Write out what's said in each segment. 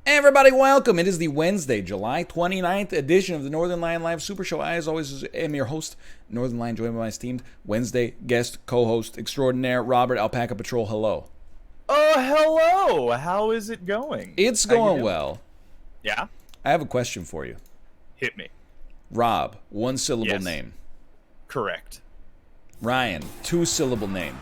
Everybody, welcome. It is the Wednesday, July 29th edition of the Northern Lion Live Super Show. I, as always, am your host, Northern Lion, joined by my esteemed Wednesday guest co-host extraordinaire, Robert Alpaca Patrol. Hello. Oh, hello. How is it going? It's going well. Yeah? I have a question for you. Hit me. Rob, one-syllable Yes. name. Correct. Ryan, two-syllable name.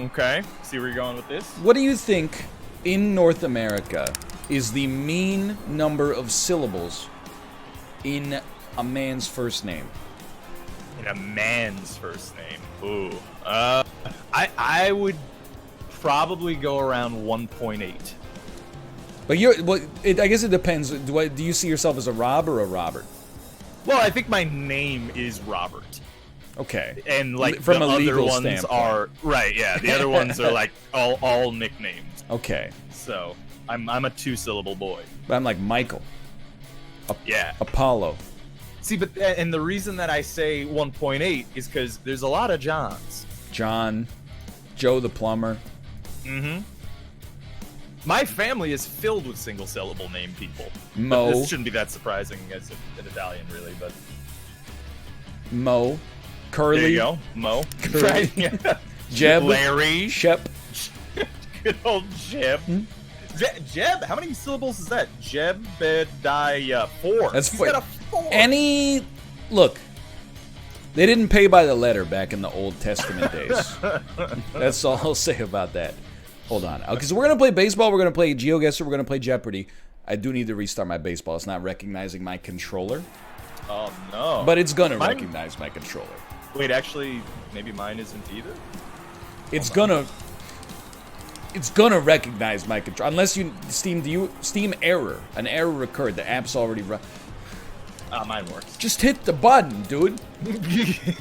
Okay. See where you're going with this? What do you think in North America is the mean number of syllables in a man's first name? In a man's first name. Ooh. I would probably go around 1.8. But I guess it depends. Do you see yourself as a Rob or a Robert? Well, I think my name is Robert. Okay. And like From the a other legal ones standpoint. are right, yeah. The other ones are like all nicknames. Okay. So I'm a two-syllable boy. But I'm like Michael. Yeah. Apollo. See, but and the reason that I say 1.8 is because there's a lot of Johns. John. Joe the plumber. My family is filled with single-syllable name people. Mo. But this shouldn't be that surprising as an Italian, really, but... Mo. Curly. There you go. Mo. Curly. Right, yeah. Jeb. Larry. Shep. Good old Jeb. Jeb? How many syllables is that? Jebediah. 4. That's He's 4. got a 4. Look. They didn't pay by the letter back in the Old Testament days. That's all I'll say about that. Hold on. Okay, so we're going to play baseball. We're going to play GeoGuessr. We're going to play Jeopardy. I do need to restart my baseball. It's not recognizing my controller. Oh, no. But it's going to recognize my controller. Wait, actually, maybe mine isn't either? It's gonna recognize my control unless you Steam error. An error occurred. The app's already run. Mine works. Just hit the button, dude.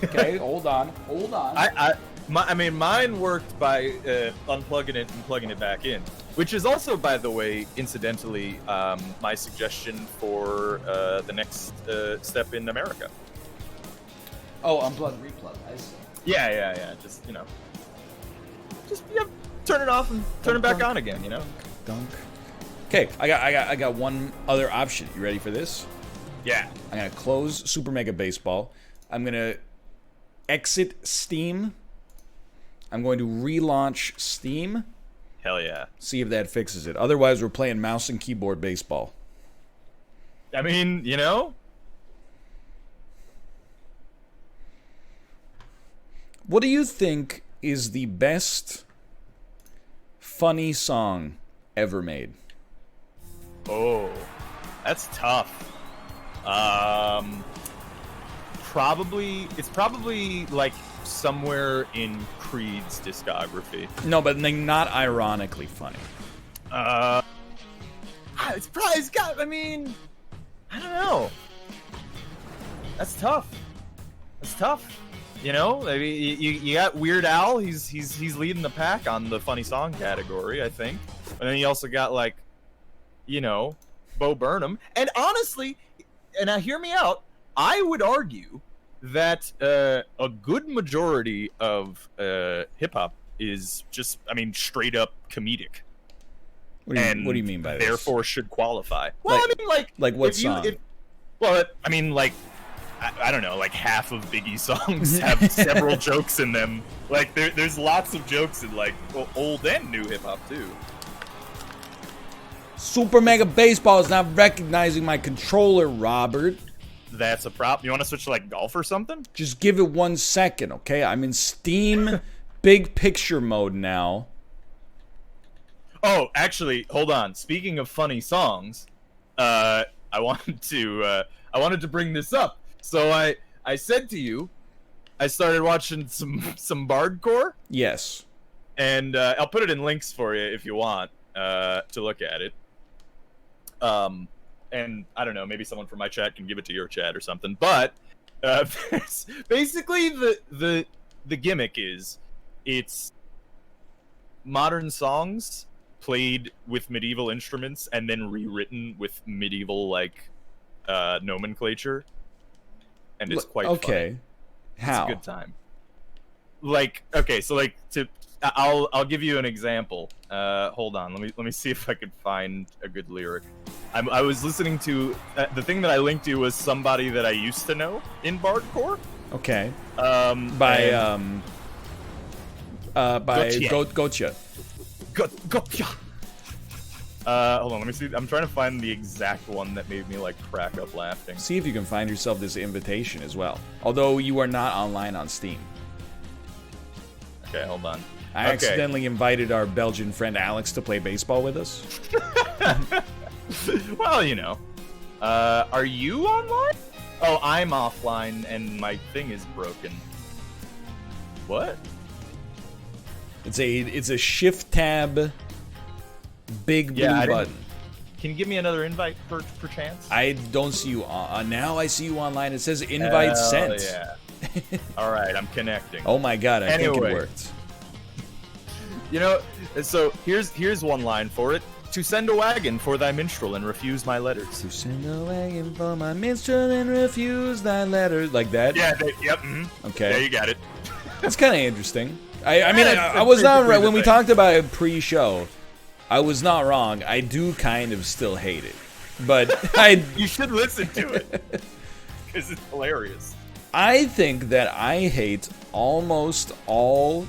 Okay, hold on. I mean, mine worked by unplugging it and plugging it back in, which is also, by the way, incidentally, my suggestion for the next step in America. Oh, unplug, replug. I see. Yeah. Just turn it off and turn it back on again. Dunk. Okay, I got one other option. You ready for this? Yeah. I'm gonna close Super Mega Baseball. I'm gonna exit Steam. I'm going to relaunch Steam. Hell yeah. See if that fixes it. Otherwise, we're playing mouse and keyboard baseball. I mean, What do you think is the best funny song ever made? Oh, that's tough. It's probably like somewhere in Creed's discography. No, but not ironically funny. It's got. I mean, I don't know. That's tough. Maybe you got Weird Al. He's leading the pack on the funny song category, I think. And then you also got like, Bo Burnham. And honestly, and now hear me out, I would argue that a good majority of hip hop is just, straight up comedic. What do you mean by this? Therefore, should qualify. Well, like what song? I don't know, like half of Biggie's songs have several jokes in them. Like there's lots of jokes in like old and new hip hop too. Super Mega Baseball is not recognizing my controller, Robert. That's a problem. You want to switch to like golf or something? Just give it 1 second, okay? I'm in Steam big picture mode now. Oh, actually, hold on. Speaking of funny songs, I wanted to bring this up. So I said to you, I started watching some Bardcore. Yes. And I'll put it in links for you if you want to look at it. And I don't know, maybe someone from my chat can give it to your chat or something. But basically the gimmick is it's modern songs played with medieval instruments and then rewritten with medieval nomenclature. And it's quite okay. funny. How? It's a good time. like, okay, so like I'll give you an example. Hold on, let me see if I could find a good lyric. I was listening to the thing that I linked to was somebody that I used to know in Bardcore. Okay. By Gotcha. Gotcha. Hold on, let me see. I'm trying to find the exact one that made me like crack up laughing. See if you can find yourself this invitation as well. Although you are not online on Steam. Okay, hold on. I accidentally invited our Belgian friend Alex to play baseball with us. Well, you know. Are you online? Oh, I'm offline and my thing is broken. What? It's a shift tab big blue button. Can you give me another invite per chance? I don't see you now I see you online. It says invite sent. Yeah. All right, I'm connecting. Oh my god, I think it worked. You know, so here's one line for it. To send a wagon for thy minstrel and refuse my letters. To send a wagon for my minstrel and refuse thy letters. Like that? Yeah, yep. Okay. Yeah, you got it. That's kind of interesting. I mean, I was not right. When we talked about it pre-show, I was not wrong. I do kind of still hate it. But You should listen to it. Because it's hilarious. I think that I hate almost all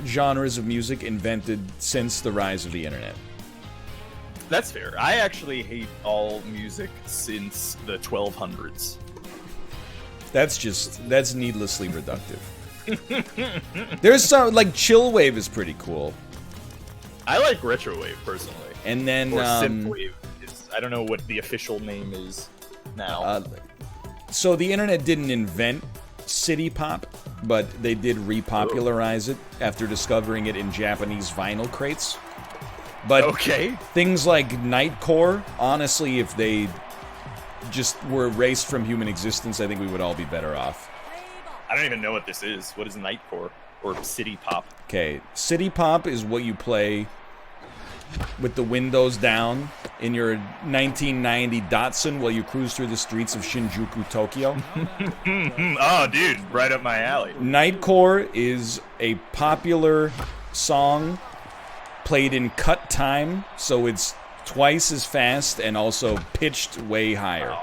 genres of music invented since the rise of the internet. That's fair. I actually hate all music since the 1200s. That's needlessly reductive. There's some, like, chillwave is pretty cool. I like retrowave, personally. And then, or synthwave. I don't know what the official name is now. So the internet didn't invent city pop, but they did repopularize it after discovering it in Japanese vinyl crates. But things like Nightcore, honestly, if they just were erased from human existence, I think we would all be better off. I don't even know what this is. What is Nightcore? Or city pop? Okay, city pop is what you play with the windows down in your 1990 Datsun while you cruise through the streets of Shinjuku, Tokyo. Oh, dude, right up my alley. Nightcore is a popular song played in cut time, so it's twice as fast and also pitched way higher.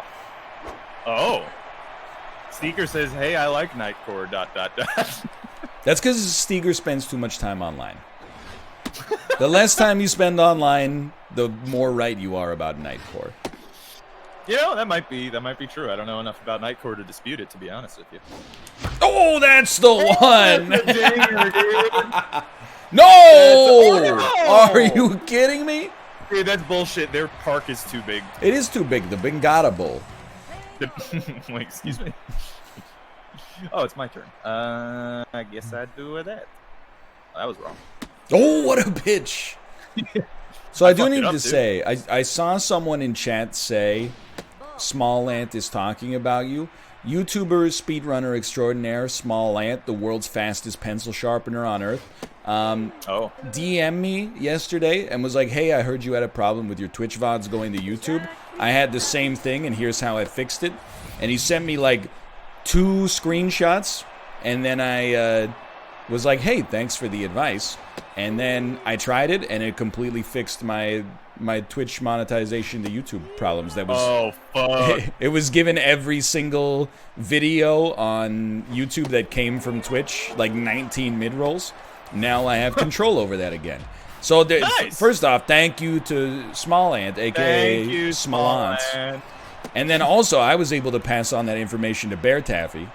Oh. Steeker says, hey, I like Nightcore, ... That's because Steeger spends too much time online. The less time you spend online, the more right you are about Nightcore. You know, that might be true. I don't know enough about Nightcore to dispute it, to be honest with you. Oh, that's the one! That's the dinger, dude. No! Are you kidding me? Dude, that's bullshit. Their park is too big. It is too big. The Bengata Bowl. Wait, excuse me. Oh, it's my turn. I guess I'd do that. That was wrong. Oh, what a pitch! So I do need to say, I saw someone in chat say, Small Ant is talking about you. YouTuber, speedrunner extraordinaire, Small Ant, the world's fastest pencil sharpener on Earth, DM me yesterday and was like, hey, I heard you had a problem with your Twitch VODs going to YouTube. I had the same thing, and here's how I fixed it. And he sent me, like, 2 screenshots, and then I was like, hey, thanks for the advice. And then I tried it, and it completely fixed my Twitch monetization to YouTube problems. That was, oh, fuck. It was given every single video on YouTube that came from Twitch, like 19 mid-rolls. Now I have control over that again. So nice. First off, thank you to Small Ant, a.k.a. Small Ant. And then also, I was able to pass on that information to Bear Taffy,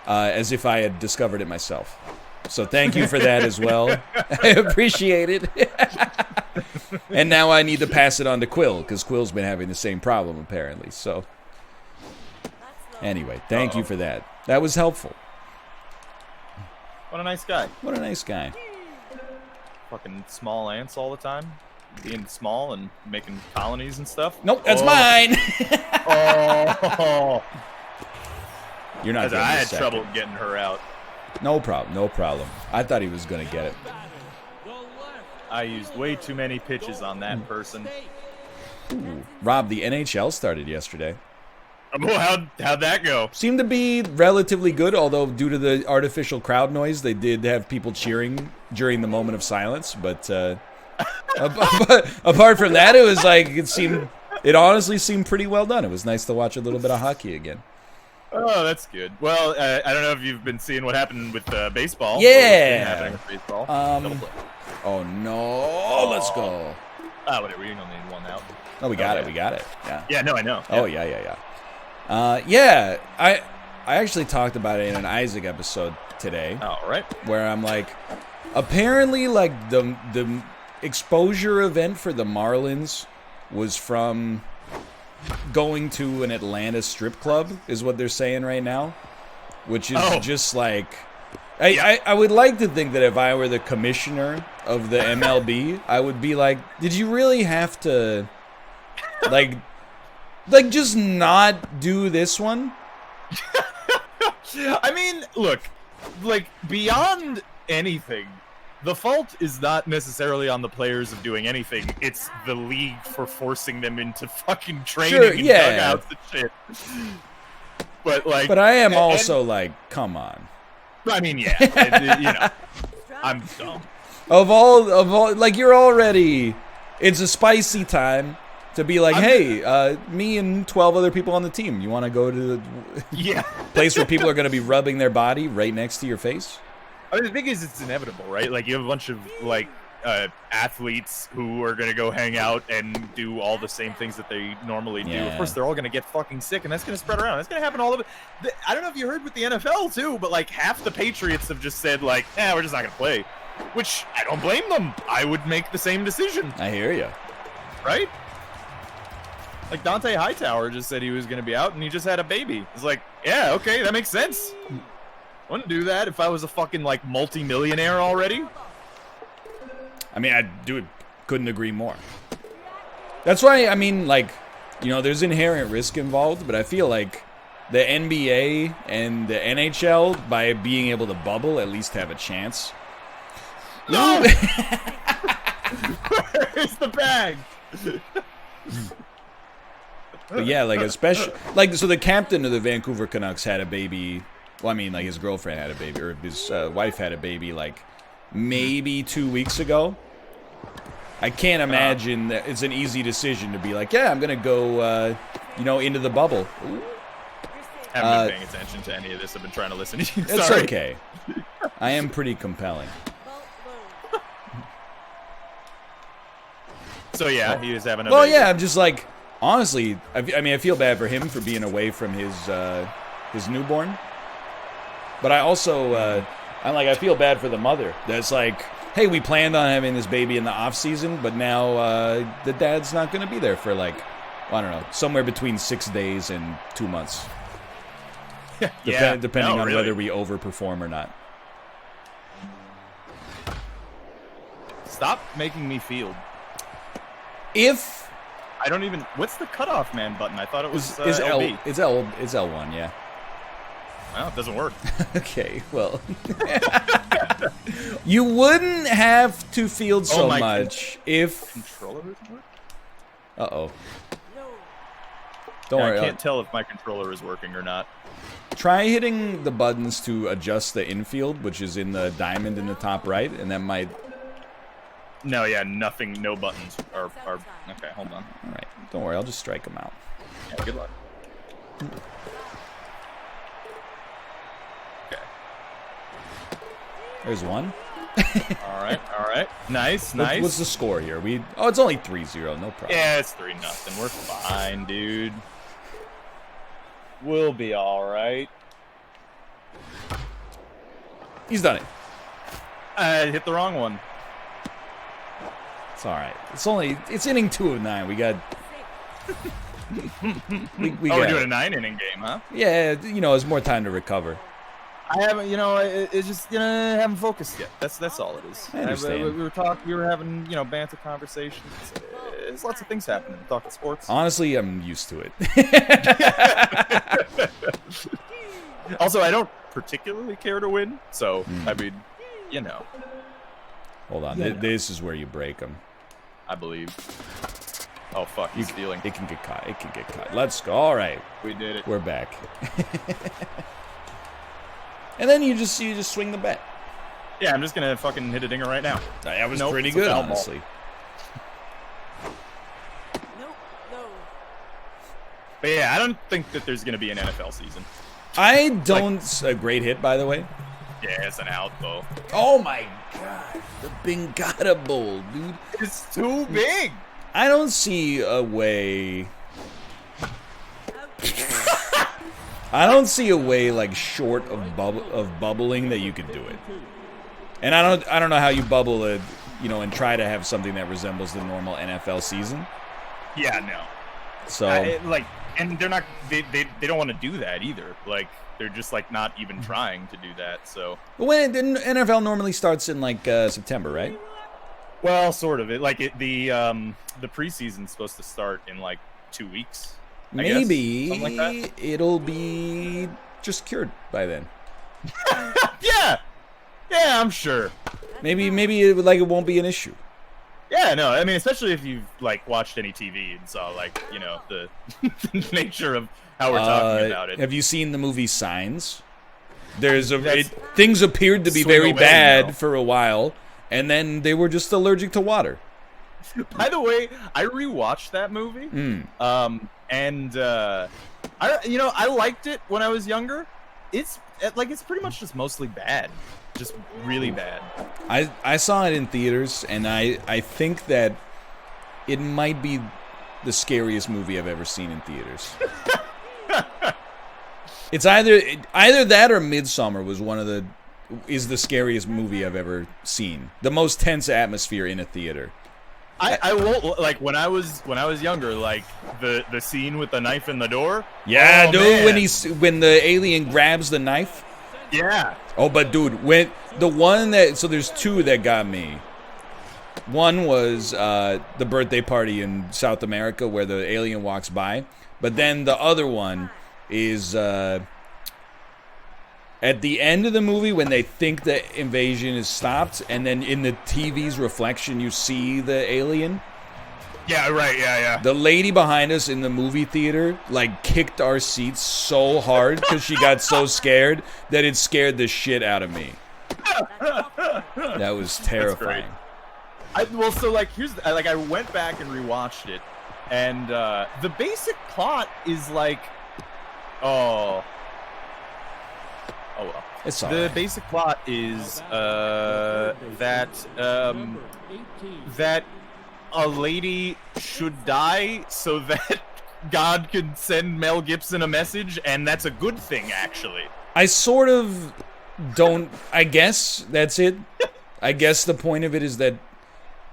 as if I had discovered it myself. So thank you for that as well. I appreciate it. And now I need to pass it on to Quill, because Quill's been having the same problem, apparently. So anyway, thank you for that. That was helpful. What a nice guy. What a nice guy. Fucking small ants all the time. Being small and making colonies and stuff. Nope, that's mine. Oh. You're not getting I had second. trouble getting her out. No problem, no problem. I thought he was going to get it. I used way too many pitches on that person. Ooh. Rob, the NHL started yesterday. Well, how'd that go? Seemed to be relatively good, although due to the artificial crowd noise, they did have people cheering during the moment of silence. But apart from that, it was like it honestly seemed pretty well done. It was nice to watch a little bit of hockey again. Oh, that's good. Well, I don't know if you've been seeing what happened with baseball. Yeah. Happening with baseball. Oh no! Let's go. Whatever. You don't need one out. Oh, we got it. We got it. Yeah. Yeah. No, I know. Oh yeah. Yeah. I actually talked about it in an Isaac episode today. All right. Where I'm like, apparently, like the exposure event for the Marlins was from going to an Atlanta strip club, is what they're saying right now, which is just like, I would like to think that if I were the commissioner of the MLB, I would be like, did you really have to, like just not do this one? I mean, look, like, beyond anything, the fault is not necessarily on the players of doing anything. It's the league for forcing them into fucking training and dugouts and shit. But I am also like, come on. I mean, yeah, you know, I'm dumb. Of all, like, you're already, it's a spicy time to be like, hey, me and 12 other people on the team, you want to go to the place where people are going to be rubbing their body right next to your face? I mean, the thing is, it's inevitable, right? Like, you have a bunch of, like, athletes who are going to go hang out and do all the same things that they normally do. Of course, they're all going to get fucking sick, and that's going to spread around. That's going to happen all over. I don't know if you heard with the NFL, too, but, like, half the Patriots have just said, like, we're just not going to play. Which, I don't blame them. I would make the same decision. I hear you. Right? Like, Dante Hightower just said he was going to be out, and he just had a baby. It's like, yeah, okay, that makes sense. I wouldn't do that if I was a fucking, like, multi-millionaire already. I mean, couldn't agree more. That's why, I mean, like, you know, there's inherent risk involved, but I feel like the NBA and the NHL, by being able to bubble, at least have a chance. No! Where's the bag? But yeah, like, especially, like, so the captain of the Vancouver Canucks had a baby. Well, I mean, like, his girlfriend had a baby, or his wife had a baby, like, maybe 2 weeks ago. I can't imagine that it's an easy decision to be like, yeah, I'm going to go, you know, into the bubble. I haven't been paying attention to any of this. I've been trying to listen to you. It's okay. I am pretty compelling. So, yeah, he was having a Well, baby. yeah, I'm just like, honestly, I mean, I feel bad for him for being away from his newborn. But I also, I feel bad for the mother. That's like, hey, we planned on having this baby in the off season, but now the dad's not going to be there for, like, I don't know, somewhere between 6 days and 2 months. Depending on whether we overperform or not. Stop making me field. If I don't even. What's the cutoff man button? I thought it was LB. LB. It's L1, yeah. Well, it doesn't work. Okay, well, you wouldn't have to field so much if controller doesn't work. Uh-oh. Don't worry. I can't tell if my controller is working or not. Try hitting the buttons to adjust the infield, which is in the diamond in the top right, and that might. No, yeah, nothing. No buttons are. Okay, hold on. All right, don't worry. I'll just strike them out. Yeah, good luck. There's one. All right. Nice. What's the score here? It's only 3-0, no problem. Yeah, it's 3-0. We're fine, dude. We'll be all right. He's done it. I hit the wrong one. It's all right. It's inning 2 of 9. We got. We're doing a 9-inning game, huh? Yeah, you know, there's more time to recover. I haven't, you know, it's just, you know, I haven't focused yet. That's all it is. I understand. We were having, you know, banter conversations. There's lots of things happening. Talking sports. Honestly, I'm used to it. Also, I don't particularly care to win, so I mean, you know. Hold on, this is where you break them. I believe. Oh fuck, he's stealing. It can get caught. It can get caught. Let's go. All right. We did it. We're back. And then you just swing the bet. Yeah, I'm just gonna fucking hit a dinger right now. That was pretty good, honestly. But yeah, I don't think that there's gonna be an NFL season. I don't. A great hit, by the way. Yeah, it's an out though. Oh my god, the Bengata Bowl, dude. It's too big. I don't see a way. I don't see a way like short of bubbling that you could do it. And I don't know how you bubble it, you know, and try to have something that resembles the normal NFL season. Yeah, no. So and they're not. They don't want to do that either. Like they're just like not even trying to do that. So. When the NFL normally starts in like September, right? Well, sort of. The preseason's supposed to start in like 2 weeks. Maybe something like that. It'll be just cured by then. Yeah, I'm sure. Maybe it won't be an issue. Yeah, no, I mean, especially if you've like watched any TV and saw like the nature of how we're talking about it. Have you seen the movie Signs? Things appeared to be Swing very away, bad for a while, and then they were just allergic to water. By the way, I rewatched that movie. And I liked it when I was younger. It's pretty much just mostly bad, just really bad. I saw it in theaters, and I think that it might be the scariest movie I've ever seen in theaters. It's either that or Midsommar is the scariest movie I've ever seen. The most tense atmosphere in a theater. I won't when I was younger, like the scene with the knife in the door. Yeah, oh, dude, man. when the alien grabs the knife. Yeah. Oh, but dude, so there's two that got me. One was the birthday party in South America where the alien walks by, but then the other one is at the end of the movie when they think the invasion is stopped, and then in the TV's reflection you see the alien. Yeah, right, yeah. The lady behind us in the movie theater like kicked our seats so hard because she got so scared that it scared the shit out of me. That was terrifying. I went back and rewatched it, and the basic plot is like, oh well. It's all the right. basic plot is that a lady should die so that God could send Mel Gibson a message, and that's a good thing, actually. I sort of don't. I guess that's it. I guess the point of it is that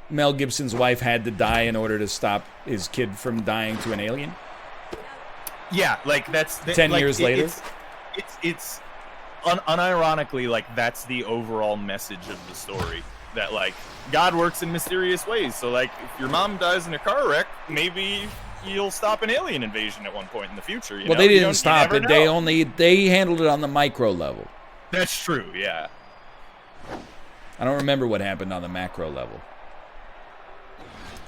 Mel Gibson's wife had to die in order to stop his kid from dying to an alien. Yeah, like that's 10 years later. It's unironically, like that's the overall message of the story. That like God works in mysterious ways. So like if your mom dies in a car wreck, maybe you'll stop an alien invasion at one point in the future. You know? They didn't stop it. They handled it on the micro level. That's true. Yeah. I don't remember what happened on the macro level.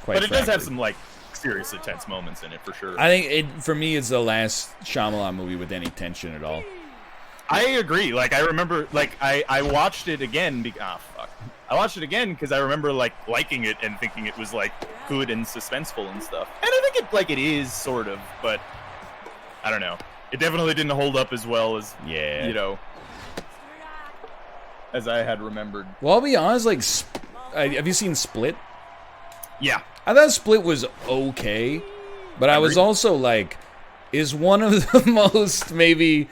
But it does have some like seriously tense moments in it for sure. I think for me it's the last Shyamalan movie with any tension at all. I agree. Like I remember, like I watched it again. I watched it again because I remember like liking it and thinking it was like good and suspenseful and stuff. And I think it is sort of, but I don't know. It definitely didn't hold up as well as as I had remembered. Well, I'll be honest. Like, have you seen Split? Yeah. I thought Split was okay, but I was also like, is one of the most maybe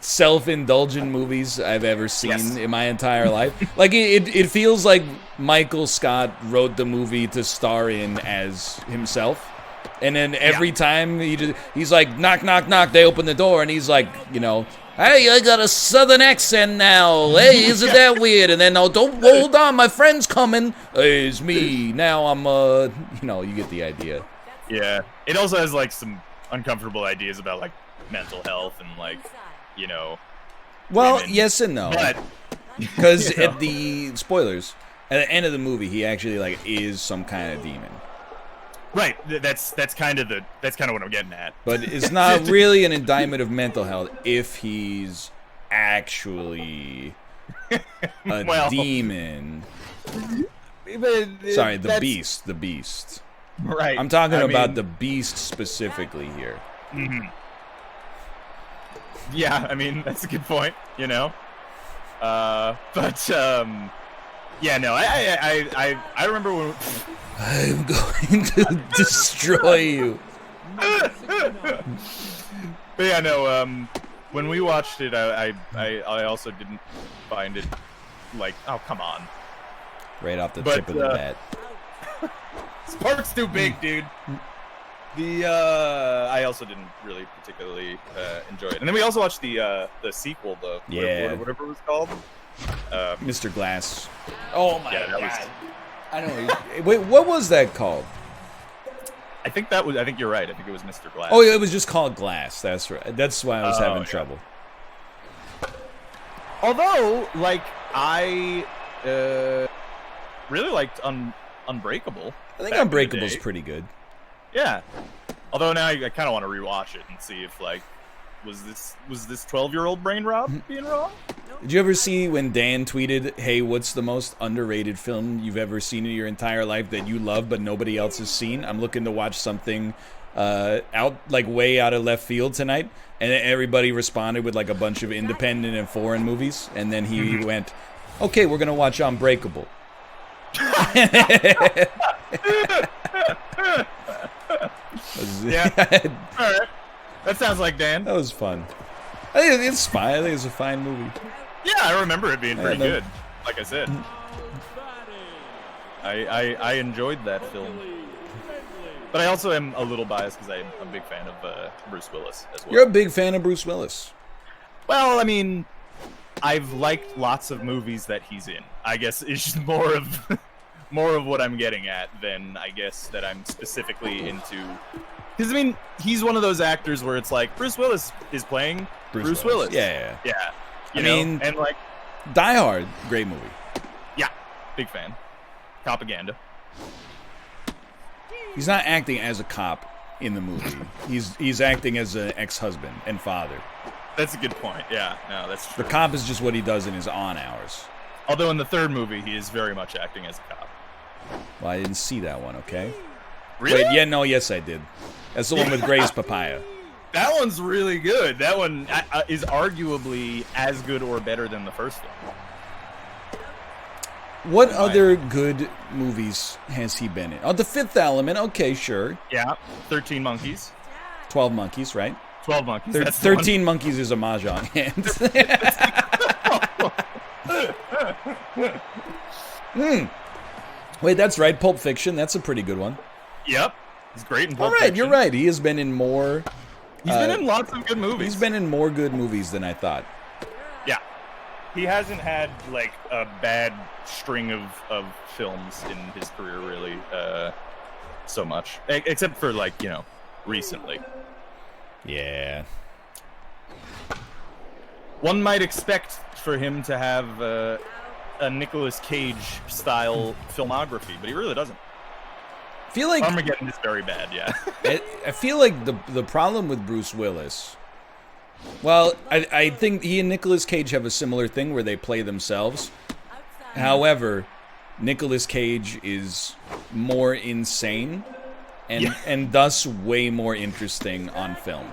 self-indulgent movies I've ever seen in my entire life. Like it feels like Michael Scott wrote the movie to star in as himself, and then every time he's like knock knock knock, they open the door and he's like, hey, I got a southern accent now. Hey, isn't that weird? And then don't hold on, my friend's coming. Hey, it's me now. I'm you get the idea. Yeah, it also has like some uncomfortable ideas about like mental health and like. Well, women. yes and no. But because at the spoilers, at the end of the movie, he actually like is some kind of demon. Right. That's kind of what I'm getting at. But it's not really an indictment of mental health if he's actually a demon. Sorry, the beast. The beast. Right. I'm talking about the beast specifically here. Mm-hmm. Yeah, I mean, that's a good point, you know? Yeah, no, I remember when... I'm going to destroy you. But yeah, no, when we watched it, I also didn't find it, like, oh, come on. Right off the tip of the bat. Spark's too big, dude. I also didn't really particularly enjoy it. And then we also watched the sequel, whatever it was called. Mr. Glass. Oh my god. I know. Wait, what was that called? I think you're right. I think it was Mr. Glass. Oh, it was just called Glass. That's right. That's why I was having trouble. Although, like, I really liked Unbreakable. I think Unbreakable's pretty good. Yeah. Although now I kind of want to rewatch it and see if, like, was this 12-year-old brain Rob being wrong? Did you ever see when Dan tweeted, "Hey, what's the most underrated film you've ever seen in your entire life that you love but nobody else has seen? I'm looking to watch something way out of left field tonight." And everybody responded with like a bunch of independent and foreign movies, and then he went, "Okay, we're gonna watch Unbreakable." Yeah. All right. That sounds like Dan. That was fun. I think it's fine. I think it's a fine movie. Yeah, I remember it being pretty good. Like I said, I enjoyed that film. But I also am a little biased because I'm a big fan of Bruce Willis as well. You're a big fan of Bruce Willis. Well, I mean, I've liked lots of movies that he's in. I guess it's just more of what I'm getting at than I guess that I'm specifically into. Because I mean, he's one of those actors where it's like Bruce Willis is playing Bruce Willis. Yeah. I mean, and like Die Hard, great movie. Yeah, big fan. Propaganda. He's not acting as a cop in the movie. He's acting as an ex-husband and father. That's a good point. Yeah, no, that's true. The cop is just what he does in his on hours. Although in the third movie, he is very much acting as a cop. Well, I didn't see that one, okay? Really? Wait, yes, I did. That's the one with Gray's Papaya. That one's really good. That one is arguably as good or better than the first one. What other good movies has he been in? Oh, The Fifth Element. Okay, sure. Yeah, 13 Monkeys. 12 Monkeys, right? 12 Monkeys. 13 Monkeys is a mahjong hand. Wait, that's right. Pulp Fiction. That's a pretty good one. Yep. He's great in Pulp Fiction. All right, you're right. He has been in more... He's been in lots of good movies. He's been in more good movies than I thought. Yeah. He hasn't had, like, a bad string of films in his career, really, so much. Except for, like, recently. Yeah. One might expect for him to have a Nicolas Cage-style filmography, but he really doesn't. I feel like Armageddon is very bad, yeah. I feel like the problem with Bruce Willis... Well, I think he and Nicolas Cage have a similar thing where they play themselves. However, Nicolas Cage is more insane and thus way more interesting on film.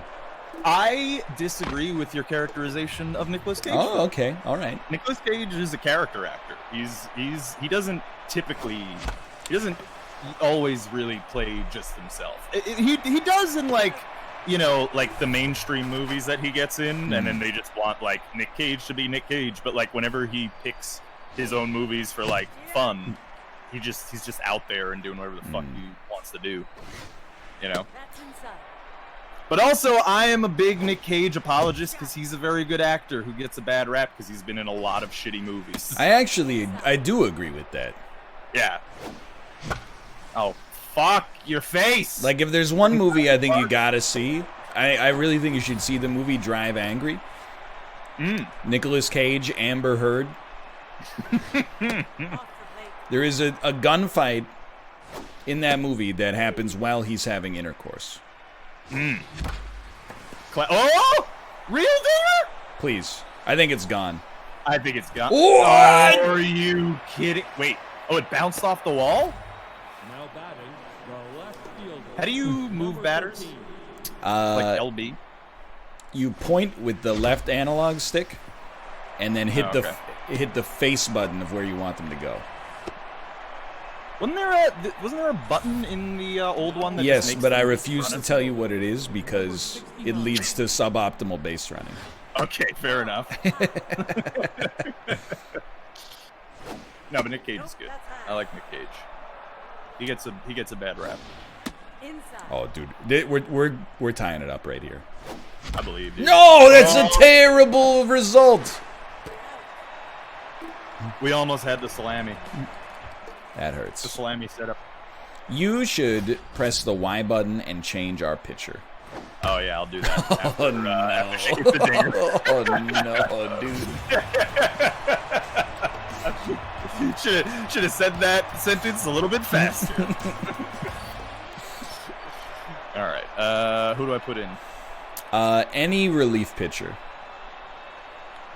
I disagree with your characterization of Nicolas Cage. Oh, okay. All right. Nicolas Cage is a character actor. He doesn't always really play just himself. He does in like the mainstream movies that he gets in, and then they just want like Nick Cage to be Nick Cage. But like whenever he picks his own movies for like fun, he's just out there and doing whatever the fuck he wants to do. But also, I am a big Nick Cage apologist because he's a very good actor who gets a bad rap because he's been in a lot of shitty movies. I do agree with that. Yeah. Oh, fuck your face! Like, if there's one movie I think you gotta see, I really think you should see the movie Drive Angry. Nicolas Cage, Amber Heard. There is a gunfight in that movie that happens while he's having intercourse? Oh! Real dinner? Please. I think it's gone. I think it's gone. Oh! Are you kidding? Wait. Oh, it bounced off the wall? Now batting, the left fielder. How do you move Number batters? 13. Like LB? You point with the left analog stick, and then hit Oh, okay. hit the face button of where you want them to go. Wasn't there a button in the old one that Yes, just makes but I them refuse run to it? tell you what it is because it leads to suboptimal base running. Okay, fair enough. No, but Nick Cage is good. I like Nick Cage. He gets a bad rap. Oh, dude, we're tying it up right here. I believe you. No, that's a terrible result. We almost had the salami. That The hurts. salami setup. You should press the Y button and change our picture. Oh yeah, I'll do that. Oh no! After she hits the dinger. Oh no, dude! Should have said that sentence a little bit faster. All right. Who do I put in? Any relief pitcher.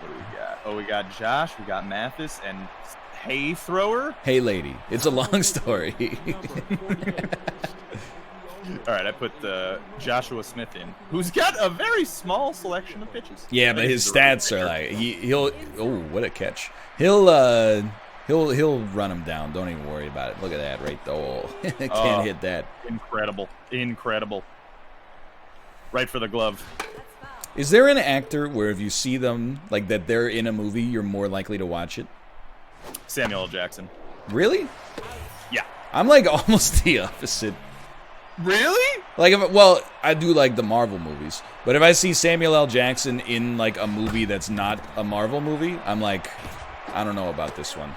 What do we got? Oh, we got Josh. We got Mathis and Hay Thrower. Hey, lady. It's a long story. All right, I put Joshua Smith in, who's got a very small selection of pitches. Yeah, but his stats are like he'll. Oh, what a catch! He'll run him down. Don't even worry about it. Look at that right there. Can't hit that. Incredible. Right for the glove. Is there an actor where if you see them like that they're in a movie, you're more likely to watch it? Samuel L. Jackson. Really? Yeah. I'm like almost the opposite. Really? Like, I do like the Marvel movies, but if I see Samuel L. Jackson in like a movie that's not a Marvel movie, I'm like, I don't know about this one.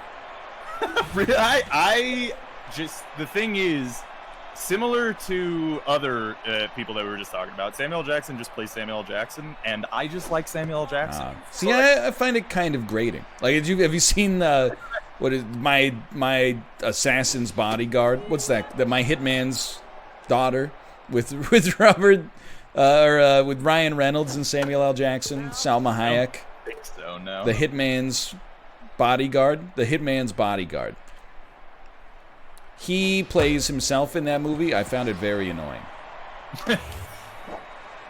I just, the thing is, similar to other people that we were just talking about, Samuel L. Jackson just plays Samuel L. Jackson, and I just like Samuel L. Jackson. See, I find it kind of grating. Like, have you seen what is my Assassin's Bodyguard? What's that? My Hitman's Daughter with Robert with Ryan Reynolds and Samuel L. Jackson, Salma Hayek. I think so. No. The Hitman's Bodyguard. He plays himself in that movie. I found it very annoying.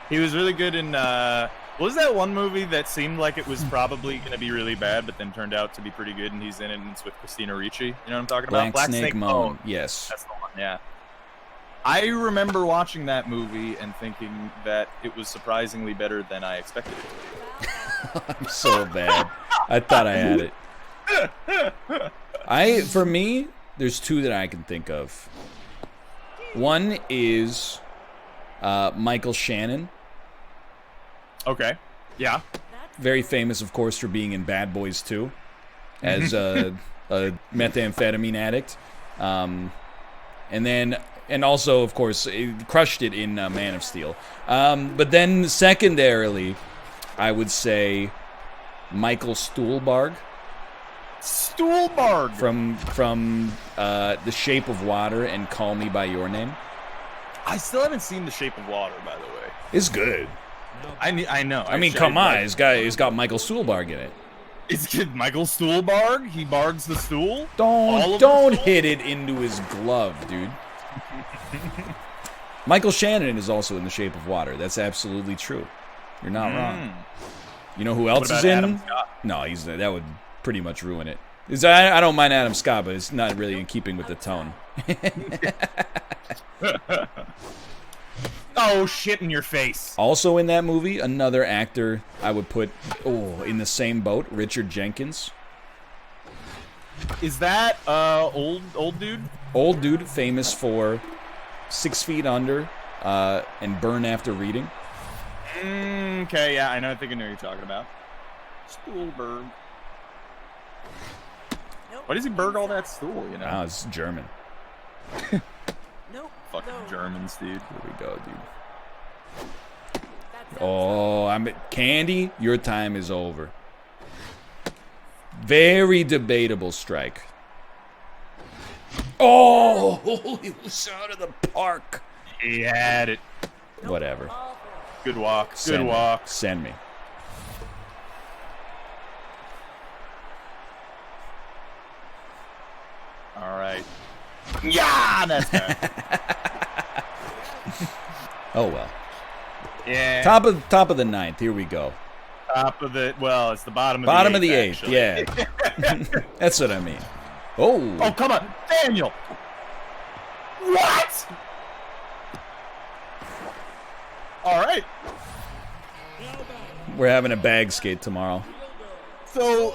He was really good in. What was that one movie that seemed like it was probably going to be really bad, but then turned out to be pretty good? And he's in it, and it's with Christina Ricci. You know what I'm talking about? Black Snake Moan. Yes. That's the one. Yeah. I remember watching that movie and thinking that it was surprisingly better than I expected it to be. I'm so bad. I thought I had it. For me, there's two that I can think of. One is Michael Shannon. Okay. Yeah. Very famous, of course, for being in Bad Boys 2 as a methamphetamine addict. And also, of course, it crushed it in Man of Steel. But then secondarily, I would say Michael Stuhlbarg. From The Shape of Water and Call Me by Your Name. I still haven't seen The Shape of Water, by the way. It's good. I know. I mean, come on, it's got Michael Stuhlbarg in it. It's Michael Stuhlbarg. He bargs the stool. Don't hit it into his glove, dude. Michael Shannon is also in The Shape of Water. That's absolutely true. You're not wrong. You know who else is in? Adam Scott? No, that would pretty much ruin it. I don't mind Adam Scott, but it's not really in keeping with the tone. Oh, shit in your face. Also in that movie, another actor I would put in the same boat, Richard Jenkins. Is that old dude? Old dude, famous for 6 Feet Under and Burn After Reading. Okay, yeah, I think I know what you're talking about. Stuhlberg. Why does he berg all that stool, you know? Ah, it's German. Fucking Germans, dude. Here we go, dude. Oh, Candy, your time is over. Very debatable strike. Oh, he was out of the park. He had it. Whatever. Good walk. Send Good me. walk. Send me. All right. Yeah, that's better. Oh well. Yeah. Top of the ninth. Here we go. Top of the. Well, it's the bottom of Bottom the of the eighth. eighth. Yeah. That's what I mean. Oh. Oh, come on, Daniel. What? All right. We're having a bag skate tomorrow. So,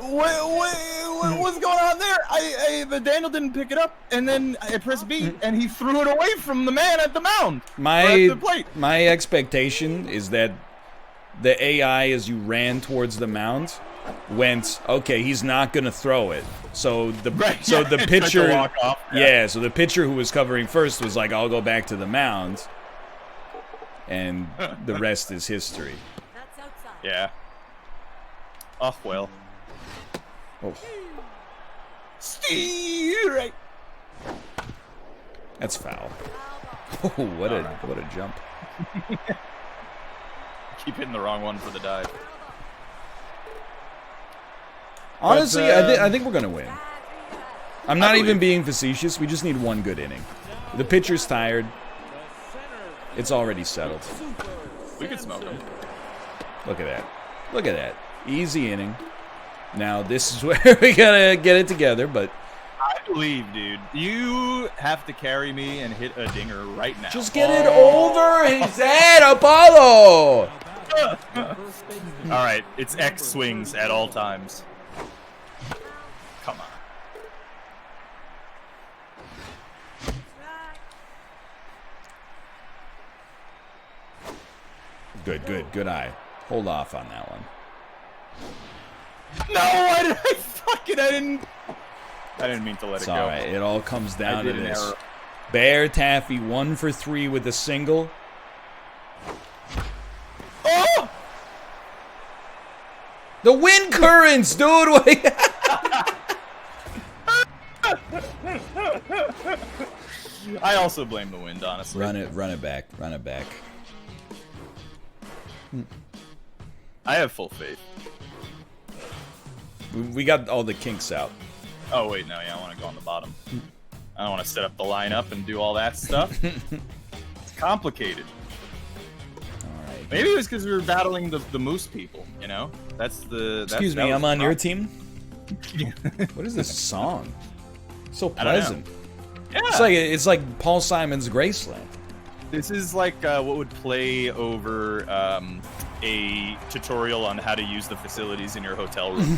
what's going on there? The Daniel didn't pick it up, and then I pressed B, and he threw it away from the man at the mound. Or at the plate. My expectation is that the AI, as you ran towards the mound, went, okay, he's not gonna throw it. So the pitcher, walk off, yeah. So the pitcher who was covering first was like, I'll go back to the mound, and the rest is history. Yeah. Oh well. Oh, Steer right. that's foul. Oh, what a jump. Keep hitting the wrong one for the dive. Honestly, But, I think we're gonna win. I'm not even being facetious. We just need one good inning. The pitcher's tired. It's already settled. We could smoke him. Look at that. Look at that. Easy inning. Now, this is where we gotta get it together, but I believe, dude. You have to carry me and hit a dinger right now. just get it over his head, Apollo! All right, it's X swings at all times. Come on. Good eye. Hold off on that one. No, I didn't mean to let It's it go. all right. It all comes down to did an this. error. Bear Taffy 1 for 3 with a single. Oh! The wind currents, dude. I also blame the wind, honestly. Run it back. I have full faith. We got all the kinks out. Oh wait, no, yeah, I want to go on the bottom. I don't want to set up the lineup and do all that stuff. It's complicated. All right. Maybe it was because we were battling the moose people. You know, Excuse me, I'm on your team. What is this song? So I don't know. pleasant. Yeah. It's like Paul Simon's Graceland. This is like what would play over a tutorial on how to use the facilities in your hotel room.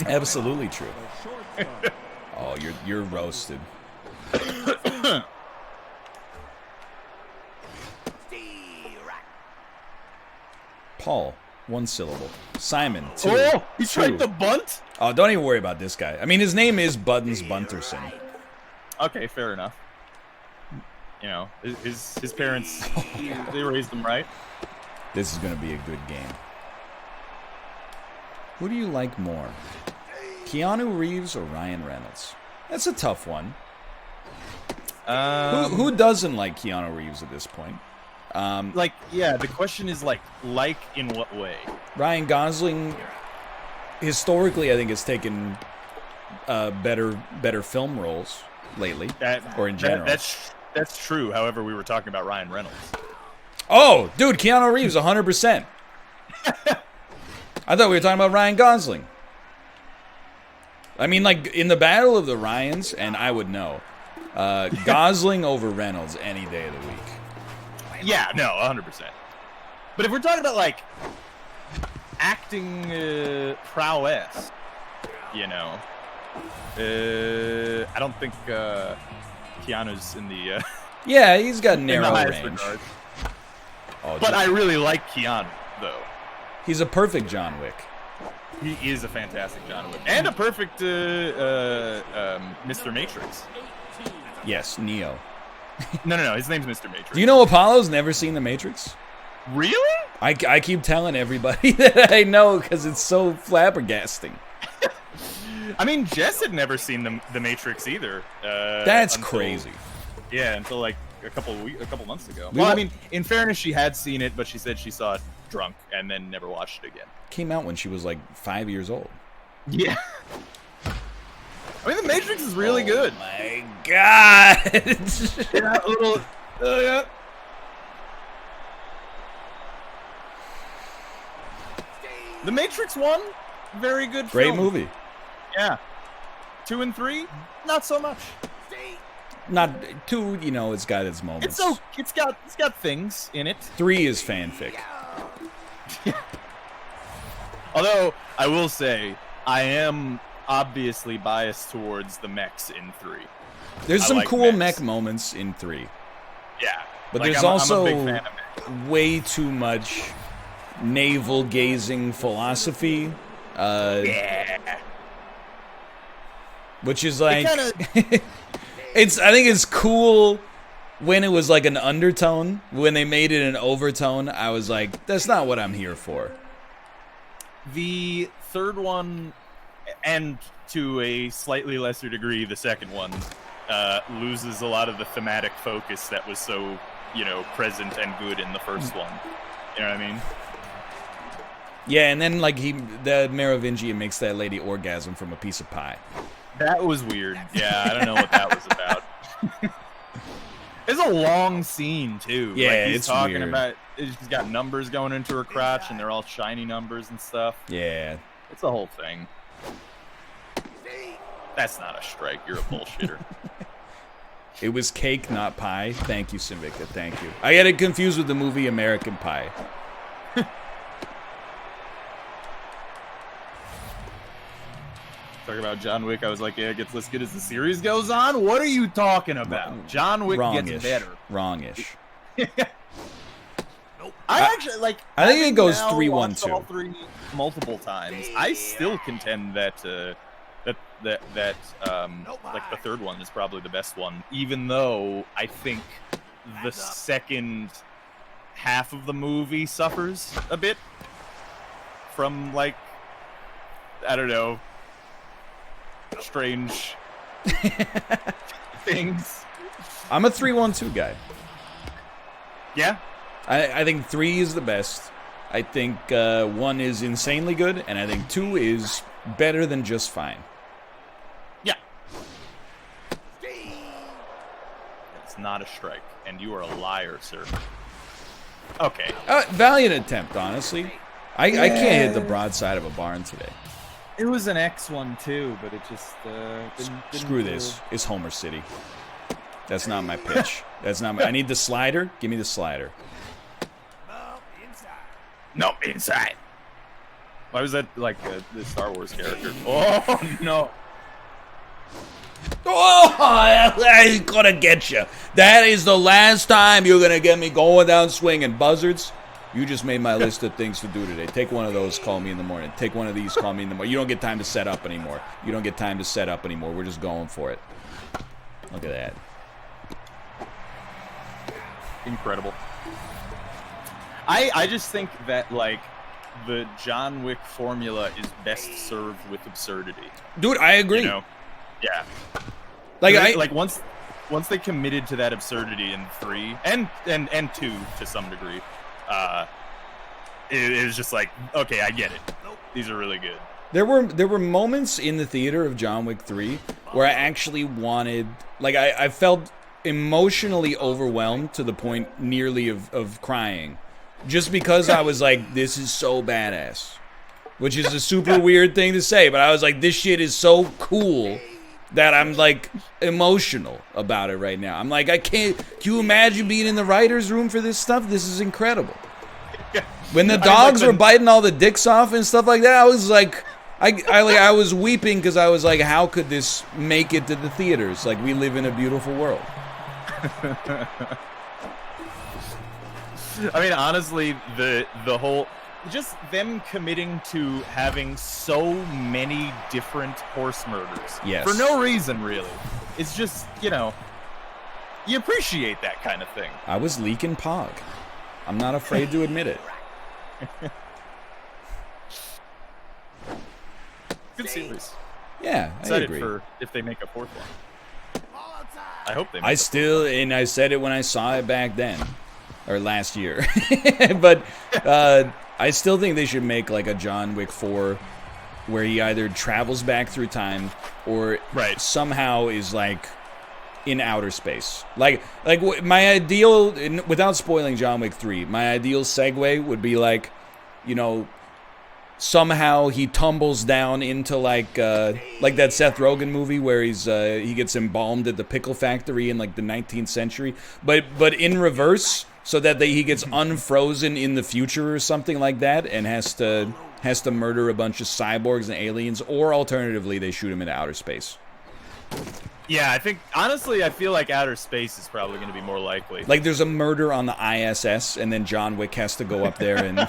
Absolutely true. Oh, you're roasted. Paul, 1 syllable. Simon, 2. Oh, he 2. tried the bunt? Oh, don't even worry about this guy. I mean, his name is Buttons Bunterson. Okay, fair enough. You know, his parents, they raised him right. This is going to be a good game. Who do you like more? Keanu Reeves or Ryan Reynolds? That's a tough one. Who doesn't like Keanu Reeves at this point? Like, yeah, the question is like in what way? Ryan Gosling, historically, I think has taken better film roles lately, or in general. That's true. However, we were talking about Ryan Reynolds. Oh, dude, Keanu Reeves, 100%. I thought we were talking about Ryan Gosling. I mean, like, in the battle of the Ryans, and I would know, Gosling over Reynolds any day of the week. Yeah, no, 100%. But if we're talking about, like, acting prowess, you know, I don't think Keanu's in the... Yeah, he's got in the narrow highest range. regard. Oh, But I really like Keanu, though. he's a perfect John Wick. He is a fantastic John Wick. And a perfect Mr. Matrix. Yes, Neo. No. His name's Mr. Matrix. Do you know Apollo's never seen The Matrix? Really? I keep telling everybody that I know because it's so flabbergasting. I mean, Jess had never seen the Matrix either. That's crazy. Yeah, until like a couple months ago. Well, I mean, in fairness, she had seen it, but she said she saw it drunk and then never watched it again. Came out when she was like 5 years old. Yeah. I mean, The Matrix is really good. Oh my god! Yeah, a little. Yeah. The Matrix 1, very good Great film. movie. Yeah. 2 and 3, not so much. Not 2, you know, it's got its moments. It's got things in it. 3 is fanfic. Although I will say I am obviously biased towards the mechs in 3. There's some like cool mechs. mech moments in 3. Yeah. But like, there's I'm also a big fan of mechs. way too much navel gazing philosophy. Yeah. Which is like kinda- I think it's cool when it was like an undertone. When they made it an overtone, I was like, that's not what I'm here for. The third one, and to a slightly lesser degree, the second one, loses a lot of the thematic focus that was so, present and good in the first one. You know what I mean? Yeah, and then like the Merovingian makes that lady orgasm from a piece of pie. That was weird. Yeah, I don't know what that was about. It's a long scene too. Yeah, like, he's it's talking weird. about. She's got numbers going into her crotch, and they're all shiny numbers and stuff. Yeah. It's a whole thing. That's not a strike. You're a bullshitter. It was cake, not pie. Thank you, Simvicta. Thank you. I get it confused with the movie American Pie. Talking about John Wick, I was like, yeah, it gets as good as the series goes on. What are you talking about? John Wick Wrongish. gets better. Wrongish. I actually like. I think it having goes now 3-1-2. watched all 3 multiple times. I still contend that like the third one is probably the best one, even though I think the second half of the movie suffers a bit from like, I don't know, strange things. I'm a 3-1-2 guy. Yeah. I think 3 is the best. I think 1 is insanely good, and I think 2 is better than just fine. Yeah. It's not a strike, and you are a liar, sir. Okay. Valiant attempt, honestly. I can't hit the broadside of a barn today. It was an X one too, but it just didn't Screw this. It's Homer City. That's not my pitch. That's not my. I need the slider. Give me the slider. No, inside. Why was that like the Star Wars character? Oh no! Oh, I'm gonna get you. That is the last time you're gonna get me going down swinging. Buzzards, you just made my list of things to do today. Take one of those, call me in the morning. Take one of these, call me in the morning. You don't get time to set up anymore. We're just going for it. Look at that. Incredible. I just think that like the John Wick formula is best served with absurdity. Dude, I agree. You know? Yeah. Like once they committed to that absurdity in 3 and 2 to some degree, it was just like, okay, I get it. These are really good. There were moments in the theater of John Wick 3 where I actually wanted, like, I felt emotionally overwhelmed to the point nearly of crying. Just because I was like, this is so badass. Which is a super weird thing to say, but I was like, this shit is so cool that I'm like emotional about it right now. I'm like, I can't. Can you imagine being in the writer's room for this stuff? This is incredible. When the dogs were biting all the dicks off and stuff like that, I was like, I was weeping because I was like, how could this make it to the theaters? Like, we live in a beautiful world. I mean, honestly, the whole, just them committing to having so many different horse murders. Yes. For no reason, really. It's just, you appreciate that kind of thing. I was leaking Pog. I'm not afraid to admit it. Good series. Yeah, I Excited agree. for if they make a fourth one. I hope they. Make I a still, and I said it when I saw it back then, or last year, but I still think they should make like a John Wick 4, where he either travels back through time or somehow is like in outer space. Like my ideal, without spoiling John Wick 3, my ideal segue would be like, you know, somehow he tumbles down into like that Seth Rogen movie where he gets embalmed at the pickle factory in like the 19th century, but in reverse, so that he gets unfrozen in the future or something like that, and has to murder a bunch of cyborgs and aliens, or alternatively they shoot him into outer space. Yeah, honestly, I feel like outer space is probably going to be more likely. Like there's a murder on the ISS, and then John Wick has to go up there and.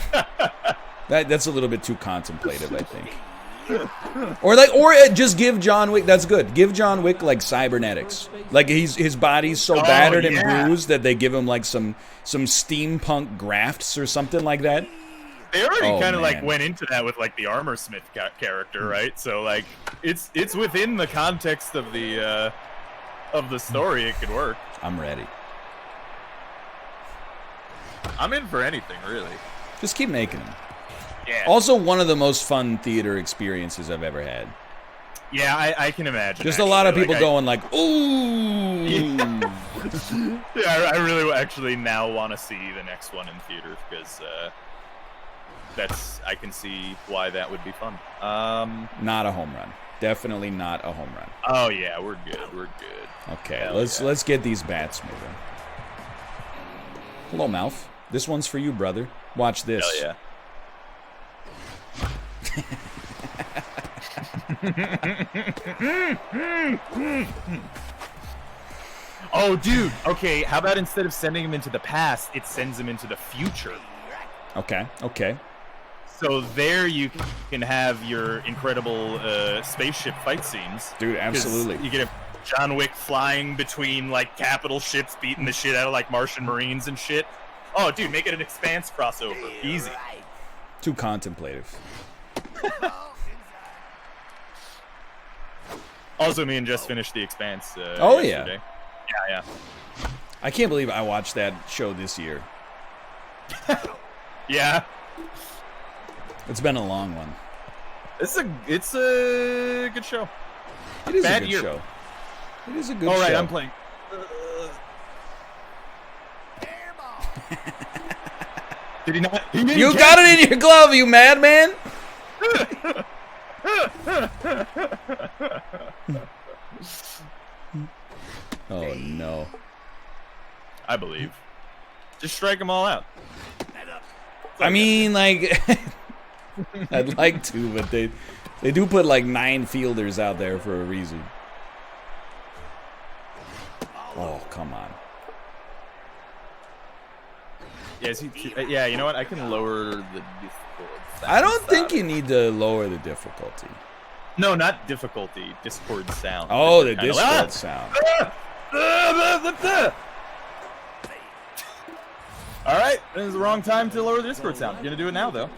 That's a little bit too contemplative, I think. Or just give John Wick. That's good. Give John Wick like cybernetics. Like his body's so battered and bruised that they give him like some steampunk grafts or something like that. They already kind of like went into that with like the Armor Smith character, right? So like it's within the context of the story. It could work. I'm ready. I'm in for anything, really. Just keep making them. Yeah. Also, one of the most fun theater experiences I've ever had. Yeah, I can imagine. Just a lot of people going like, ooh. Yeah, I really actually now want to see the next one in theaters because I can see why that would be fun. Not a home run. Definitely not a home run. Oh yeah, we're good. We're good. Okay, let's get these bats moving. Hello, Mouth. This one's for you, brother. Watch this. Hell yeah. Oh, dude. Okay, how about instead of sending him into the past, it sends him into the future? Okay. So there you can have your incredible spaceship fight scenes. Dude, absolutely. You get John Wick flying between like capital ships, beating the shit out of like Martian Marines and shit. Oh, dude, make it an Expanse crossover. Easy. Too contemplative. Also, me and Jess finished The Expanse Yeah. yesterday. Yeah. I can't believe I watched that show this year. Yeah. It's been a long one. It's a good show. It is Bad a good year. show. It is a good show. All right, I'm playing. Did he not? He You got it in your glove, you madman! Oh no. I believe. Just strike them all out. I mean, like, I'd like to, but they do put like 9 fielders out there for a reason. Oh, come on. Yes, yeah. You know what? I can lower the difficulty. I don't think you need to lower the difficulty. No, not difficulty. Discord sound. Oh, the Discord sound. All right, this is the wrong time to lower the Discord sound. You're gonna do it now, though.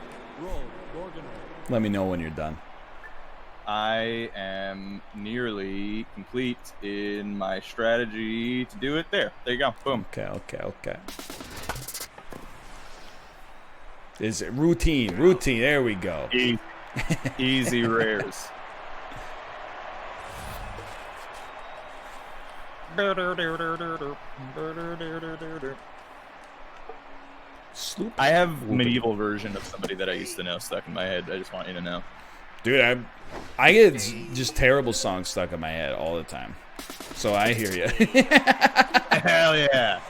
Let me know when you're done. I am nearly complete in my strategy to do it. There you go. Boom. Okay. Is it routine? There we go. Easy rares. Sloop. I have medieval version of somebody that I used to know stuck in my head. I just want you to know. Dude, I get just terrible songs stuck in my head all the time. So I hear you. Hell yeah.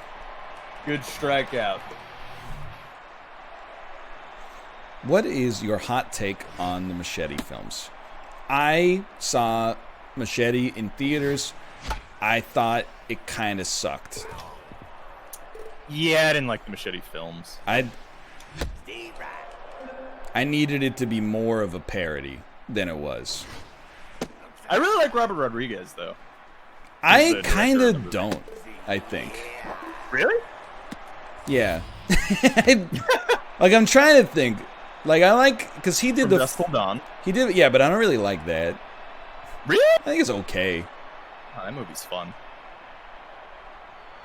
Good strikeout. What is your hot take on the Machete films? I saw Machete in theaters. I thought it kind of sucked. Yeah, I didn't like the Machete films. I needed it to be more of a parody than it was. I really like Robert Rodriguez, though. I kind of don't, I think. Really? Yeah. Like, I'm trying to think. Like, I like, because he did From Dusk Till Dawn. He did, yeah, but I don't really like that. Really? I think it's okay. Oh, that movie's fun.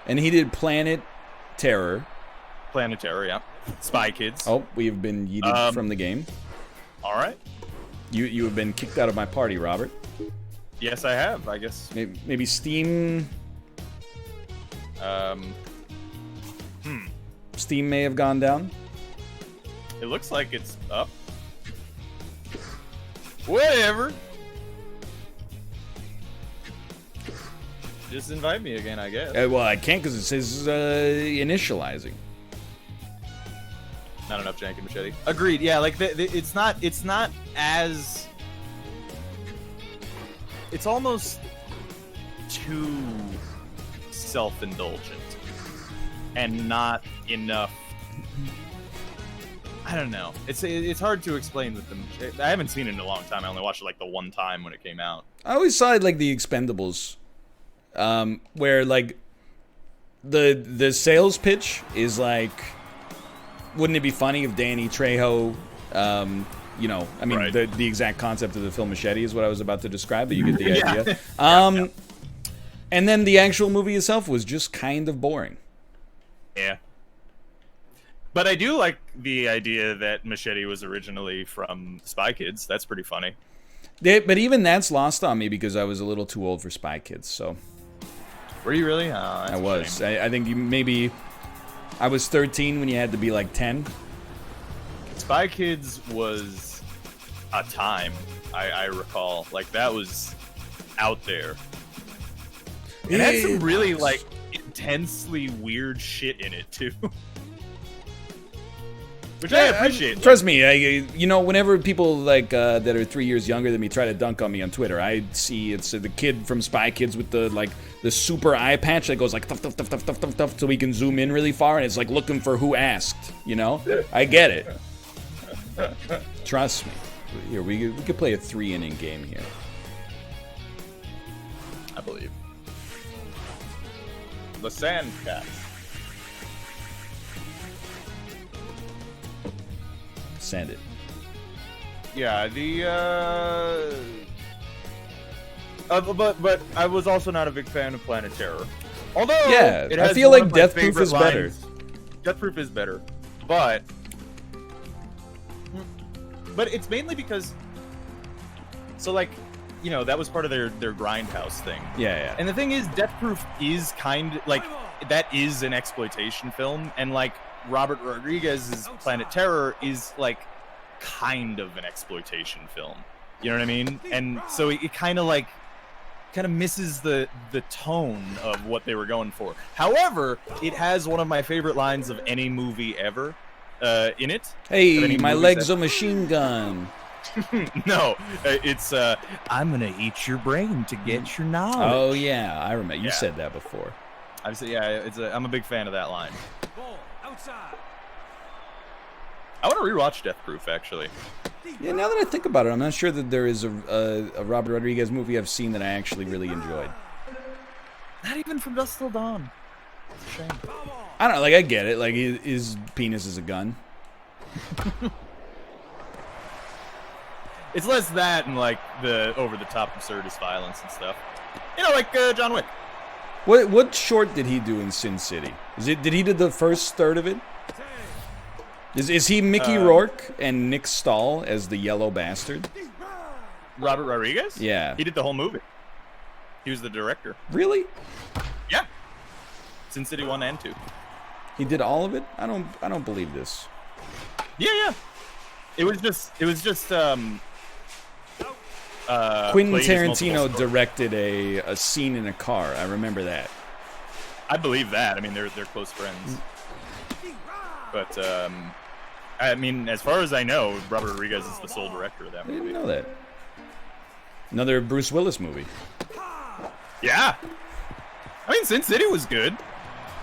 And he did Planet Terror. Planet Terror, yeah. Spy Kids. Oh, we have been yeeted from the game. All right. You have been kicked out of my party, Robert. Yes, I have. I guess. Maybe Steam. Steam may have gone down. It looks like it's up. Whatever. Just invite me again, I guess. Well, I can't because it says initializing. Not enough jank and machete. Agreed. Yeah, like it's not as. It's almost too self-indulgent and not enough. I don't know. It's hard to explain with them. I haven't seen it in a long time. I only watched it like the one time when it came out. I always saw it like the Expendables, where like the sales pitch is like, wouldn't it be funny if Danny Trejo, you know, I mean, Right. the exact concept of the film Machete is what I was about to describe, but you get the Yeah. idea. Yeah. And then the actual movie itself was just kind of boring. Yeah. But I do like the idea that Machete was originally from Spy Kids. That's pretty funny. But even that's lost on me because I was a little too old for Spy Kids, so. Were you really? Oh, I was. I think maybe I was 13 when you had to be like 10. Spy Kids was a time, I recall. Like, that was out there. It had some really, like, intensely weird shit in it, too. Which I appreciate. Trust me, you know, whenever people like that are 3 years younger than me try to dunk on me on Twitter, I see it's the kid from Spy Kids with the super eye patch that goes like thuff, thuff, thuff, thuff, thuff, thuff, thuff, so we can zoom in really far, and it's like looking for who asked, you know? I get it. Trust me. Here, we could play a 3-inning game here. I believe. The Sandcats. Send it. Yeah, but I was also not a big fan of Planet Terror. Although, Yeah, it I has feel one like of my Death Proof favorite is better. lines. Death Proof is better, but it's mainly because, so like, you know, that was part of their grindhouse thing. Yeah. And the thing is, Death Proof is kind like, that is an exploitation film, and like Robert Rodriguez's Planet Terror is like kind of an exploitation film. You know what I mean? And so it kind of misses the tone of what they were going for. However, it has one of my favorite lines of any movie ever in it. Hey, my leg's a machine gun. No, it's I'm gonna eat your brain to get your knowledge. Oh yeah, I remember. You said that before. I'm a big fan of that line. Ball outside. I want to rewatch Death Proof, actually. Yeah, now that I think about it, I'm not sure that there is a Robert Rodriguez movie I've seen that I actually really enjoyed. Not even From Dusk Till Dawn. It's a shame. I don't know, like, I get it. Like, his penis is a gun. It's less that and, like, the over-the-top absurdist violence and stuff. You know, like John Wick. What short did he do in Sin City? Did he do the first third of it? Is he Mickey Rourke and Nick Stahl as the yellow bastard? Robert Rodriguez? Yeah. He did the whole movie. He was the director. Really? Yeah. Sin City 1 and 2. He did all of it? I don't believe this. Yeah. It was just Quentin played his multiple Tarantino stories. directed a scene in a car. I remember that. I believe that. I mean, they're close friends. But I mean, as far as I know, Robert Rodriguez is the sole director of that I movie. didn't know that. Another Bruce Willis movie. Yeah. I mean, Sin City was good.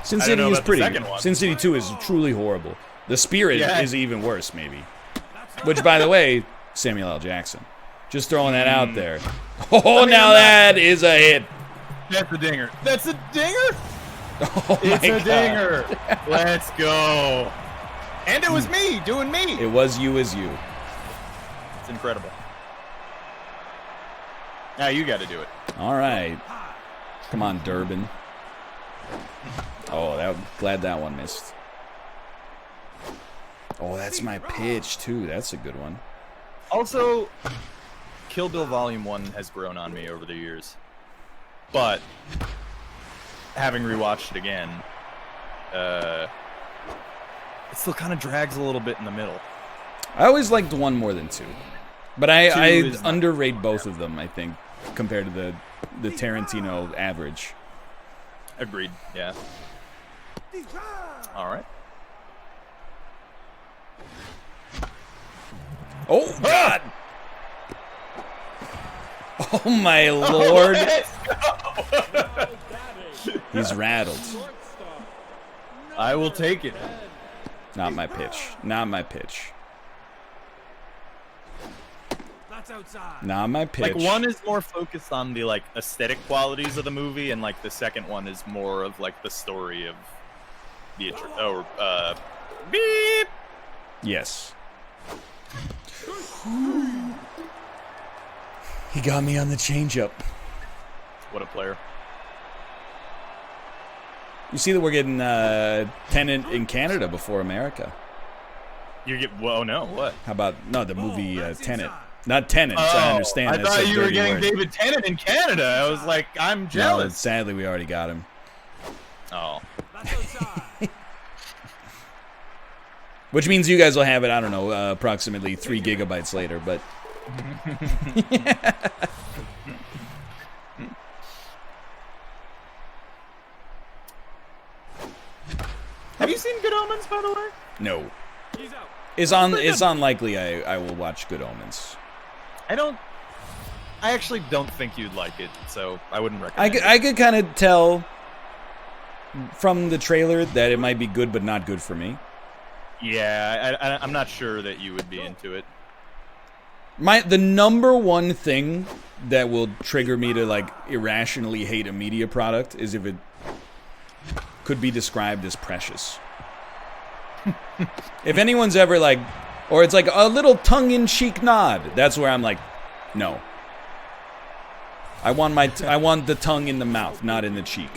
Sin I don't City know is about the pretty second good. one. Sin City 2 is truly horrible. The Spirit Yeah. is even worse, maybe. Which, by the way, Samuel L. Jackson. Just throwing that out there. Oh, now that is a hit. That's a dinger. That's a dinger? Oh my It's a God. dinger. Let's go. And it was me doing me. It was you as you. It's incredible. Now you got to do it. All right. Come on, Durbin. Oh, glad that one missed. Oh, that's my pitch, too. That's a good one. Also, Kill Bill Volume 1 has grown on me over the years. But, having rewatched it again, it still kind of drags a little bit in the middle. I always liked 1 more than 2. But I Two is not- underrate both of them, I think, compared to the Tarantino average. Agreed, yeah. All right. Oh, God! Oh, my Lord. He's rattled. I will take it. Not my pitch. Not my pitch. Not my pitch. Like, one is more focused on the, like, aesthetic qualities of the movie, and, like, the second one is more of, like, the story of the... beep! Yes. He got me on the changeup. What a player. You see that we're getting Tenet in Canada before America. You get... Well, no, what? How about... No, the movie Tenet. Not Tenants, I understand. I That's thought a you were dirty getting word. David Tennant in Canada. I was like, I'm No, jealous. sadly, we already got him. Oh. Which means you guys will have it, I don't know, approximately 3 gigabytes later, but... Have you seen Good Omens, by the way? No. It's unlikely I will watch Good Omens. I actually don't think you'd like it, so I wouldn't recommend it. I could kind of tell from the trailer that it might be good, but not good for me. Yeah, I'm not sure that you would be into it. The number one thing that will trigger me to like irrationally hate a media product is if it could be described as precious. If anyone's ever like, or it's like a little tongue-in-cheek nod, that's where I'm like, no. I want the tongue in the mouth, not in the cheek.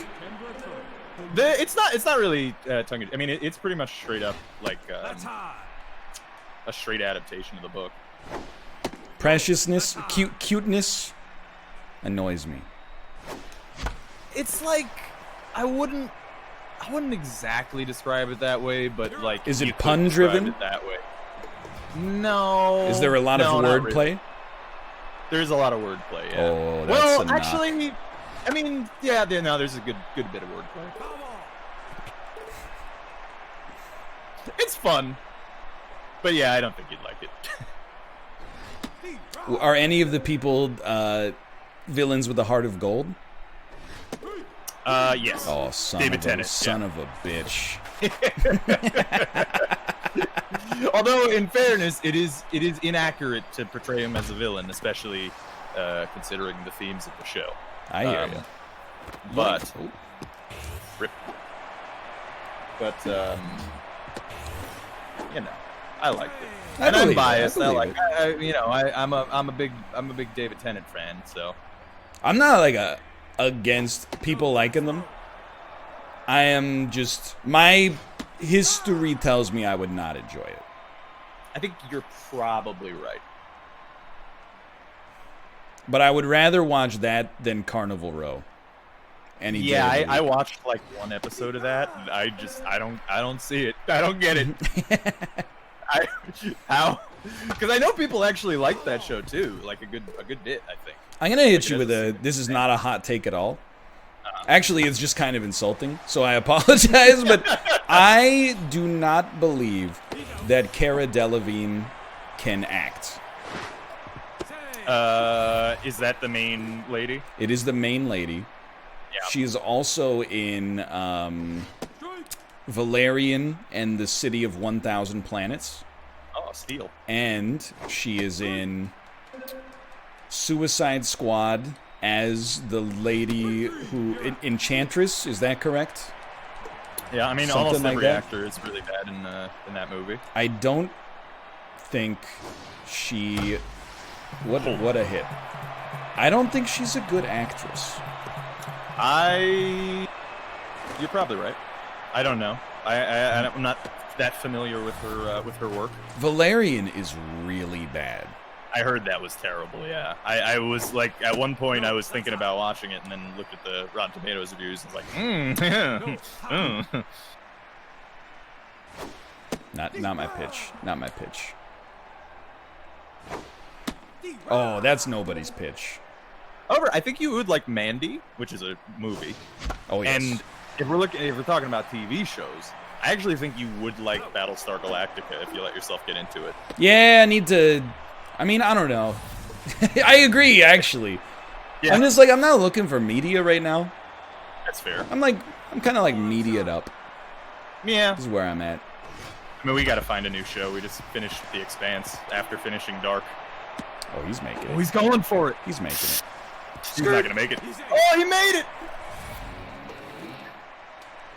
It's not really tongue. I mean, it's pretty much straight up like a straight adaptation of the book. Preciousness, cuteness annoys me. It's like I wouldn't exactly describe it that way, but like Is you it could pun describe driven? it that way. No. Is there a lot of not really. wordplay? There's a lot of wordplay. Yeah. Oh, that's well, a knock. actually, I mean, yeah, there's a good bit of wordplay. It's fun, but yeah, I don't think you'd like it. Are any of the people villains with a heart of gold? Yes. Oh, son of a bitch. Although, in fairness, it is inaccurate to portray him as a villain, especially considering the themes of the show. I hear you. But, rip. But you know, I liked it, and I'm biased. I'm a big David Tennant fan, so I'm not like against people liking them. I am just, my history tells me I would not enjoy it. I think you're probably right. But I would rather watch that than Carnival Row. Any day of the I week. watched like one episode of that. And I don't see it. I don't get it. How? Because I know people actually like that show too, like a good bit. I think. I'm gonna hit you with this is not a hot take at all. Actually, it's just kind of insulting, so I apologize, but I do not believe that Cara Delevingne can act. Is that the main lady? It is the main lady. Yeah. She is also in Valerian and the City of 1,000 Planets. Oh, Steel. And she is in Suicide Squad as the lady who... Enchantress, is that correct? Yeah, I mean, Something almost like every that? actor is really bad in that movie. I don't think she... What a hit. I don't think she's a good actress. You're probably right. I don't know. I'm not that familiar with her work. Valerian is really bad. I heard that was terrible. Yeah, I was like, at one point I was thinking about watching it, and then looked at the Rotten Tomatoes reviews and was like, Not my pitch. Not my pitch. Oh, that's nobody's pitch. However, I think you would like Mandy, which is a movie. Oh yes. And if we're talking about TV shows, I actually think you would like Battlestar Galactica if you let yourself get into it. Yeah, I need to. I mean, I don't know. I agree, actually. Yeah. I'm just like, I'm not looking for media right now. That's fair. I'm kind of like media'd up. Yeah. This is where I'm at. I mean, we got to find a new show. We just finished The Expanse after finishing Dark. Oh, he's making it. Oh, he's going for it. He's making it. He's not gonna make it. Oh, he made it.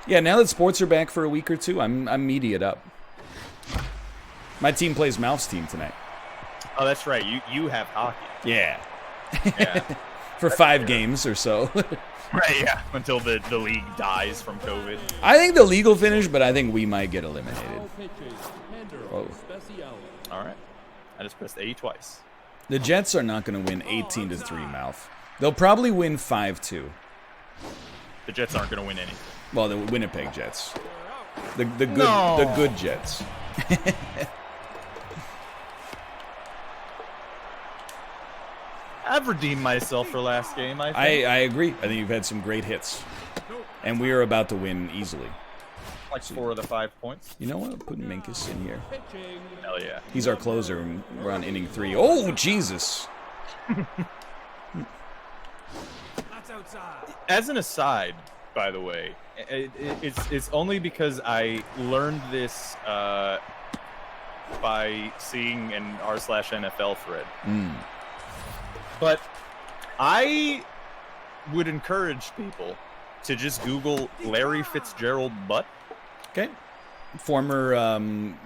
Yeah, now that sports are back for a week or two, I'm media'd up. My team plays Mouth's team tonight. Oh, that's right. You have hockey. Yeah. Yeah. For 5 games or so. Right. Yeah. Until the league dies from COVID. I think the league will finish, but I think we might get eliminated. Oh. All right. I just pressed A twice. The Jets are not going to win 18-3, Mouth. They'll probably win 5-2. The Jets aren't gonna win anything. Well, the Winnipeg Jets. The good Jets. I've redeemed myself for last game. I agree. I think you've had some great hits, and we are about to win easily. like 4 of the 5 points. You know what? I'll put Minkus in here. Hell yeah. He's our closer, and we're on inning 3. Oh, Jesus! As an aside, by the way, it's only because I learned this by seeing an r/NFL thread. But I would encourage people to just Google Larry Fitzgerald butt. Okay. Former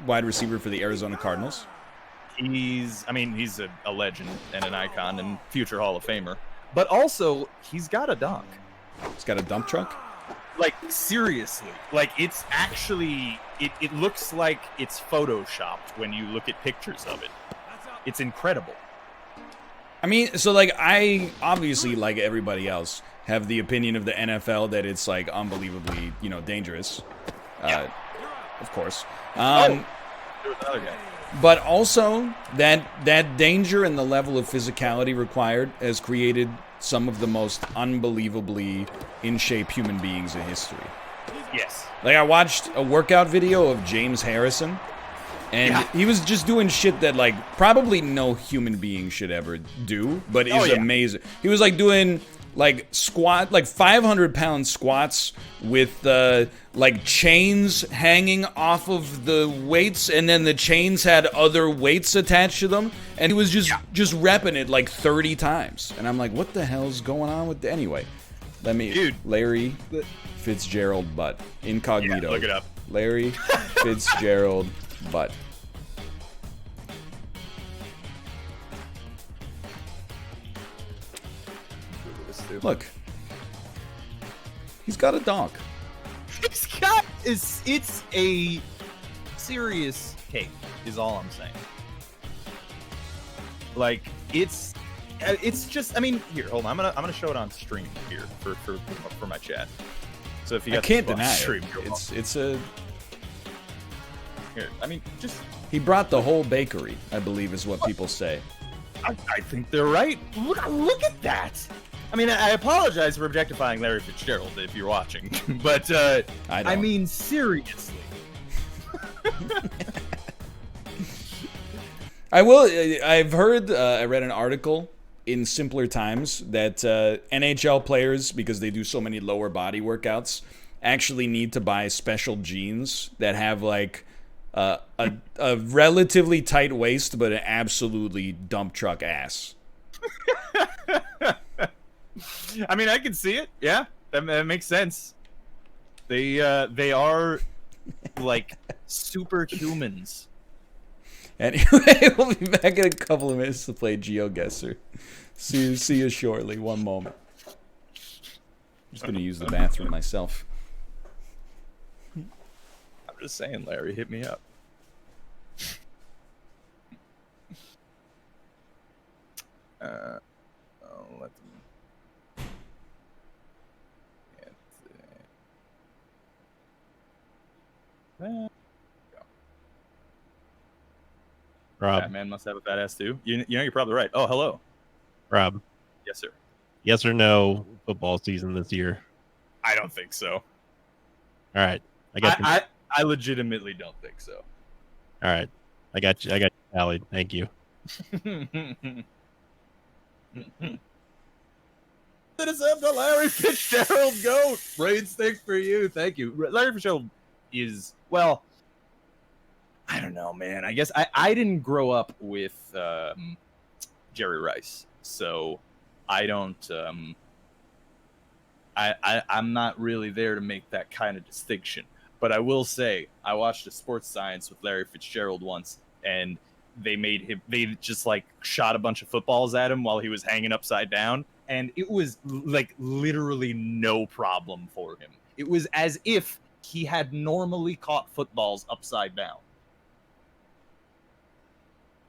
wide receiver for the Arizona Cardinals. He's a legend and an icon and future Hall of Famer. But also, he's got a dunk. He's got a dump truck? Like, seriously. Like, it's actually... It looks like it's photoshopped when you look at pictures of it. It's incredible. I mean, so, like, I obviously, like everybody else, have the opinion of the NFL that it's, like, unbelievably, dangerous. Yeah. Of course. There was another guy. But also, that danger and the level of physicality required has created some of the most unbelievably in-shape human beings in history. Yes. Like, I watched a workout video of James Harrison, and he was just doing shit that, like, probably no human being should ever do, but is amazing. He was, like, doing... like 500-pound squats with like chains hanging off of the weights, and then the chains had other weights attached to them, and he was just repping it like 30 times. And I'm like, what the hell's going on with anyway? Larry Fitzgerald butt incognito. Yeah, look it up. Larry Fitzgerald butt. Look, he's got a donk. It's a serious cake, is all I'm saying. Like, it's just, I mean, here, hold on, I'm gonna show it on stream here for my chat. So if you I got can't the deny stream, it. It's a. Here, I mean, just. He brought the whole bakery, I believe, is what people say. I think they're right. Look at that. I mean, I apologize for objectifying Larry Fitzgerald if you're watching, but I mean, seriously. I've heard, I read an article in Simpler Times that NHL players, because they do so many lower body workouts, actually need to buy special jeans that have like a relatively tight waist, but an absolutely dump truck ass. I mean, I can see it. Yeah, that makes sense. They are like superhumans. Anyway, we'll be back in a couple of minutes to play GeoGuessr. See you shortly. One moment. I'm just gonna use the bathroom myself. I'm just saying, Larry, hit me up. Let them. Rob, Batman must have a fat ass too. You know, you're probably right. Oh, hello. Rob, Yes, sir. yes or no football season this year? I don't think so. All right. I legitimately don't think so. All right. I got you tallied. Thank you. Citizen to Larry Fitzgerald goat. Brain stick for you. Thank you. Larry Fitzgerald is, well, I don't know, man. I guess I didn't grow up with Jerry Rice, so I don't I'm not really there to make that kind of distinction. But I will say I watched a sports science with Larry Fitzgerald once, and they just like shot a bunch of footballs at him while he was hanging upside down, and it was like literally no problem for him. It was as if he had normally caught footballs upside down.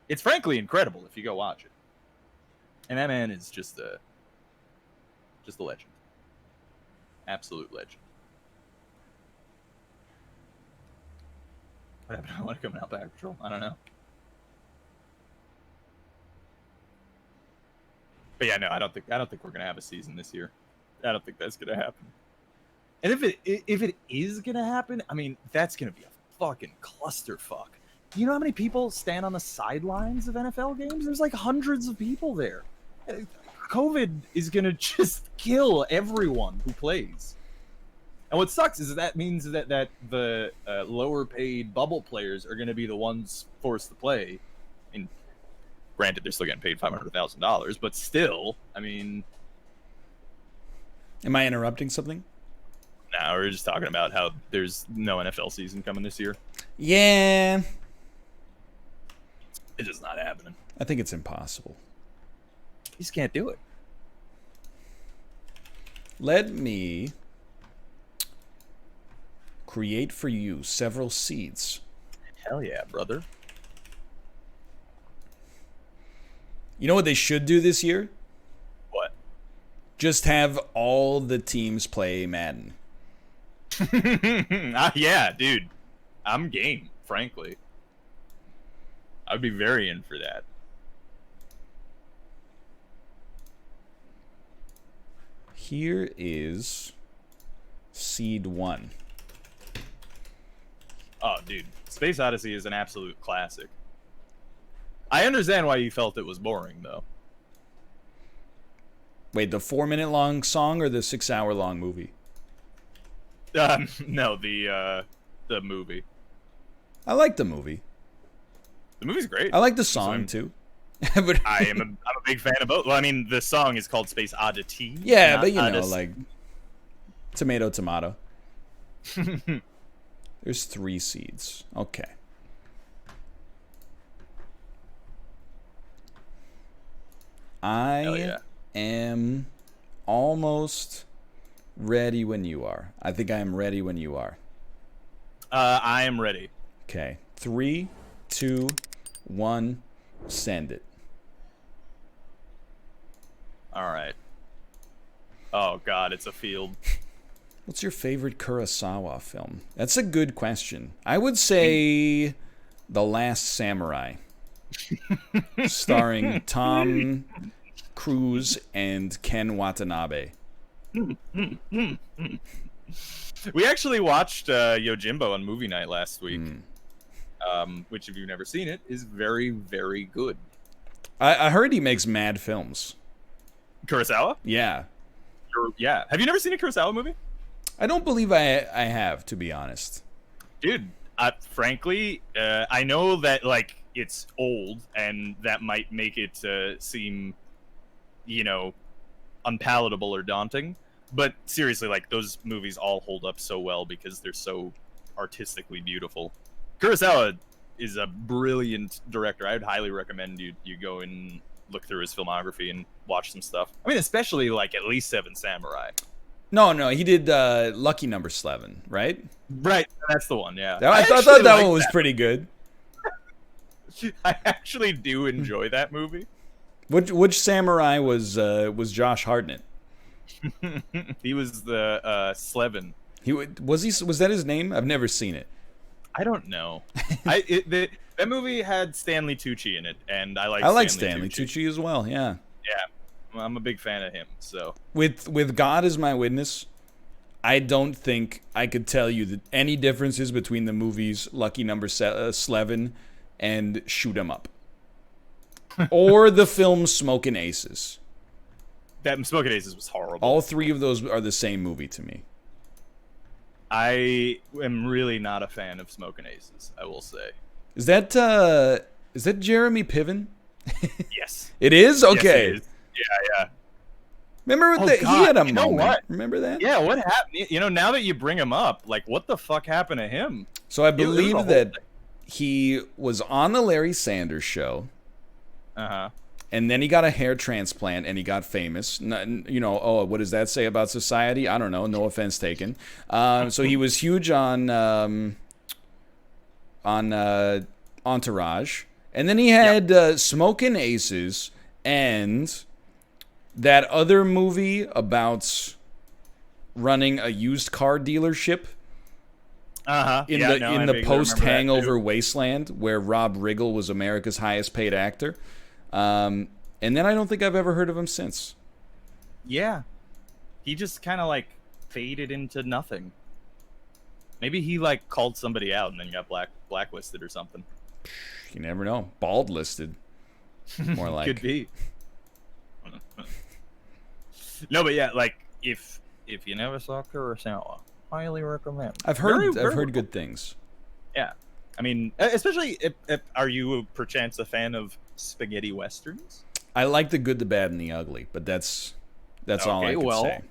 It's frankly incredible if you go watch it. And that man is just a legend. Absolute legend. What happened? I want to come out back patrol. I don't know. But yeah, no, I don't think we're gonna have a season this year. I don't think that's gonna happen. And if it is gonna happen, I mean, that's gonna be a fucking clusterfuck. You know how many people stand on the sidelines of NFL games? There's like hundreds of people there. COVID is gonna just kill everyone who plays. And what sucks is that means that the lower paid bubble players are gonna be the ones forced to play. And granted, they're still getting paid $500,000, but still, I mean. Am I interrupting something? No, we're just talking about how there's no NFL season coming this year. Yeah. It's just not happening. I think it's impossible. You just can't do it. Let me create for you several seeds. Hell yeah, brother. You know what they should do this year? What? Just have all the teams play Madden. Yeah, dude. I'm game, frankly. I'd be very in for that. Here is seed 1. Oh, dude. Space Odyssey is an absolute classic. I understand why you felt it was boring, though. Wait, the 4-minute long song or the 6-hour long movie? No, the movie. I like the movie. The movie's great. I like the song too. But I'm a big fan of both. Well, I mean, the song is called Space Oddity. Yeah, but you know, Odyssey. like tomato. There's 3 seeds. Okay. Hell yeah. am almost ready when you are. I think I am ready when you are. I am ready. Okay. 3, 2, 1, send it. All right. Oh God, it's a field. What's your favorite Kurosawa film? That's a good question. I would say The Last Samurai, starring Tom Cruise and Ken Watanabe. We actually watched Yojimbo on movie night last week, which, if you've never seen it, is very, very good. I heard he makes mad films. Kurosawa? Yeah. Yeah. Have you never seen a Kurosawa movie? I don't believe I have, to be honest. Dude, frankly, I know that, like, it's old, and that might make it seem, you know, unpalatable or daunting. But seriously, like, those movies all hold up so well because they're so artistically beautiful. Kurosawa is a brilliant director. I would highly recommend you go and look through his filmography and watch some stuff. I mean, especially like at least Seven Samurai. No, he did Lucky Number 11, right? Right, that's the one. Yeah, I thought actually that like one was pretty good. I actually do enjoy that movie. Which samurai was Josh Hartnett? He was the Slevin. Was that his name? I've never seen it. I don't know. That movie had Stanley Tucci in it, and I like Stanley Tucci as well. Yeah. Yeah, I'm a big fan of him. So with God as my witness, I don't think I could tell you that any differences between the movies Lucky Number 11 and Shoot 'Em Up, or the film Smokin' Aces. That Smokin' Aces was horrible. All three of those are the same movie to me. I am really not a fan of Smokin' Aces, I will say. Is that Jeremy Piven? Yes. It is? Okay. Yes, it is. Yeah. Remember he had a moment. What? Remember that? Yeah, what happened? You know, now that you bring him up, like, what the fuck happened to him? So I believe that he was on the Larry Sanders Show. Uh-huh. And then he got a hair transplant and he got famous. You know, what does that say about society? I don't know. No offense taken. So he was huge on Entourage. And then he had Smokin' Aces and that other movie about running a used car dealership. Uh-huh. In the post-Hangover wasteland where Rob Riggle was America's highest paid actor. And then I don't think I've ever heard of him since. Yeah. He just kind of, like, faded into nothing. Maybe he, like, called somebody out and then got blacklisted or something. You never know. Bald listed. More like. Could be. No, but yeah, like, if you never saw Kurosawa, highly recommend. I've heard good things. Yeah. I mean, especially if are you perchance a fan of spaghetti westerns? I like the good, the bad, and the ugly, but that's all I can say.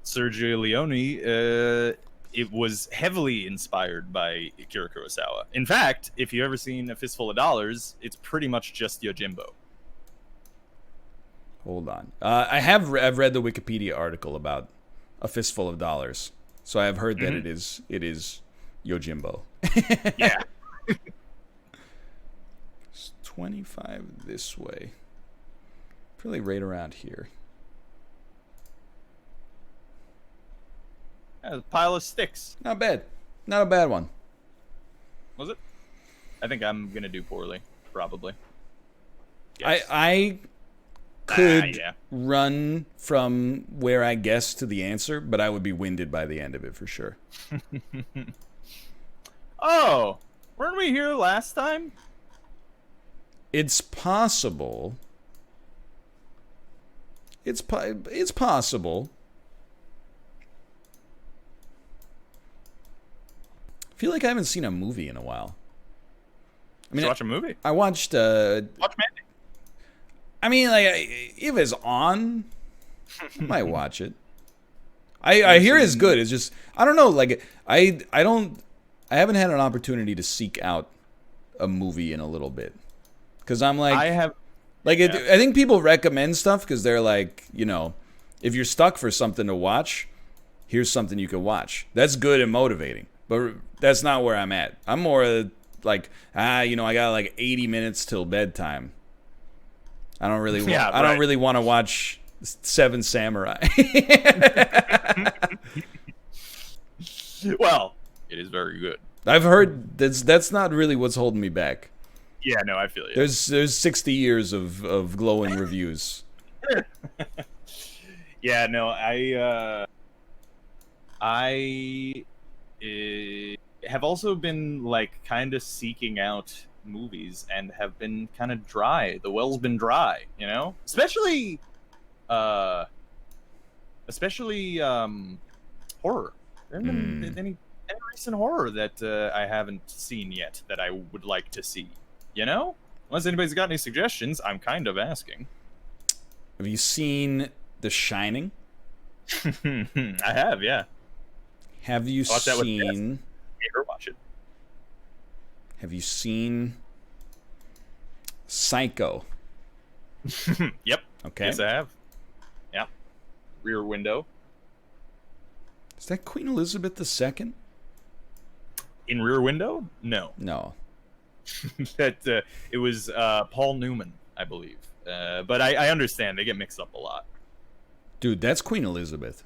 Sergio Leone, it was heavily inspired by Akira Kurosawa. In fact, if you've ever seen A Fistful of Dollars, it's pretty much just Yojimbo. Hold on. I've read the Wikipedia article about A Fistful of Dollars, so I have heard that it is Yojimbo. Yeah. It's 25 this way. Probably right around here. Yeah, a pile of sticks. Not bad. Not a bad one. Was it? I think I'm gonna do poorly, probably. Yes. I could run from where I guessed to the answer, but I would be winded by the end of it for sure. Oh, weren't we here last time? It's possible. It's possible. I feel like I haven't seen a movie in a while. I mean, watch a movie. I watched. Watch Mandy. I mean, like, if it's on, I might watch it. I hear it's good. It's just I don't know. Like I haven't had an opportunity to seek out a movie in a little bit because I'm like I have. Like, I think people recommend stuff because they're like, you know, if you're stuck for something to watch, here's something you can watch. That's good and motivating, but that's not where I'm at. I'm more like, you know, I got like 80 minutes till bedtime. I don't really want, I don't really want to watch Seven Samurai. Well, it is very good. I've heard that's not really what's holding me back. Yeah, no, I feel you. There's 60 years of glowing reviews. Yeah, no, I have also been like kind of seeking out movies and have been kind of dry. The well's been dry, you know, especially horror. There haven't been any recent horror that I haven't seen yet that I would like to see. You know? Unless anybody's got any suggestions, I'm kind of asking. Have you seen The Shining? I have, yeah. Have you seen... Made her watch it. Have you seen Psycho? Yep. Okay. Yes, I have. Yep. Rear Window. Is that Queen Elizabeth II? In Rear Window? No. No. That it was Paul Newman, I believe. But I understand they get mixed up a lot. Dude, that's Queen Elizabeth.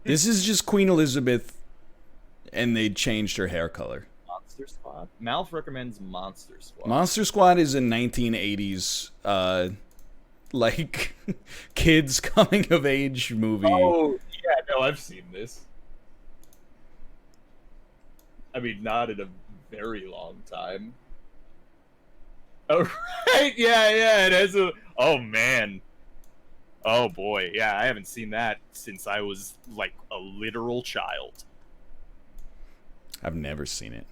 This is just Queen Elizabeth, and they changed her hair color. Monster Squad. Malf recommends Monster Squad. Monster Squad is a 1980s, like, kids coming of age movie. Oh yeah, no, I've seen this. I mean, not in a very long time. Oh right, yeah, it has a. Oh man. Oh boy, yeah, I haven't seen that since I was like a literal child. I've never seen it.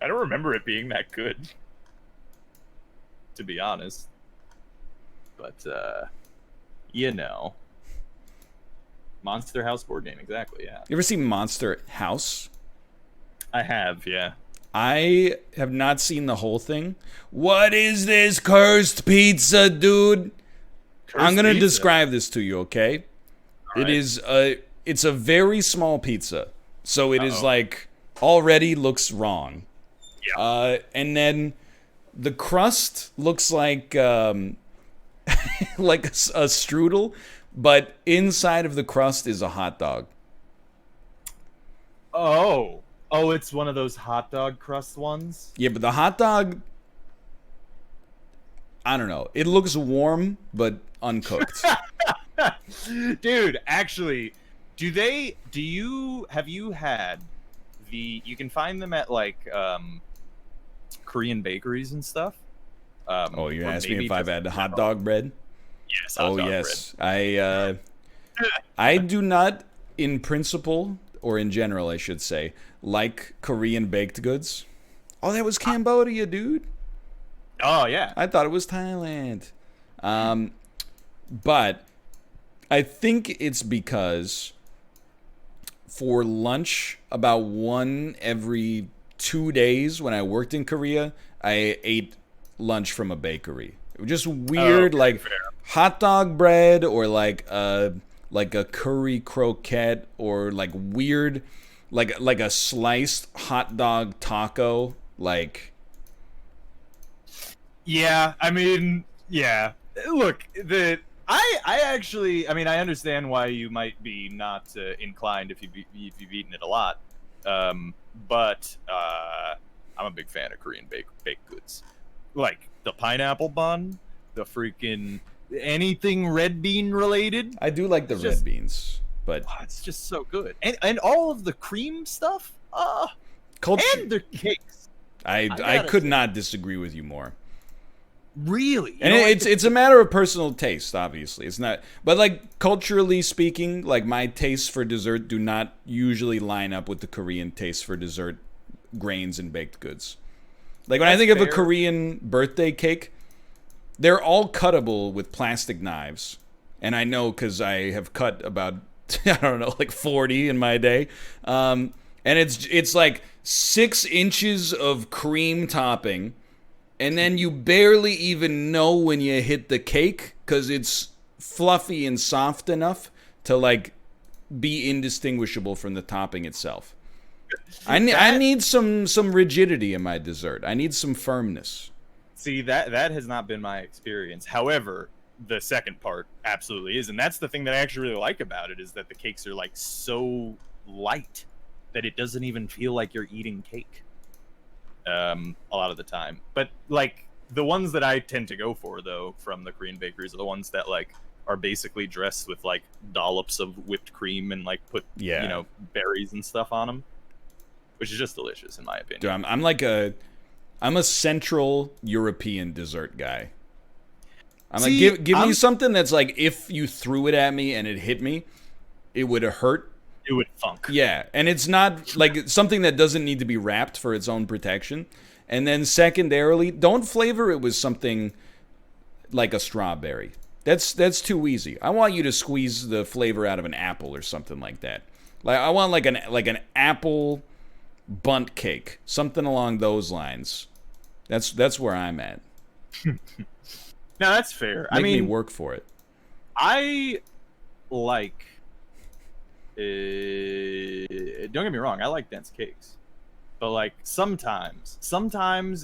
I don't remember it being that good, to be honest. But you know, Monster House board game, exactly. Yeah, You ever seen Monster House? I have. Yeah. I have not seen the whole thing. What is this cursed pizza, dude? I'm gonna Pizza. describe this to you, okay? All right. It's a very small pizza, so it is like already looks wrong. Yeah. And then the crust looks like like a strudel, but inside of the crust is a hot dog. Oh, it's one of those hot dog crust ones. Yeah, but the hot dog, I don't know. It looks warm, but uncooked. Dude, actually, have you had you can find them at like Korean bakeries and stuff. Oh, you're or asking me maybe if I've just had in hot general. dog bread? Yes, hot dog Yes. I do not, in principle, or in general, I should say, like Korean baked goods. Oh, that was Cambodia, dude. bread. Oh yeah. I thought it was Thailand. But I think it's because for lunch, about one every 2 days when I worked in Korea, I ate lunch from a bakery. It was just weird, okay, like fair. hot dog bread or like a curry croquette or like weird, like a sliced hot dog taco, like. Yeah, I mean, yeah. Look, I actually, I mean, I understand why you might be not inclined if you've eaten it a lot, but I'm a big fan of Korean baked goods, like the pineapple bun, the freaking anything red bean related. I do like the It's red just- beans, but Oh, it's just so good, and all of the cream stuff, culture. and their cakes. I gotta could say- not disagree with you more. Really, And it's a matter of personal taste, obviously. It's not, but like culturally speaking, like my tastes for dessert do not usually line up with the Korean taste for dessert, grains and baked goods. Like when I That's think of a fair. Korean birthday cake, they're all cuttable with plastic knives, and I know because I have cut about I don't know like 40 in my day, and it's like 6 inches of cream topping. And then you barely even know when you hit the cake because it's fluffy and soft enough to like be indistinguishable from the topping itself. I need some rigidity in my dessert. I need some firmness. See, that has not been my experience. However, the second part absolutely is, and that's the thing that I actually really like about it is that the cakes are like so light that it doesn't even feel like you're eating cake. A lot of the time, but like the ones that I tend to go for though from the Korean bakeries are the ones that like are basically dressed with like dollops of whipped cream and like put Yeah. you know berries and stuff on them, which is just delicious in my opinion. Dude, I'm a Central European dessert guy. I'm See, like give me I'm- something that's like if you threw it at me and it hit me, it would hurt. It would funk. Yeah, and it's not like something that doesn't need to be wrapped for its own protection. And then secondarily, don't flavor it with something like a strawberry. That's too easy. I want you to squeeze the flavor out of an apple or something like that. Like I want like an apple bunt cake, something along those lines. That's where I'm at. No, that's fair. Make I mean, me work for it. I like. Don't get me wrong. I like dense cakes, but like sometimes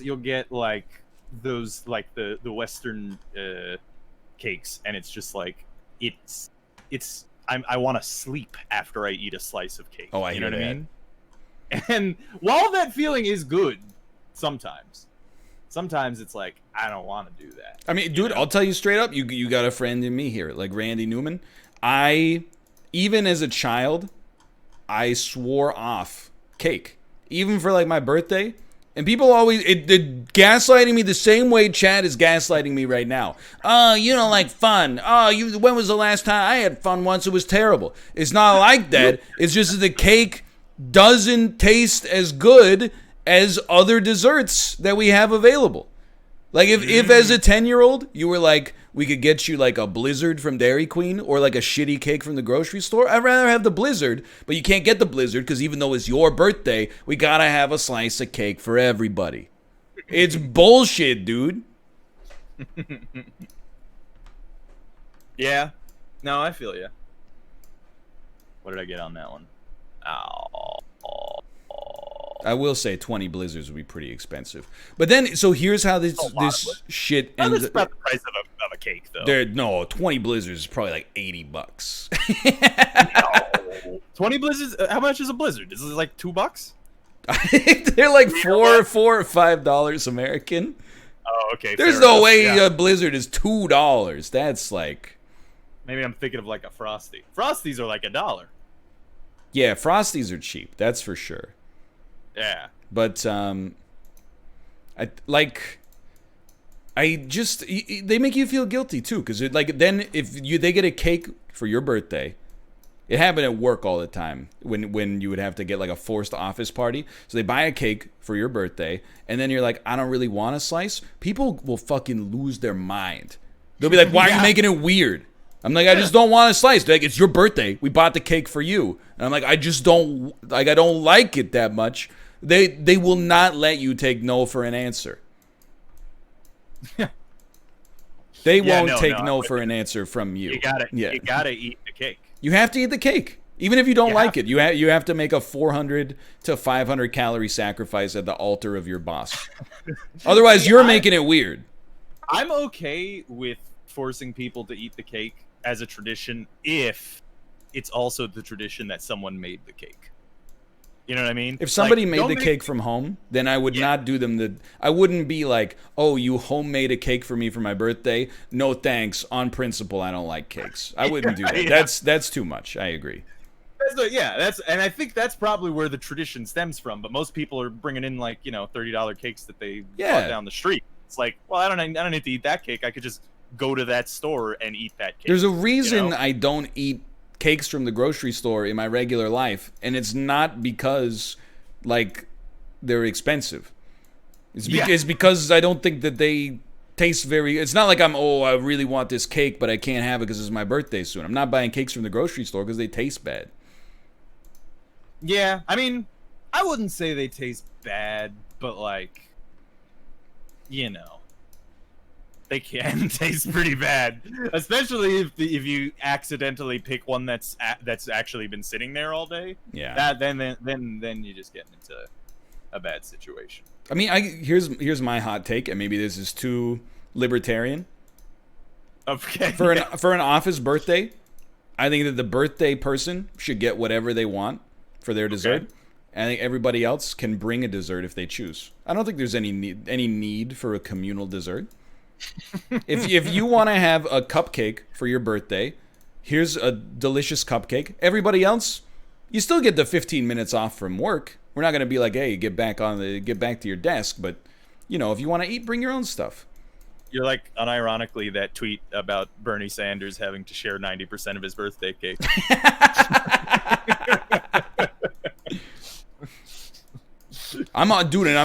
you'll get like those like the Western cakes, and it's just like it's. I want to sleep after I eat a slice of cake. Oh, I you hear know what that. I mean? And while that feeling is good, sometimes it's like I don't want to do that. I mean, dude, I'll tell you straight up, you got a friend in me here, like Randy Newman. Even as a child, I swore off cake, even for like my birthday. And people always gaslighting me the same way Chad is gaslighting me right now. Oh, you don't like fun. Oh, when was the last time I had fun? Once it was terrible. It's not like that. It's just that the cake doesn't taste as good as other desserts that we have available. Like if as a 10-year-old you were like, we could get you like a Blizzard from Dairy Queen or like a shitty cake from the grocery store, I'd rather have the Blizzard, but you can't get the Blizzard because even though it's your birthday, we gotta have a slice of cake for everybody. It's bullshit, dude. Yeah. No, I feel you. What did I get on that one? I will say 20 Blizzards would be pretty expensive. But then, so here's how this shit ends. That's about the price of a cake, though. No, 20 Blizzards is probably like $80. No. 20 Blizzards? How much is a Blizzard? Is it like $2? They're like $4 or $5 American. Oh, okay. There's no way a Blizzard is $2. That's like... Maybe I'm thinking of like a Frosty. Frosties are like $1. Yeah, Frosties are cheap. That's for sure. Yeah. But they make you feel guilty too, because then if they get a cake for your birthday, it happened at work all the time when you would have to get like a forced office party. So they buy a cake for your birthday, and then you're like, I don't really want a slice. People will fucking lose their mind. They'll be like, why are you making it weird? I'm like, I just don't want a slice. They're like, it's your birthday. We bought the cake for you. And I'm like, I don't like it that much. They will not let you take no for an answer. They won't take no for an answer from you. You gotta eat the cake. You have to eat the cake. Even if you don't like it, you have to make a 400 to 500 calorie sacrifice at the altar of your boss. Otherwise, you're making it weird. I'm okay with forcing people to eat the cake as a tradition if it's also the tradition that someone made the cake. You know what I mean? If somebody made the cake from home, then I would not do them I wouldn't be like, oh, you homemade a cake for me for my birthday. No thanks. On principle, I don't like cakes. I wouldn't do that. That's too much. I agree. And I think that's probably where the tradition stems from. But most people are bringing in like $30 cakes that they bought down the street. It's like, well, I don't need to eat that cake. I could just go to that store and eat that cake. There's a reason I don't eat cakes from the grocery store in my regular life, and it's not because like they're expensive. It's because I don't think that they taste very. It's not like I really want this cake, but I can't have it because it's my birthday soon. I'm not buying cakes from the grocery store because they taste bad. Yeah, I mean, I wouldn't say they taste bad, but like, they can taste pretty bad, especially if you accidentally pick one that's actually been sitting there all day. Yeah. Then you just get into a bad situation. I mean, here's my hot take, and maybe this is too libertarian. Okay. For an office birthday, I think that the birthday person should get whatever they want for their dessert. Okay. I think everybody else can bring a dessert if they choose. I don't think there's any need for a communal dessert. If you want to have a cupcake for your birthday, here's a delicious cupcake. Everybody else, you still get the 15 minutes off from work. We're not going to be like, hey, get back to your desk. But if you want to eat, bring your own stuff. You're like, unironically, that tweet about Bernie Sanders having to share 90% of his birthday cake. I'm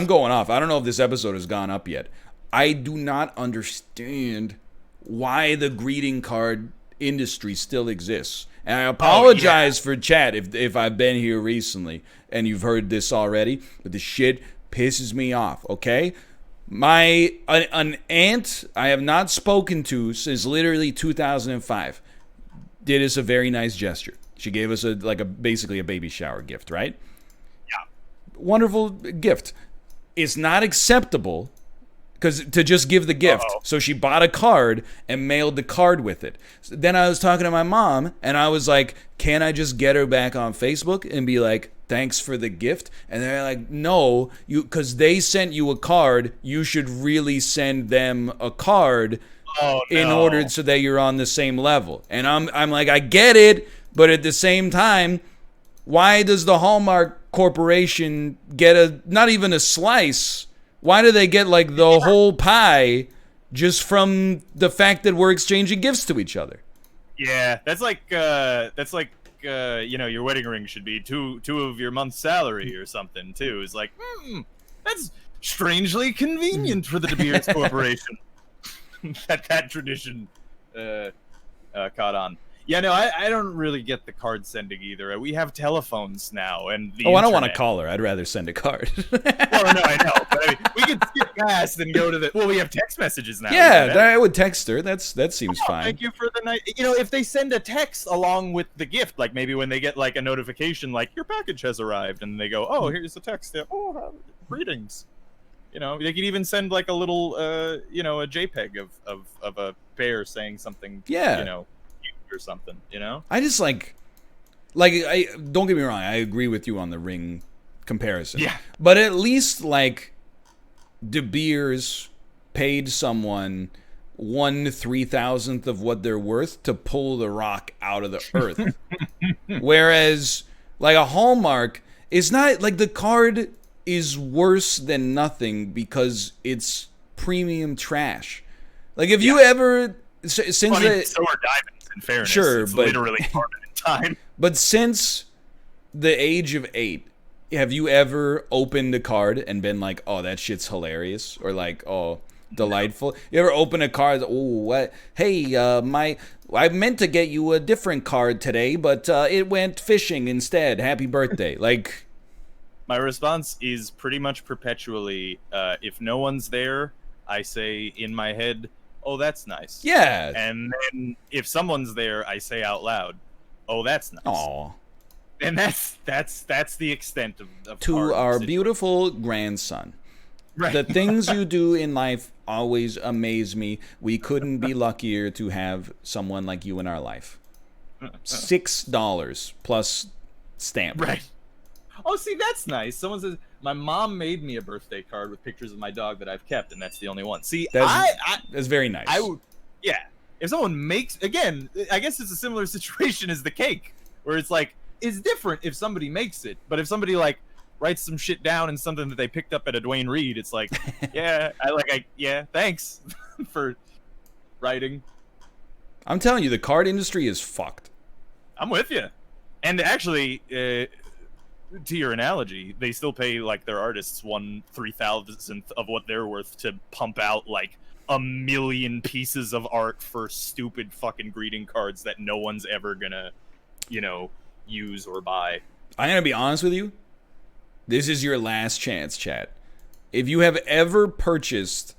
going off. I don't know if this episode has gone up yet. I do not understand why the greeting card industry still exists. And I apologize for chat if I've been here recently and you've heard this already, but the shit pisses me off, okay? An aunt I have not spoken to since literally 2005 did us a very nice gesture. She gave us basically a baby shower gift, right? Yeah. Wonderful gift. It's not acceptable to just give the gift. Uh-oh. So she bought a card and mailed the card with it. So then I was talking to my mom and I was like, can I just get her back on Facebook and be like, thanks for the gift? And they're like, no, because they sent you a card, you should really send them a card in order so that you're on the same level. And I'm like, I get it, but at the same time, why does the Hallmark Corporation get not even a slice? Why do they get like the whole pie just from the fact that we're exchanging gifts to each other? Yeah, that's like your wedding ring should be two of your month's salary or something too. It's like, that's strangely convenient for the De Beers Corporation. that tradition caught on. Yeah, no, I don't really get the card sending either. We have telephones now, and the I don't want to internet. call her. I'd rather send a card. Well, no, I know, but I mean, we can skip past and go to the. Well, we have text messages now. Yeah, I would text her. That seems fine. Thank you for the night. If they send a text along with the gift, like maybe when they get like a notification, like your package has arrived, and they go, "Oh, here's the text." Yeah, greetings. They could even send like a little, a JPEG of a bear saying something. Yeah. Or something. I just I don't get me wrong. I agree with you on the ring comparison. Yeah. But at least like De Beers paid someone 1/3000th of what they're worth to pull the rock out of the earth. Whereas like a Hallmark is not like the card is worse than nothing because it's premium trash. Like if you ever since so are diamonds. In fairness, sure, it's but literally carbon in time. But since the age of 8, have you ever opened a card and been like, "Oh, that shit's hilarious," or like, "Oh, delightful"? You ever open a card? Oh, what? Hey, I meant to get you a different card today, but it went fishing instead. Happy birthday! Like, my response is pretty much perpetually, if no one's there, I say in my head, "Oh, that's nice." yeah. And then if someone's there, I say out loud, "Oh, that's nice." Aw. And that's the extent of To card our situation. beautiful grandson. Right. The things you do in life always amaze me. We couldn't be luckier to have someone like you in our life. $6 plus stamp. Right. Oh, see, that's nice. Someone says, my mom made me a birthday card with pictures of my dog that I've kept, and that's the only one. See, That's very nice. I would, yeah. If someone makes, again, I guess it's a similar situation as the cake, where it's like, it's different if somebody makes it, but if somebody like writes some shit down in something that they picked up at a Dwayne Reed, it's like, yeah, thanks for writing. I'm telling you, the card industry is fucked. I'm with you. And actually, to your analogy, they still pay like their artists 1/3000th of what they're worth to pump out like 1 million pieces of art for stupid fucking greeting cards that no one's ever gonna, use or buy. I'm gonna be honest with you. This is your last chance, chat. If you have ever purchased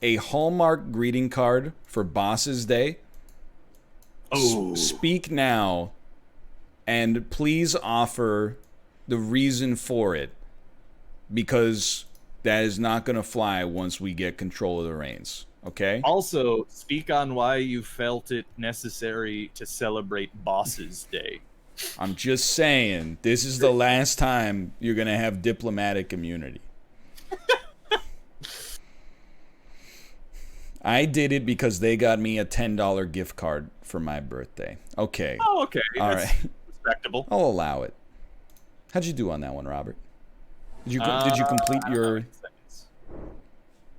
a Hallmark greeting card for Boss's Day, speak now, and please offer the reason for it, because that is not going to fly once we get control of the reins. Okay? Also, speak on why you felt it necessary to celebrate Boss's Day. I'm just saying, this is the last time you're going to have diplomatic immunity. I did it because they got me a $10 gift card for my birthday. Okay. Oh, okay. All That's right. respectable. I'll allow it. How'd you do on that one, Robert? Did you complete your...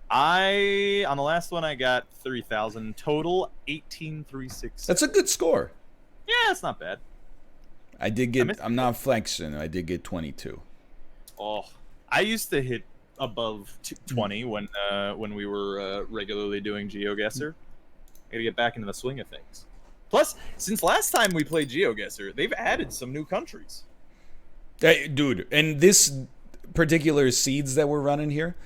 On the last one I got 3,000 total, 18,360. That's a good score. Yeah, it's not bad. I did get... I'm not flexing. I did get 22. Oh, I used to hit above 20 when we were regularly doing GeoGuessr. Gotta get back into the swing of things. Plus, since last time we played GeoGuessr, they've added some new countries. Hey, dude, and this particular seeds that we're running here,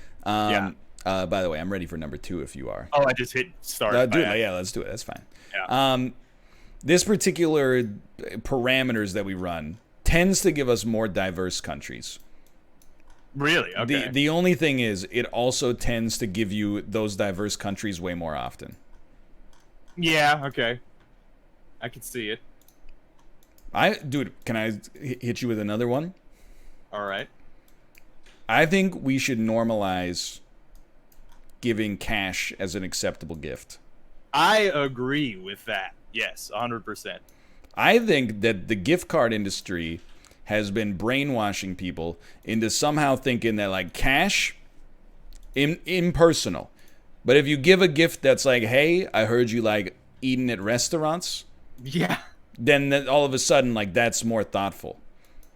By the way, I'm ready for number 2 if you are. Oh, I just hit start. Do it. Yeah, let's do it. That's fine. Yeah. This particular parameters that we run tends to give us more diverse countries. Really? Okay. The only thing is, it also tends to give you those diverse countries way more often. Yeah. Okay. I can see it. Dude, can I hit you with another one? All right. I think we should normalize giving cash as an acceptable gift. I agree with that. Yes, 100%. I think that the gift card industry has been brainwashing people into somehow thinking that, like, cash, impersonal. But if you give a gift that's like, hey, I heard you like eating at restaurants, Yeah. then all of a sudden, like, that's more thoughtful.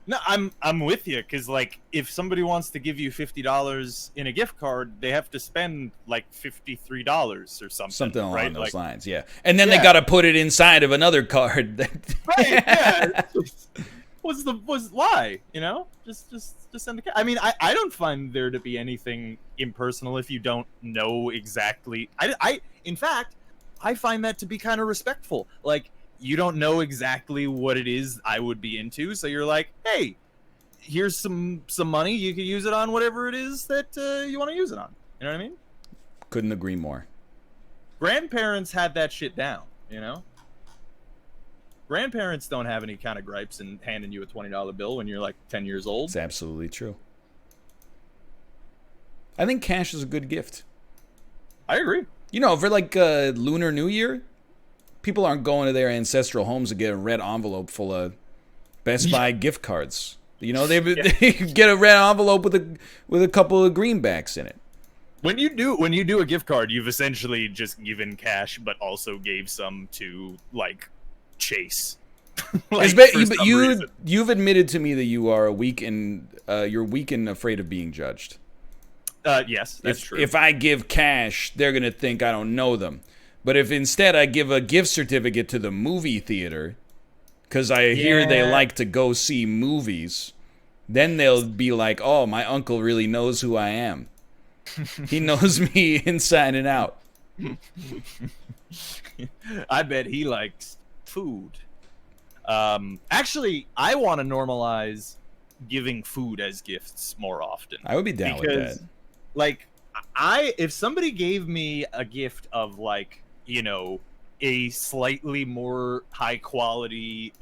No, I'm with you, because, like, if somebody wants to give you $50 in a gift card, they have to spend like $53 or something. Something along right? those Like, lines, yeah. And then they Yeah. got to put it inside of another card. right? Yeah. Why? You know, just send the cash. I mean, I don't find there to be anything impersonal if you don't know exactly. In fact, I find that to be kind of respectful. Like, you don't know exactly what it is I would be into, so you're like, hey, here's some money. You can use it on whatever it is that you want to use it on. You know what I mean? Couldn't agree more. Grandparents had that shit down, you know? Grandparents don't have any kind of gripes in handing you a $20 bill when you're like 10 years old. It's absolutely true. I think cash is a good gift. I agree. You know, for like Lunar New Year, people aren't going to their ancestral homes to get a red envelope full of Best Buy gift cards. You know, they get a red envelope with a couple of greenbacks in it. When you do a gift card, you've essentially just given cash, but also gave some to like Chase. Like, But for some reason. you've admitted to me that you are you're weak and afraid of being judged. Yes, that's true. If I give cash, they're gonna think I don't know them. But if instead I give a gift certificate to the movie theater, because I hear they like to go see movies, then they'll be like, oh, my uncle really knows who I am. He knows me inside and out. I bet he likes food. Actually, I want to normalize giving food as gifts more often. I would be down with that. Like, if somebody gave me a gift of, like, you know, a slightly more high quality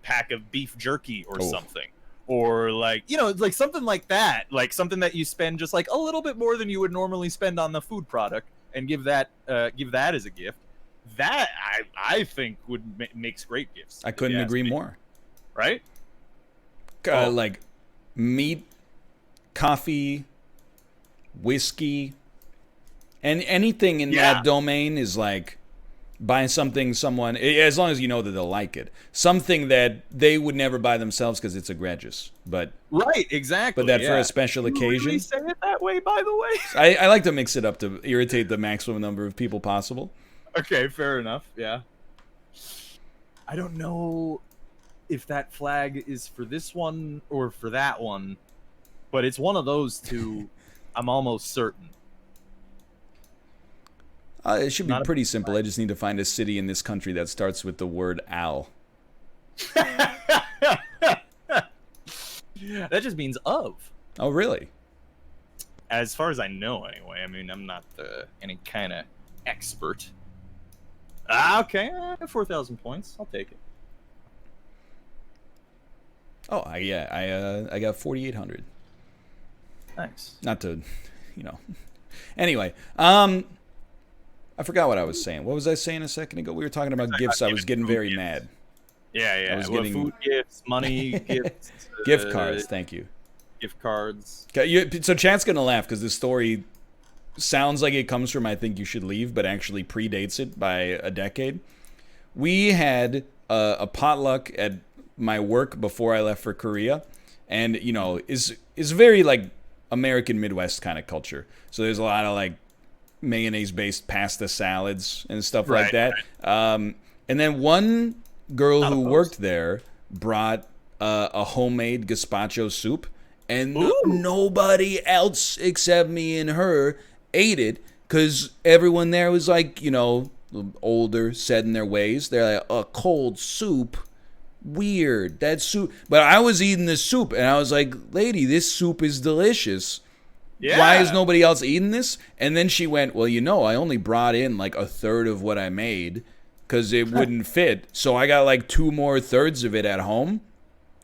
pack of beef jerky or something, or like, you know, like something like that, like something that you spend just like a little bit more than you would normally spend on the food product, and give that as a gift, that I think would makes great gifts. I couldn't agree more. Right? Like meat, coffee, whiskey, and anything in that domain is like, buy something someone, as long as you know that they'll like it, something that they would never buy themselves because it's egregious. But right, exactly. But that for a special occasion. You really say it that way, by the way. I like to mix it up to irritate the maximum number of people possible. Okay, fair enough. Yeah. I don't know if that flag is for this one or for that one, but it's one of those two. I'm almost certain. It should be pretty simple. I just need to find a city in this country that starts with the word "al." That just means of. Oh, really? As far as I know, anyway. I mean, I'm not any kind of expert. Okay, 4,000 points. I'll take it. Oh, I got 4,800. Thanks. Not to, you know. Anyway, I forgot what I was saying. What was I saying a second ago? We were talking about gifts. I was getting very mad. Yeah. I was getting food gifts, money gifts, gift cards. Thank you. Gift cards. Okay, so chat's gonna laugh because this story sounds like it comes from I Think You Should Leave, but actually predates it by a decade. We had a potluck at my work before I left for Korea, and you know, is very like American Midwest kind of culture. So there's a lot of like mayonnaise-based pasta salads and stuff like that. Right. And then one girl who worked there brought a homemade gazpacho soup, and nobody else except me and her ate it because everyone there was like, you know, older, set in their ways. They're like, a cold soup? Weird. That soup. But I was eating this soup, and I was like, lady, this soup is delicious. Yeah. Why is nobody else eating this? And then she went, well, you know, I only brought in like a third of what I made because it wouldn't fit. So I got like 2 more thirds of it at home.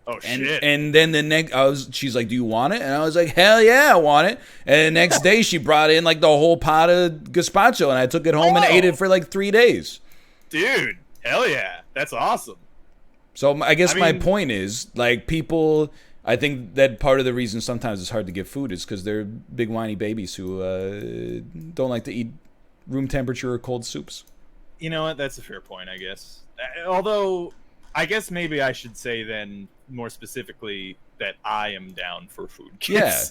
Oh, shit. And then the next, she's like, do you want it? And I was like, hell yeah, I want it. And the next day she brought in like the whole pot of gazpacho, and I took it home and ate it for like 3 days. Dude, hell yeah. That's awesome. So I guess my point is, like, people, I think that part of the reason sometimes it's hard to get food is because they're big whiny babies who don't like to eat room temperature or cold soups. You know what? That's a fair point, I guess. Although, I guess maybe I should say then more specifically that I am down for food kits. Yeah.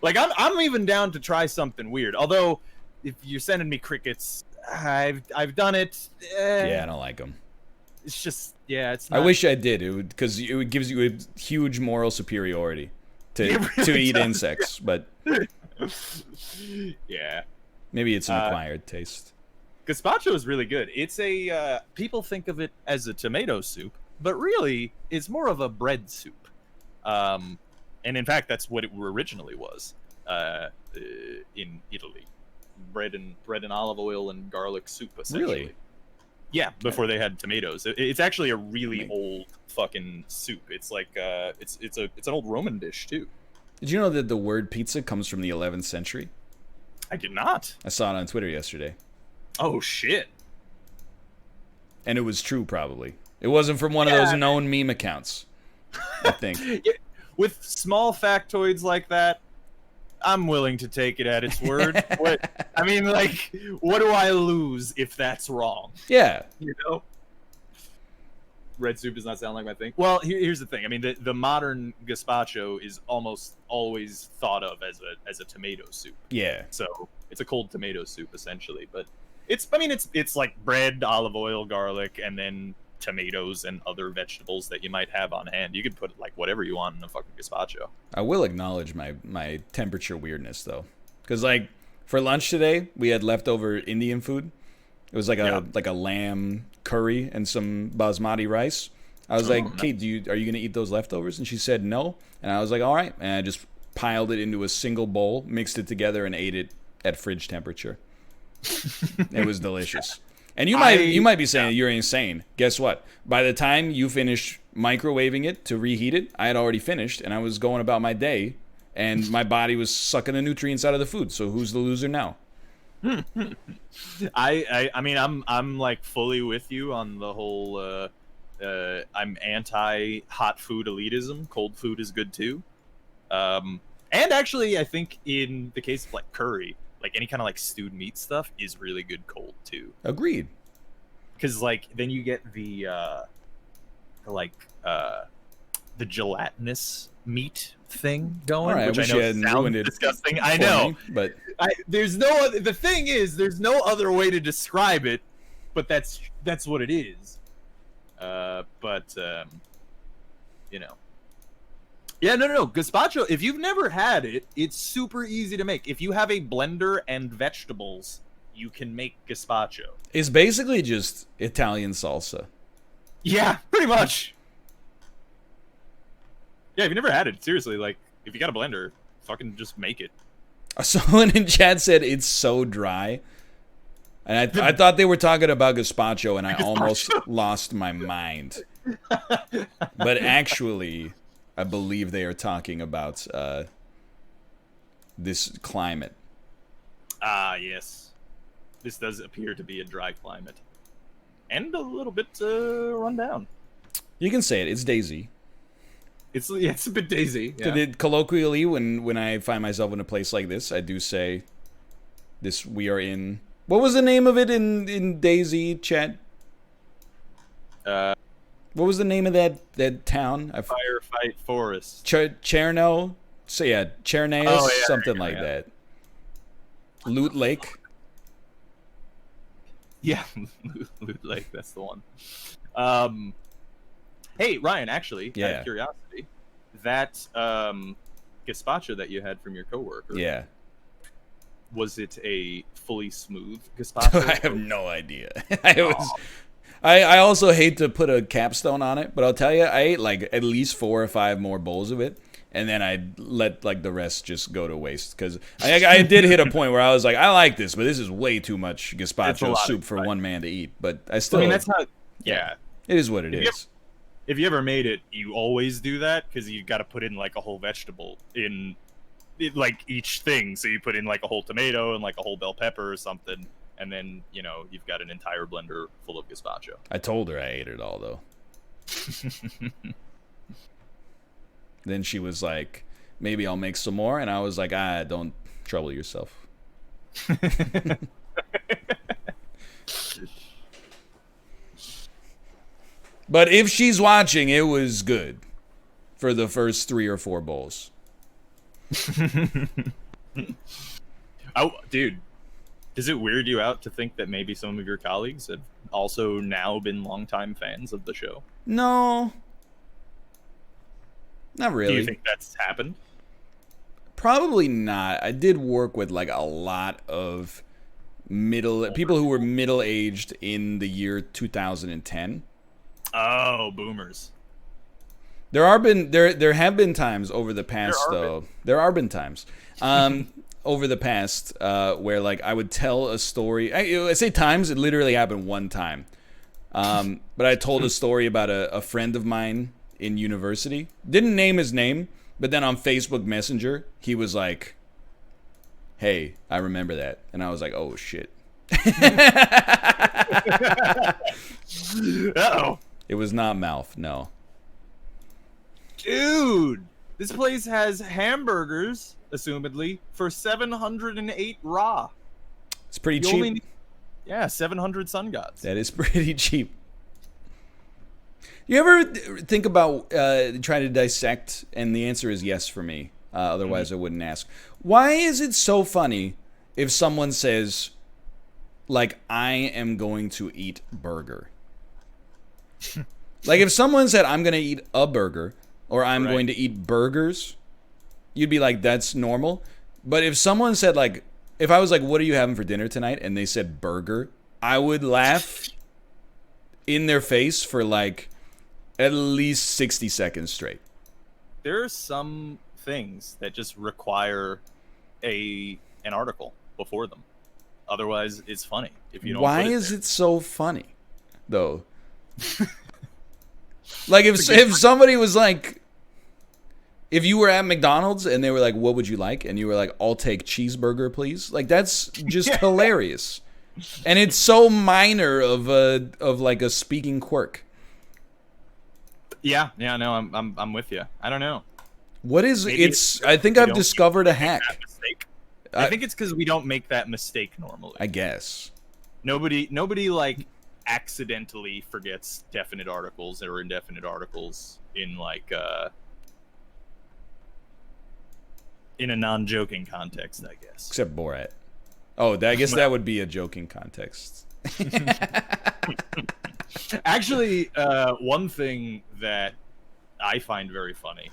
Like I'm even down to try something weird. Although, if you're sending me crickets, I've done it. Yeah, I don't like them. It's just it's not, I wish I did. It would, because it gives you a huge moral superiority to really eat does. insects, but yeah. maybe it's an acquired taste. Gazpacho is really good. It's a people think of it as a tomato soup, but really it's more of a bread soup. And in fact, that's what it originally was in Italy. Bread and olive oil and garlic soup, essentially. Really? Yeah, before they had tomatoes. It's actually a really old fucking soup. It's like it's an old Roman dish too. Did you know that the word pizza comes from the 11th century? I did not. I saw it on Twitter yesterday. Oh shit. And it was true, probably. It wasn't from one of those known meme accounts, I think. With small factoids like that, I'm willing to take it at its word. What do I lose if that's wrong? Yeah. You know? Red soup does not sound like my thing. Well, here's the thing. I mean, the modern gazpacho is almost always thought of as a tomato soup. Yeah. So it's a cold tomato soup essentially, but it's like bread, olive oil, garlic, and then tomatoes and other vegetables that you might have on hand. You could put like whatever you want in a fucking gazpacho. I will acknowledge my temperature weirdness though, because like for lunch today we had leftover Indian food. It was like a lamb curry and some basmati rice. I was like, Kate, are you gonna eat those leftovers? And she said no. And I was like, all right. And I just piled it into a single bowl, mixed it together, and ate it at fridge temperature. It was delicious. And you might be saying you're insane. Guess what? By the time you finish microwaving it to reheat it, I had already finished, and I was going about my day, and my body was sucking the nutrients out of the food. So who's the loser now? I mean I'm like fully with you on the whole I'm anti hot food elitism. Cold food is good too. And actually I think in the case of like curry, like any kind of like stewed meat stuff is really good cold too. Agreed. Because like then you get the gelatinous meat thing going, All right, which I wish I know you hadn't sounds ruined it disgusting. for I know, me, but there's no other, the thing is there's no other way to describe it, but that's what it is. You know. Yeah, no. Gazpacho, if you've never had it, it's super easy to make. If you have a blender and vegetables, you can make gazpacho. it's basically just Italian salsa. Yeah, pretty much. Yeah, if you've never had it, seriously, like, if you got a blender, fucking just make it. Someone in chat said it's so dry. And I thought they were talking about gazpacho, and I almost lost my mind. But actually, I believe they are talking about this climate. Ah, yes. This does appear to be a dry climate. And a little bit run down. You can say it. It's Daisy. It's a bit daisy. Yeah. Colloquially, when I find myself in a place like this, I do say, "This we are in." What was the name of it in Daisy chat? What was the name of that town? Firefight Forest. Cherno. So yeah, Chernaeus, Oh, yeah, something like that. Loot Lake. Yeah, Loot Lake. That's the one. Hey, Ryan, actually, out of curiosity, that gazpacho that you had from your coworker. Yeah. was it a fully smooth gazpacho? I have no idea. I also hate to put a capstone on it, but I'll tell you, I ate like at least 4 or 5 more bowls of it, and then I let like the rest just go to waste because I did hit a point where I was like, I like this, but this is way too much gazpacho soup for one man to eat. But I still, I mean, that's how. Yeah, it is what it is. If you ever made it, you always do that because you got to put in like a whole vegetable in like each thing. So you put in like a whole tomato and like a whole bell pepper or something, and then you've got an entire blender full of gazpacho. I told her I ate it all though. Then she was like, maybe I'll make some more, and I was like, don't trouble yourself. But if she's watching, it was good for the first 3 or 4 bowls. Oh, dude, does it weird you out to think that maybe some of your colleagues have also now been longtime fans of the show? No. Not really. Do you think that's happened? Probably not. I did work with like a lot of people who were middle-aged in the year 2010. Oh, boomers. There have been times over the past There are been times over the past where like I would tell a story. I say times, it literally happened one time. But I told a story about a friend of mine in university. Didn't name his name, but then on Facebook Messenger, he was like, "Hey, I remember that." And I was like, "Oh shit." Uh-oh. It was not mouth, no. Dude, this place has hamburgers, assumedly, for 708 raw. It's pretty cheap. Yeah, 700 sun gods. That is pretty cheap. You ever think about trying to dissect? And the answer is yes for me. Otherwise, I wouldn't ask. Why is it so funny if someone says, like, I am going to eat burger? Like, if someone said, I'm going to eat a burger, or I'm going to eat burgers, you'd be like, that's normal. But if someone said, like, if I was like, what are you having for dinner tonight? And they said burger, I would laugh in their face for, like, at least 60 seconds straight. There are some things that just require an article before them. Otherwise, it's funny. If you don't. Why is it so funny, though? Like if somebody was like, if you were at McDonald's and they were like, what would you like? And you were like, I'll take cheeseburger, please. Like, that's just hilarious. And it's so minor of like a speaking quirk. Yeah, no, I'm with you. I don't know. What is it's? I think I've discovered a hack. I think it's because we don't make that mistake normally. I guess nobody like accidentally forgets definite articles or indefinite articles in like in a non-joking context, I guess. Except Borat. Oh, I guess that would be a joking context. Actually, one thing that I find very funny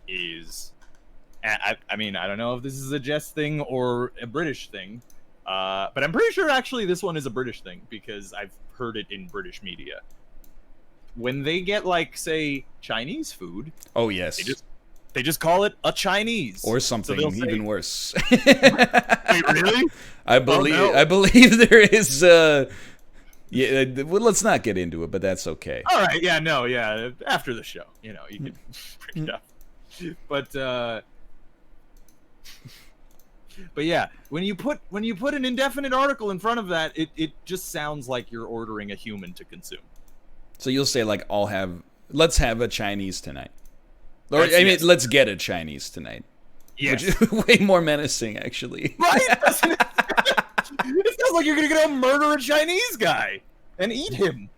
is, I mean, I don't know if this is a Jess thing or a British thing, but I'm pretty sure actually this one is a British thing because I've heard it in British media. When they get like, say, Chinese food, oh yes, they just call it a Chinese or something even worse. Wait, really? I believe there is. Yeah, well, let's not get into it, but that's okay. All right, yeah. After the show, you can bring it up. But yeah, when you put an indefinite article in front of that, it just sounds like you're ordering a human to consume. So you'll say like, let's have a Chinese tonight. Or let's get a Chinese tonight. Yes. Which is way more menacing, actually. Right? It sounds like you're gonna go murder a Chinese guy and eat him.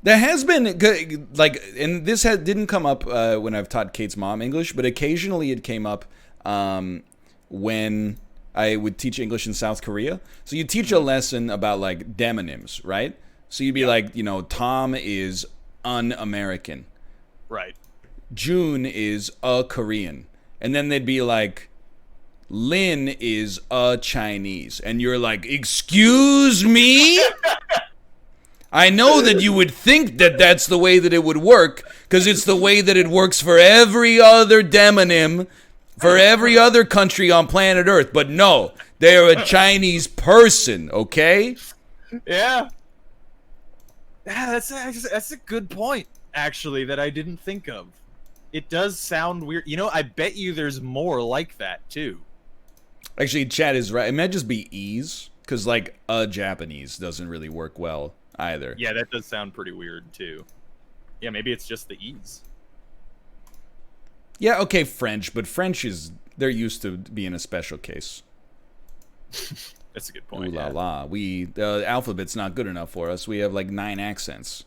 There has been like, and this didn't come up when I've taught Kate's mom English, but occasionally it came up when I would teach English in South Korea. So you teach a lesson about like demonyms, right? So you'd be like, Tom is un-American. Right. June is a Korean. And then they'd be like, Lin is a Chinese. And you're like, excuse me? I know that you would think that that's the way that it would work, because it's the way that it works for every other demonym, for every other country on planet Earth. But no, they're a Chinese person, okay? Yeah. Yeah, that's a good point, actually, that I didn't think of. It does sound weird. You know, I bet you there's more like that, too. Actually, Chad is right. It might just be ease, because, like, a Japanese doesn't really work well either. Yeah, that does sound pretty weird, too. Yeah, maybe it's just the ease. Yeah, okay, French, but French is, they're used to being a special case. That's a good point. Ooh la la. The alphabet's not good enough for us. We have like 9 accents.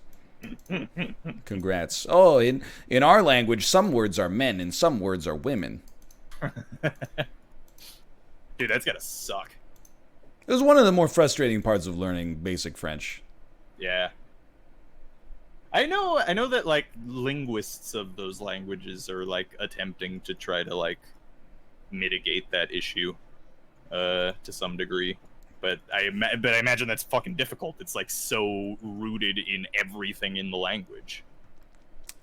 Congrats. Oh, in our language, some words are men and some words are women. Dude, that's gotta suck. It was one of the more frustrating parts of learning basic French. Yeah. I know that, like, linguists of those languages are, like, attempting to try to, like, mitigate that issue, to some degree. But I imagine that's fucking difficult. It's, like, so rooted in everything in the language.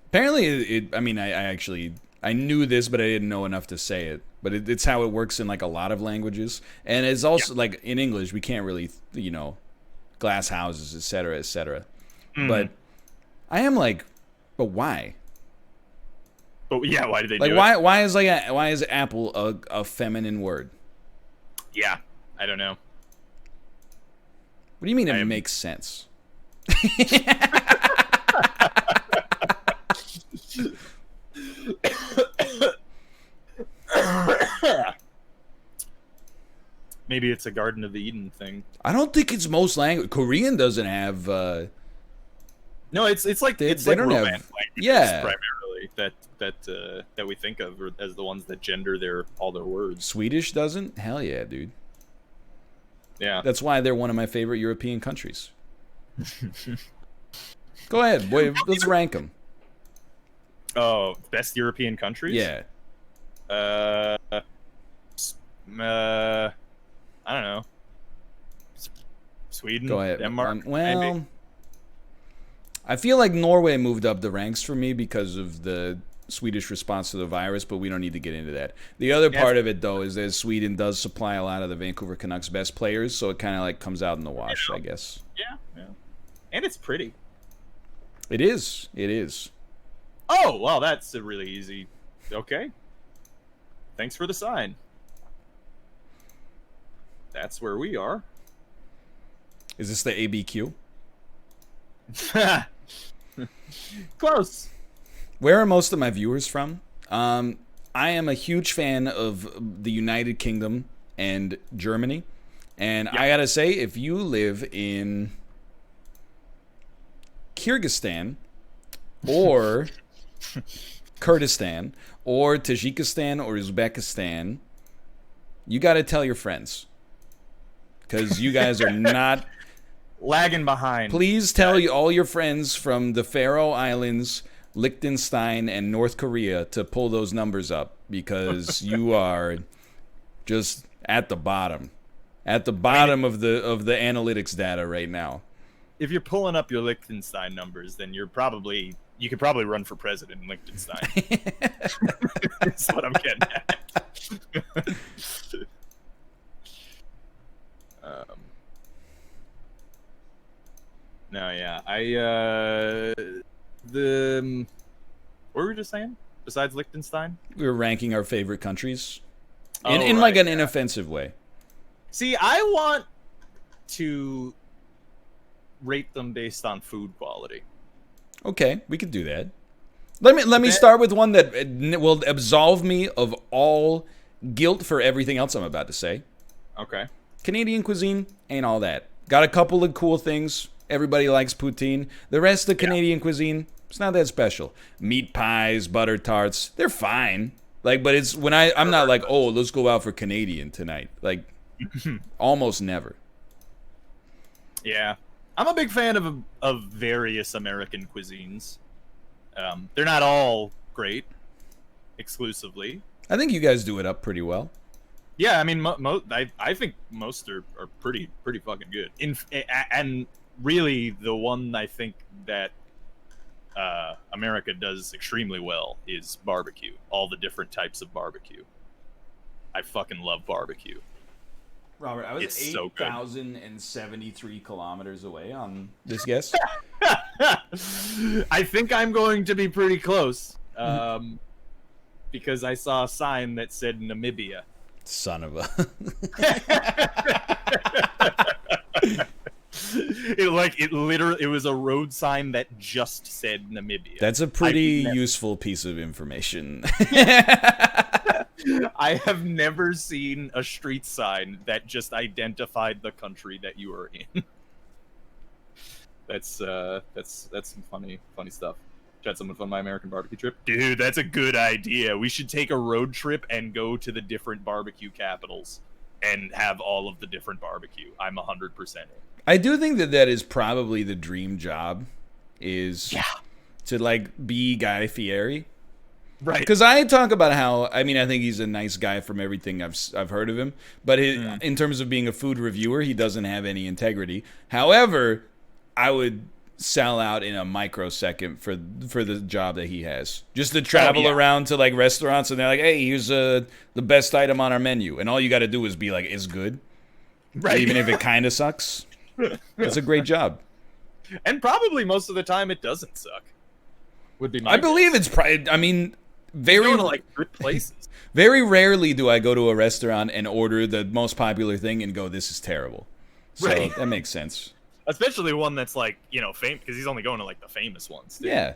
Apparently, I mean, I knew this, but I didn't know enough to say it. But it's how it works in, like, a lot of languages. And it's also, like, in English, we can't really, glass houses, etc., etc. But I am like, but why? But yeah, why do they like do why it? why is apple a feminine word? Yeah, I don't know. What do you mean it makes sense? Maybe it's a Garden of Eden thing. I don't think it's most language. Korean doesn't have. No, it's like they it's like don't Romance have- languages yeah. primarily that we think of as the ones that gender all their words. Swedish doesn't? Hell yeah, dude. Yeah. That's why they're one of my favorite European countries. Go ahead, boy. Let's rank them. Oh, best European countries? Yeah. I don't know. Sweden, Go ahead. Denmark. Well, maybe. I feel like Norway moved up the ranks for me because of the Swedish response to the virus, but we don't need to get into that. The other part of it, though, is that Sweden does supply a lot of the Vancouver Canucks' best players, so it kind of like comes out in the wash, I guess. Yeah. And it's pretty. It is. It is. Oh, well, that's a really easy. Okay. Thanks for the sign. That's where we are. Is this the ABQ? Close. Where are most of my viewers from? I am a huge fan of the United Kingdom and Germany. And I gotta say, if you live in Kyrgyzstan or Kurdistan or Tajikistan or Uzbekistan, you gotta tell your friends. Because you guys are not... Lagging behind. Please tell all your friends from the Faroe Islands, Liechtenstein, and North Korea to pull those numbers up, because you are just at the bottom. At the bottom of the analytics data right now. If you're pulling up your Liechtenstein numbers, then you could probably run for president in Liechtenstein. That's what I'm getting at. No, yeah, what were we just saying? Besides Liechtenstein, We were ranking our favorite countries Oh, in like right, an inoffensive way. see, I want to rate them based on food quality. Okay, we could do that. Let me start with one that will absolve me of all guilt for everything else I'm about to say. Okay. Canadian cuisine ain't all that. Got a couple of cool things. Everybody likes poutine. The rest of Canadian cuisine, it's not that special. Meat pies, butter tarts, they're fine. Like, but it's when I'm not like, oh, let's go out for Canadian tonight. Like, almost never. Yeah, I'm a big fan of various American cuisines. They're not all great, exclusively. I think you guys do it up pretty well. Yeah, I mean, I think most are pretty fucking good. And really, the one I think that America does extremely well is barbecue. All the different types of barbecue. I fucking love barbecue. Robert, I was It's so good. 8,073 kilometers away on this guess. I think I'm going to be pretty close, because I saw a sign that said Namibia. Son of a. It was a road sign that just said Namibia. That's a pretty useful piece of information. I have never seen a street sign that just identified the country that you are in. That's some funny stuff. Had someone fun my American barbecue trip? Dude, that's a good idea. We should take a road trip and go to the different barbecue capitals and have all of the different barbecue. I'm 100% in. I do think that is probably the dream job, is to like be Guy Fieri. Right. Because I talk about how, I mean, I think he's a nice guy from everything I've heard of him, but in terms of being a food reviewer, he doesn't have any integrity. However, I would sell out in a microsecond for the job that he has. Just to travel around to like restaurants and they're like, hey, here's the best item on our menu, and all you got to do is be like, it's good, right? Even if it kind of sucks. It's a great job, and probably most of the time it doesn't suck. Would be my I believe guess. it's probably. I mean, very going to like good places. Very rarely do I go to a restaurant and order the most popular thing and go, this is terrible. So right. That makes sense. Especially one that's like, famous, because he's only going to like the famous ones. Too. Yeah.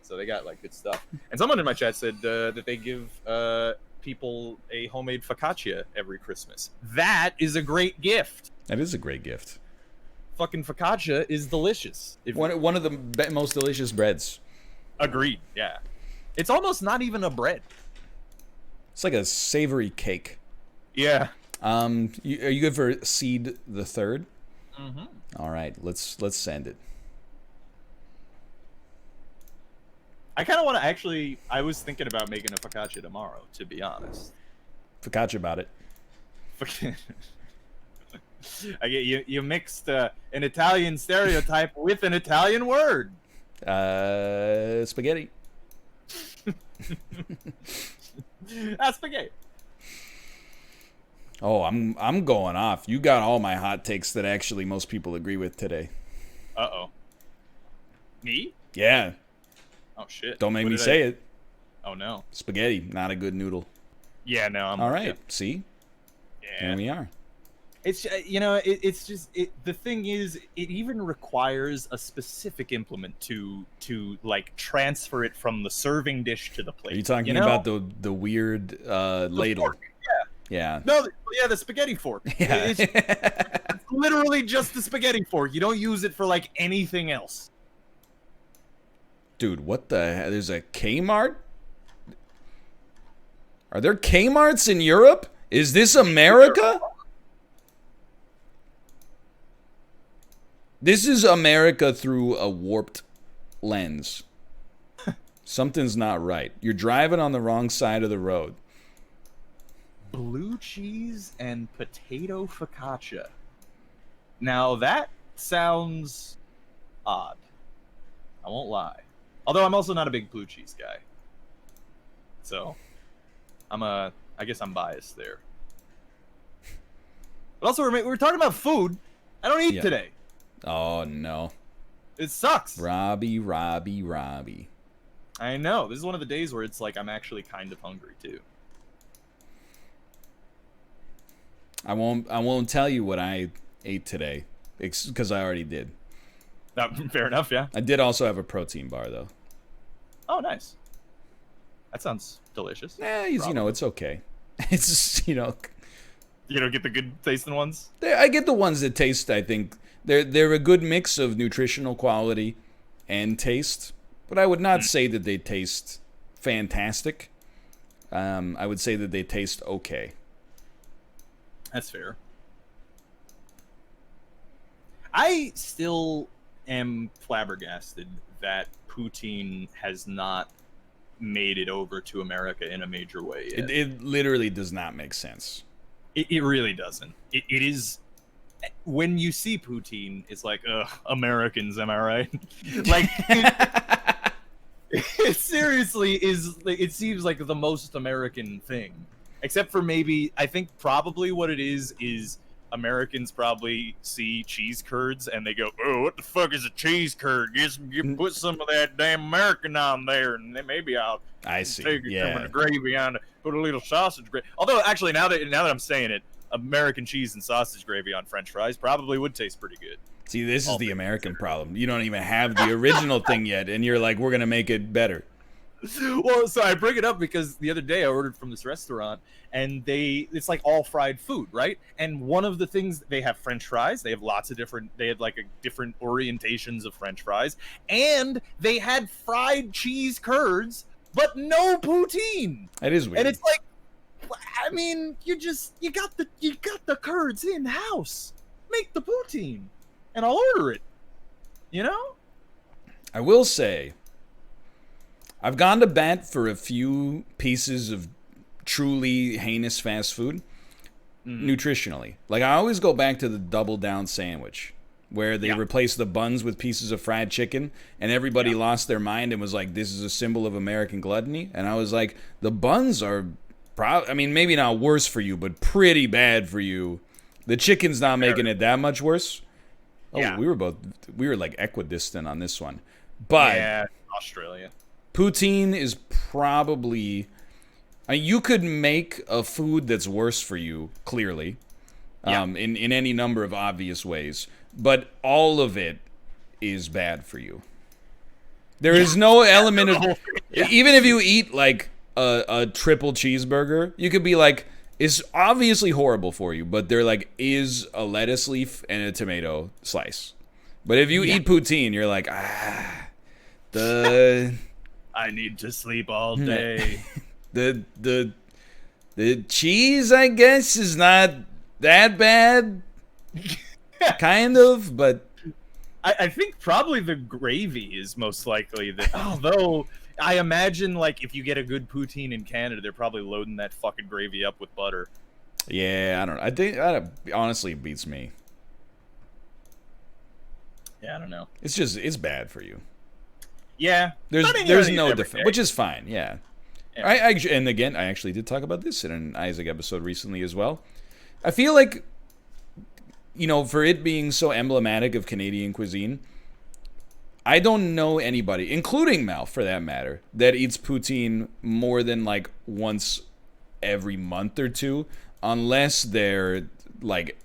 So they got like good stuff. And someone in my chat said that they give people a homemade focaccia every Christmas. That is a great gift. That is a great gift. Fucking focaccia is delicious. One of the most delicious breads. Agreed. Yeah. It's almost not even a bread. It's like a savory cake. Yeah. Are you good for seed the third? Mm-hmm. All right, let's send it. I kind of want to actually. I was thinking about making a focaccia tomorrow, to be honest. Focaccia about it. I get you mixed an Italian stereotype with an Italian word. Spaghetti. That's spaghetti. Oh, I'm going off. You got all my hot takes that actually most people agree with today. Uh-oh. Me? Yeah. Oh shit. Don't make me say it. Oh no. Spaghetti, not a good noodle. Yeah, no, I'm all right. See? Yeah. Here we are. It's it's just the thing is it even requires a specific implement to like transfer it from the serving dish to the plate. Are you talking about the weird ladle? Fork. Yeah. No, yeah, the spaghetti fork. Yeah. It's literally just the spaghetti fork. You don't use it for like anything else. Dude, what the hell? There's a Kmart? Are there Kmarts in Europe? Is this America? This is America through a warped lens. Something's not right. You're driving on the wrong side of the road. Blue cheese and potato focaccia. Now that sounds odd. I won't lie. Although I'm also not a big blue cheese guy. So I guess I'm biased there. But also we're talking about food. I don't eat today. Oh no. It sucks. Robbie. I know. This is one of the days where it's like I'm actually kind of hungry too. I won't tell you what I ate today, because I already did. Fair enough, yeah. I did also have a protein bar though. Oh, nice. That sounds delicious. It's okay. It's just, You don't get the good tasting ones? I get the ones that taste, I think, they're a good mix of nutritional quality and taste, but I would not say that they taste fantastic. I would say that they taste okay. That's fair. I still am flabbergasted that poutine has not made it over to America in a major way yet. It literally does not make sense. It really doesn't. It is. When you see poutine, it's like, ugh, Americans, am I right? Like, it seriously is. It seems like the most American thing, except for maybe I think probably what it is Americans probably see cheese curds and they go, "Oh, what the fuck is a cheese curd? You put some of that damn American on there, and then maybe I'll see. take Yeah. some of the gravy on it, put a little sausage gravy." Although, actually, now that I'm saying it, American cheese and sausage gravy on French fries probably would taste pretty good. See, this is the American problem. You don't even have the original thing yet, and you're like, we're gonna make it better. Well, so I bring it up because the other day I ordered from this restaurant, and it's like all fried food, right? And one of the things, they have French fries. They have lots of different. They had like different orientations of French fries, and they had fried cheese curds, but no poutine. That is weird. And it's like, I mean, you got the curds in house. Make the poutine, and I'll order it. You know. I will say, I've gone to bat for a few pieces of truly heinous fast food nutritionally. Like, I always go back to the double down sandwich where they replace the buns with pieces of fried chicken, and everybody lost their mind and was like, this is a symbol of American gluttony. And I was like, the buns are I mean, maybe not worse for you, but pretty bad for you. The chicken's not making it that much worse. Oh, Yeah. we were like equidistant on this one. But Yeah, Australia. poutine is probably... I mean, you could make a food that's worse for you, clearly, in any number of obvious ways. But all of it is bad for you. There is no element of... Even if you eat, like, a triple cheeseburger, you could be like, it's obviously horrible for you, but there, like, is a lettuce leaf and a tomato slice. But if you eat poutine, you're like, I need to sleep all day. The cheese, I guess, is not that bad. Kind of, but I think probably the gravy is most likely that. Although I imagine, like, if you get a good poutine in Canada, they're probably loading that fucking gravy up with butter. yeah, I don't know. I think that honestly beats me. Yeah, I don't know. It's bad for you. Yeah, There's no defense, which is fine. Yeah. And again, I actually did talk about this in an Isaac episode recently as well. I feel like, for it being so emblematic of Canadian cuisine, I don't know anybody, including Mel for that matter, that eats poutine more than like once every month or two, unless they're like,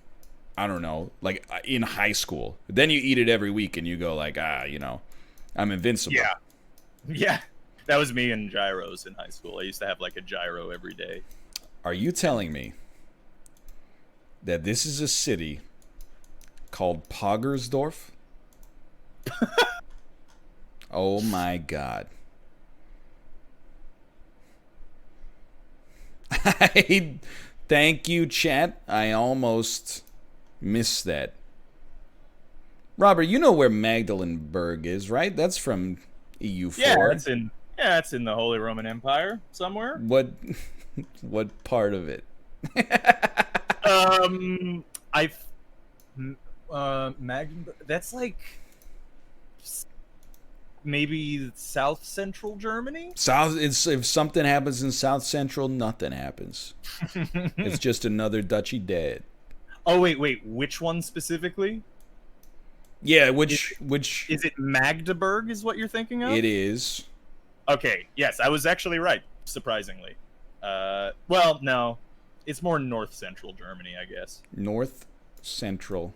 I don't know, like in high school. Then you eat it every week and you go like, I'm invincible. Yeah. Yeah. That was me and gyros in high school. I used to have like a gyro every day. Are you telling me that this is a city called Poggersdorf? Oh my god. Thank you, chat. I almost missed that. Robert, you know where Magdalenburg is, right? That's from EU4. Yeah, it's in the Holy Roman Empire somewhere. What part of it? Magdeburg. That's like maybe South Central Germany. If something happens in South Central, nothing happens. It's just another duchy dead. Oh wait, which one specifically? Yeah, which is it? Magdeburg is what you're thinking of? It is. Okay, yes, I was actually right, surprisingly. Well, no. It's more north central Germany, I guess. North central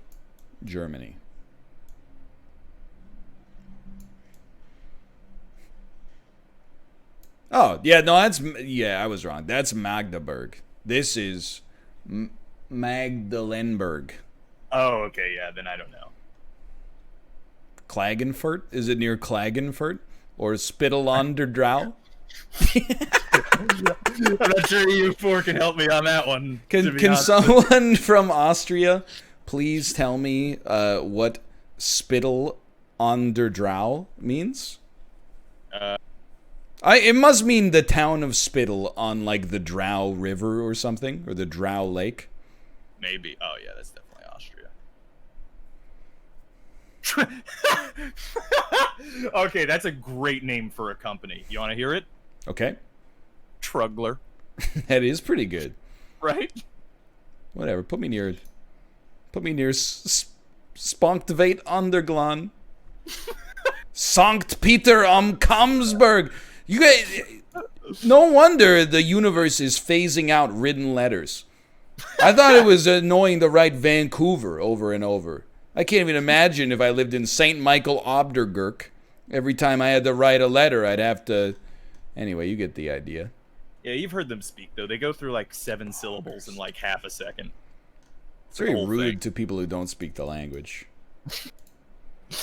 Germany. Oh, yeah, no, I was wrong. That's Magdeburg. This is Magdalenburg. Oh, okay, yeah, then I don't know. Klagenfurt? Is it near Klagenfurt? Or Spittle on der Drau? I'm not sure EU4 can help me on that one. Can someone from Austria please tell me what Spittle on der Drau means? It must mean the town of Spittle on like the Drau River or something, or the Drau Lake. Maybe. Oh yeah, that's definitely Austria. Okay, that's a great name for a company. You want to hear it? Okay. Trugler. That is pretty good. Right? Whatever. Put me near Spunktveit Underglan. Sankt Peter am Kamsberg. You guys, no wonder the universe is phasing out written letters. I thought it was annoying to write Vancouver over and over. I can't even imagine if I lived in St. Michael Obdergurk. Every time I had to write a letter, I'd have to... Anyway, you get the idea. Yeah, you've heard them speak, though. They go through, like, 7 syllables in, like, half a second. It's very rude to people who don't speak the language.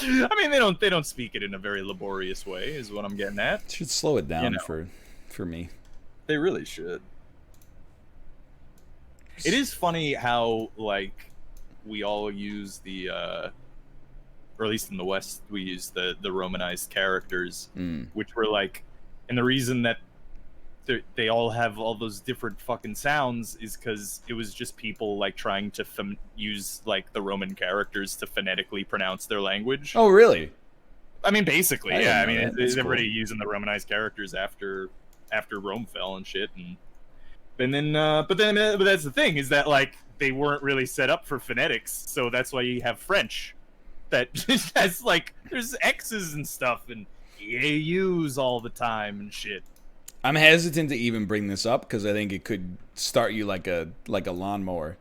I mean, they don't speak it in a very laborious way, is what I'm getting at. Should slow it down for me. They really should. It is funny how, like, we all use the, or at least in the West, we use the Romanized characters, which were, like, and the reason that they all have all those different fucking sounds is because it was just people, like, trying to use, like, the Roman characters to phonetically pronounce their language. Oh, really? I mean, basically, yeah. I mean, it's everybody using the Romanized characters after Rome fell and shit, but that's the thing, is that, like, they weren't really set up for phonetics, so that's why you have French that has, like, there's X's and stuff and EAUs all the time and shit. I'm hesitant to even bring this up because I think it could start you like a lawnmower.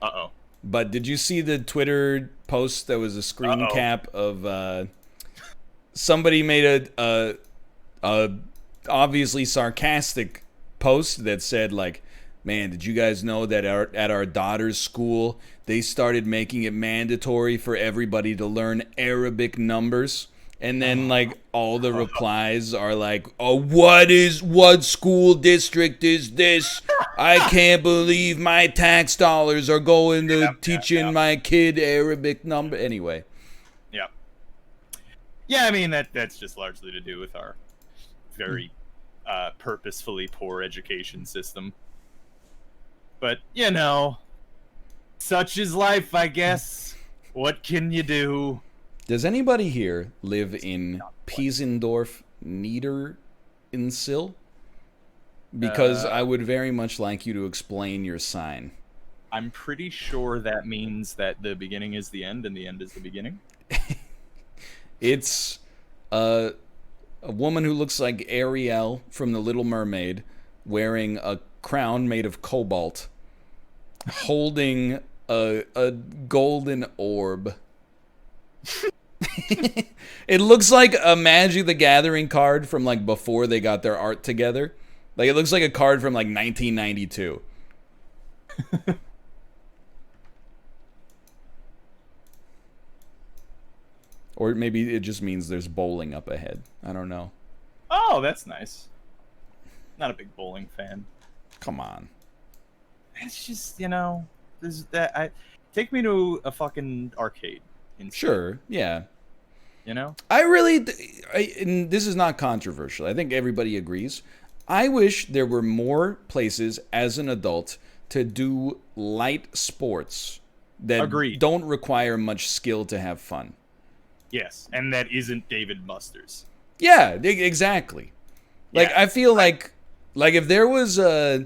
Uh-oh. But did you see the Twitter post that was a screen cap of somebody made a obviously sarcastic post that said, like, man, did you guys know that at our daughter's school they started making it mandatory for everybody to learn Arabic numbers? And then, like, all the replies are like, oh, what school district is this? I can't believe my tax dollars are going to teaching my kid Arabic number. Anyway. Yeah. Yeah, I mean, that's just largely to do with our very purposefully poor education system. But, you know, such is life, I guess. What can you do? Does anybody here live in Piesendorf, Niederinsil? Because I would very much like you to explain your sign. I'm pretty sure that means that the beginning is the end and the end is the beginning. It's a woman who looks like Ariel from The Little Mermaid, wearing a crown made of cobalt, holding a golden orb. It looks like a Magic the Gathering card from, like, before they got their art together. Like, it looks like a card from, like, 1992. Or maybe it just means there's bowling up ahead. I don't know. Oh, that's nice. Not a big bowling fan. Come on. It's just, you know, take me to a fucking arcade. Instead. Sure, yeah. You know? And this is not controversial. I think everybody agrees. I wish there were more places as an adult to do light sports that don't require much skill to have fun. Yes, and that isn't David Buster's. Yeah, exactly. Like, I feel like if there was a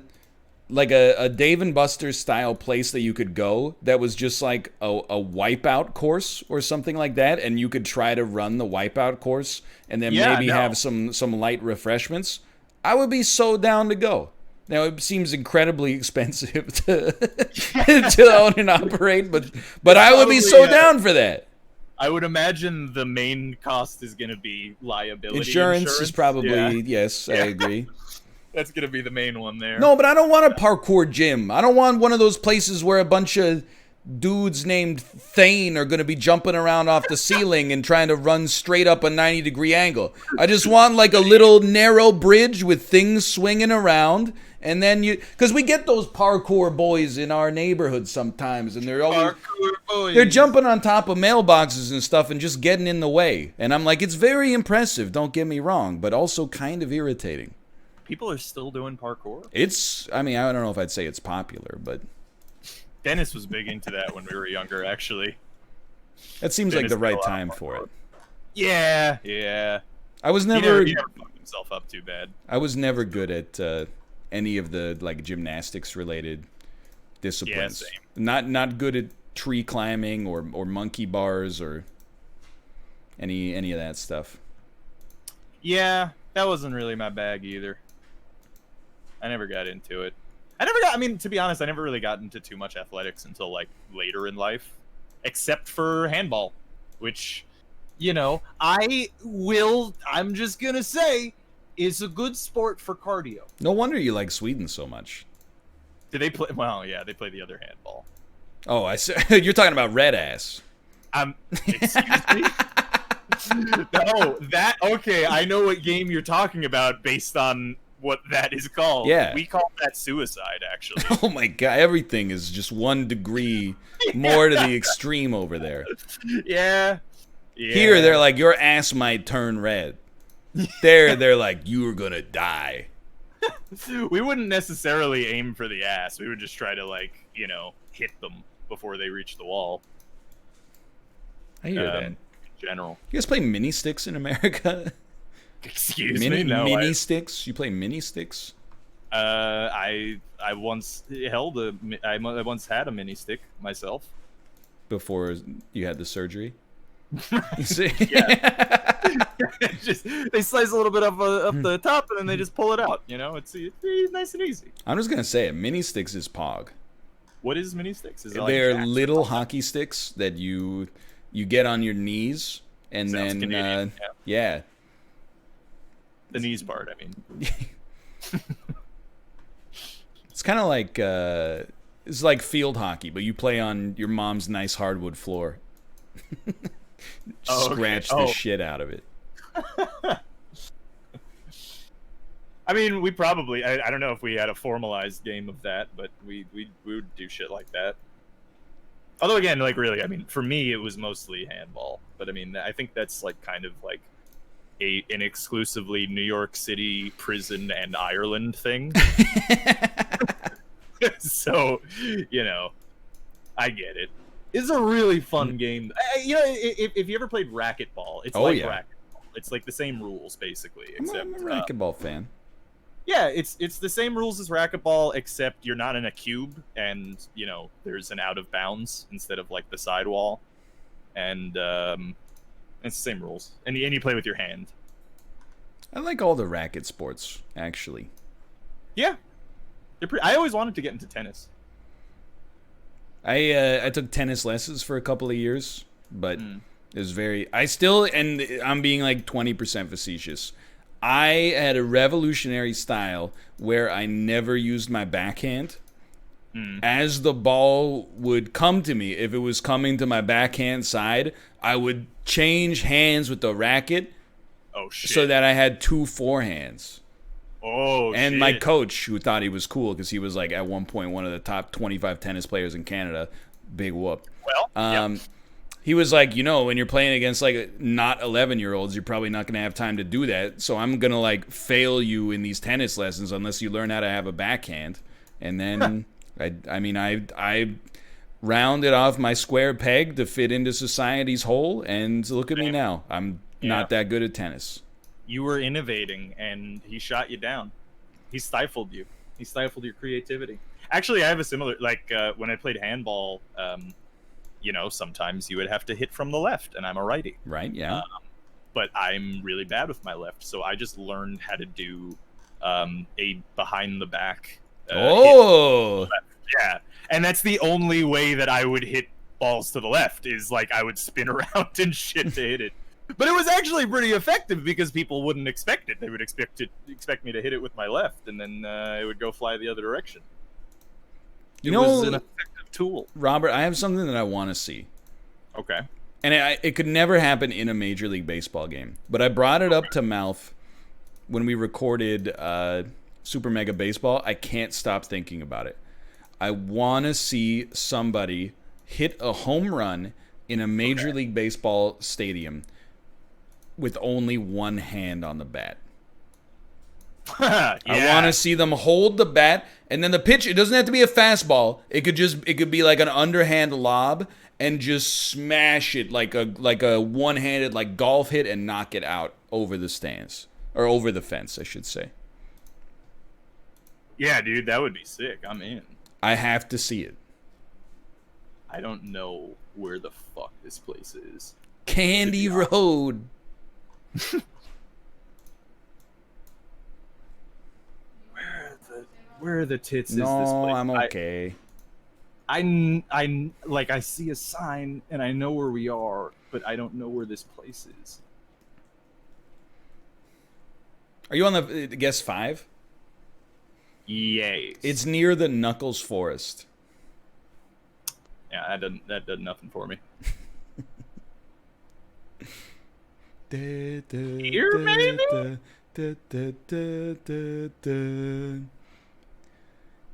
Dave & Buster's style place that you could go that was just like a wipeout course or something like that, and you could try to run the wipeout course and then have some light refreshments, I would be so down to go. Now, it seems incredibly expensive to own and operate, but I would be so down for that. I would imagine the main cost is going to be liability insurance is probably, yes, I agree. That's going to be the main one there. No, but I don't want a parkour gym. I don't want one of those places where a bunch of dudes named Thane are going to be jumping around off the ceiling and trying to run straight up a 90-degree angle. I just want, like, a little narrow bridge with things swinging around. And then because we get those parkour boys in our neighborhood sometimes, and they're jumping on top of mailboxes and stuff and just getting in the way. And I'm like, it's very impressive, don't get me wrong, but also kind of irritating. People are still doing parkour? I mean, I don't know if I'd say it's popular, but Dennis was big into that when we were younger, actually. That seems like Dennis the did a right lot time more for it. Yeah. I was He never never fucked himself up too bad. I was never good at any of the like gymnastics related disciplines. Yeah, Not good at tree climbing or monkey bars or any of that stuff. Yeah, that wasn't really my bag either. I never got into it. I mean, to be honest, I never really got into too much athletics until like later in life, except for handball, which, you know, I'm just gonna say, is a good sport for cardio. No wonder you like Sweden so much. Do they play? Well, yeah, they play the other handball. Oh, I see. You're talking about red ass. Excuse me? No, okay, I know what game you're talking about based on what that is called. Yeah. We call that suicide, actually. Oh my god, everything is just 1 degree more to the extreme over there. Yeah. Here they're like, your ass might turn red. There they're like, you're gonna die. We wouldn't necessarily aim for the ass. We would just try to, like, you know, hit them before they reach the wall. I hear that. In general. You guys play mini sticks in America? Excuse me? No, mini sticks? You play mini sticks? I once I once had a mini stick myself. Before you had the surgery? You see? Just, they slice a little bit up the top and then they just pull it out. You know, it's nice and easy. I'm just gonna say it. Mini sticks is pog. What is mini sticks? Is it They're like little hockey sticks that you get on your knees and Sounds then Canadian, yeah. The knees part, I mean. It's kind of like it's like field hockey, but you play on your mom's nice hardwood floor. Scratch the shit out of it. I mean, we probably, I don't know if we had a formalized game of that, but we would do shit like that. Although, again, like, really, I mean, for me, it was mostly handball. But, I mean, I think that's, like, kind of like an exclusively New York City prison and Ireland thing. So, you know, I get it. It's a really fun game. You know, if you ever played racquetball, it's racquetball. It's like the same rules, basically. Except, I'm a racquetball fan. Yeah, it's the same rules as racquetball, except you're not in a cube, and, you know, there's an out of bounds instead of, like, the sidewall. And it's the same rules. And you play with your hand. I like all the racket sports, actually. Yeah. I always wanted to get into tennis. I took tennis lessons for a couple of years, but it was and I'm being like 20% facetious. I had a revolutionary style where I never used my backhand. As the ball would come to me, if it was coming to my backhand side, I would change hands with the racket so that I had 2 forehands. And my coach, who thought he was cool because he was like at one point one of the top 25 tennis players in Canada, big whoop. Well, he was like, you know, when you're playing against like not 11-year-olds, you're probably not going to have time to do that. So I'm going to like fail you in these tennis lessons unless you learn how to have a backhand. And then I rounded off my square peg to fit into society's hole, and look at me now. I'm not that good at tennis. You were innovating, and he shot you down. He stifled you. He stifled your creativity. Actually, I have a similar, like, when I played handball, you know, sometimes you would have to hit from the left, and I'm a righty. Right, yeah. But I'm really bad with my left, so I just learned how to do a behind-the-back hit. Yeah, and that's the only way that I would hit balls to the left, is, like, I would spin around and shit to hit it. But it was actually pretty effective because people wouldn't expect it. They would expect me to hit it with my left, and then it would go fly the other direction. It was an effective tool. Robert, I have something that I want to see. Okay. And it could never happen in a Major League Baseball game. But I brought it up to Mouth when we recorded Super Mega Baseball. I can't stop thinking about it. I want to see somebody hit a home run in a Major League Baseball stadium with only one hand on the bat. I want to see them hold the bat, and then the pitch. It doesn't have to be a fastball. It could be like an underhand lob, and just smash it like a one-handed like golf hit and knock it out over the stands or over the fence, I should say. Yeah, dude, that would be sick. I'm in. I have to see it. I don't know where the fuck this place is. Candy Road. Where are the tits No, is this place? I'm okay. I see a sign and I know where we are, but I don't know where this place is. Are you on the guess 5? Yes. It's near the Knuckles Forest. Yeah, that did nothing for me. Here, maybe?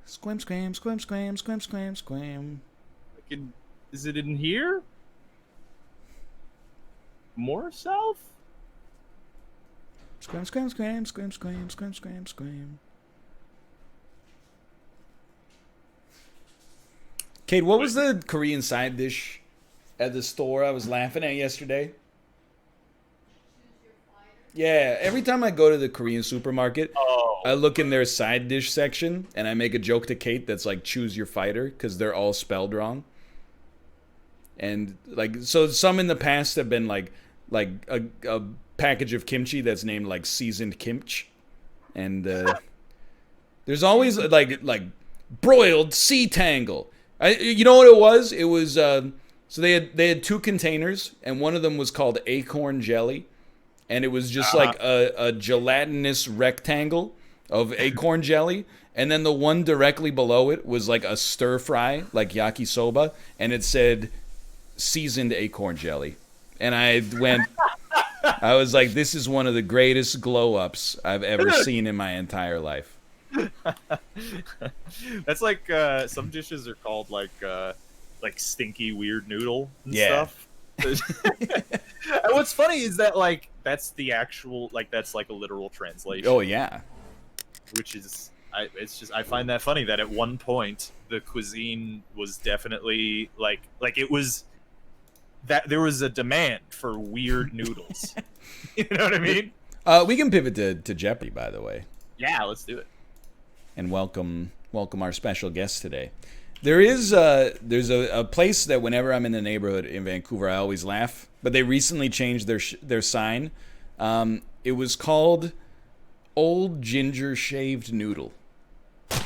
Squim, scram, squim, scram, squim, scram, squim. Is it in here? More south? Squim, scram, scram, squim, scram, squim, scram, squim. Kate, what was the Korean side dish at the store I was laughing at yesterday? Yeah, every time I go to the Korean supermarket, I look in their side dish section and I make a joke to Kate that's like choose your fighter because they're all spelled wrong. And like, so some in the past have been like a package of kimchi that's named like seasoned kimchi, and there's always like broiled sea tangle. You know what it was? It was so they had 2 containers and one of them was called acorn jelly. And it was just like a gelatinous rectangle of acorn jelly. And then the one directly below it was like a stir fry, like yakisoba. And it said seasoned acorn jelly. And I was like, this is one of the greatest glow ups I've ever seen in my entire life. That's like some dishes are called like stinky weird noodle and stuff. And what's funny is that like that's the actual that's like a literal translation. Oh yeah. Which is I find that funny that at one point the cuisine was definitely like it was that there was a demand for weird noodles. You know what I mean? We can pivot to Jeopardy, by the way. Yeah, let's do it. And welcome our special guest today. There's a place that whenever I'm in the neighborhood in Vancouver, I always laugh. But they recently changed their sign. It was called Old Ginger Shaved Noodle.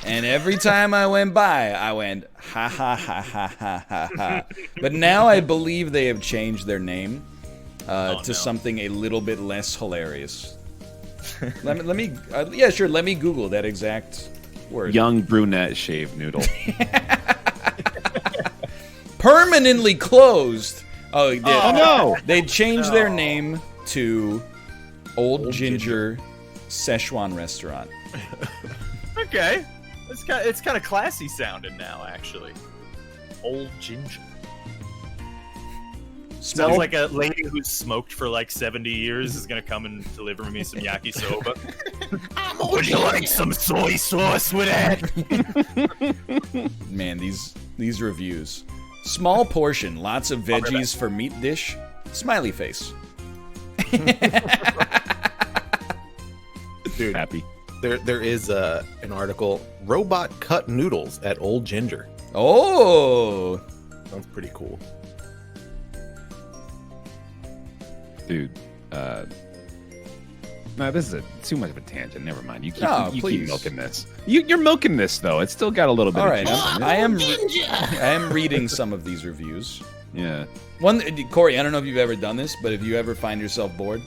And every time I went by, I went, ha, ha, ha, ha, ha, ha, ha. But now I believe they have changed their name to something a little bit less hilarious. Let me Google that exact word. Young brunette shaved noodle. Permanently closed. Oh, they did. Oh, no. They changed their name to Old Ginger Szechuan Restaurant. Okay, it's kind of classy sounding now, actually. Old Ginger. Sounds like a lady who's smoked for like 70 years is gonna come and deliver me some yakisoba. Would you like some soy sauce with that? Man, these reviews. Small portion, lots of veggies for meat dish. Smiley face. Dude, Happy. there is an article, robot cut noodles at Old Ginger. Oh, Sounds pretty cool. Dude, no, this is too much of a tangent. Never mind. You keep, No, you please. keep milking this. You're milking this, though. It's still got a little bit all of right. juice in it. I am reading some of these reviews. Yeah. Corey, I don't know if you've ever done this, but if you ever find yourself bored,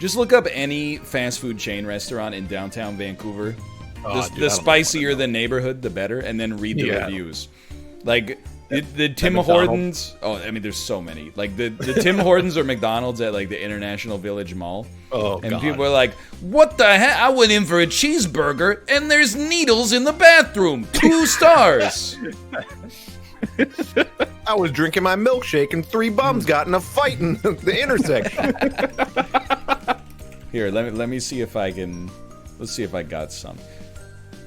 just look up any fast food chain restaurant in downtown Vancouver. The spicier the neighborhood, the better, and then read the reviews. Like the Tim Hortons. Oh, I mean, there's so many. Like the Tim Hortons or McDonald's at like the International Village Mall. Oh, And God. people are like, "What the heck? I went in for a cheeseburger, and there's needles in the bathroom. 2 stars." I was drinking my milkshake and 3 bums got in a fight in the intersection. Here, let me see if I can Let's see if I got some.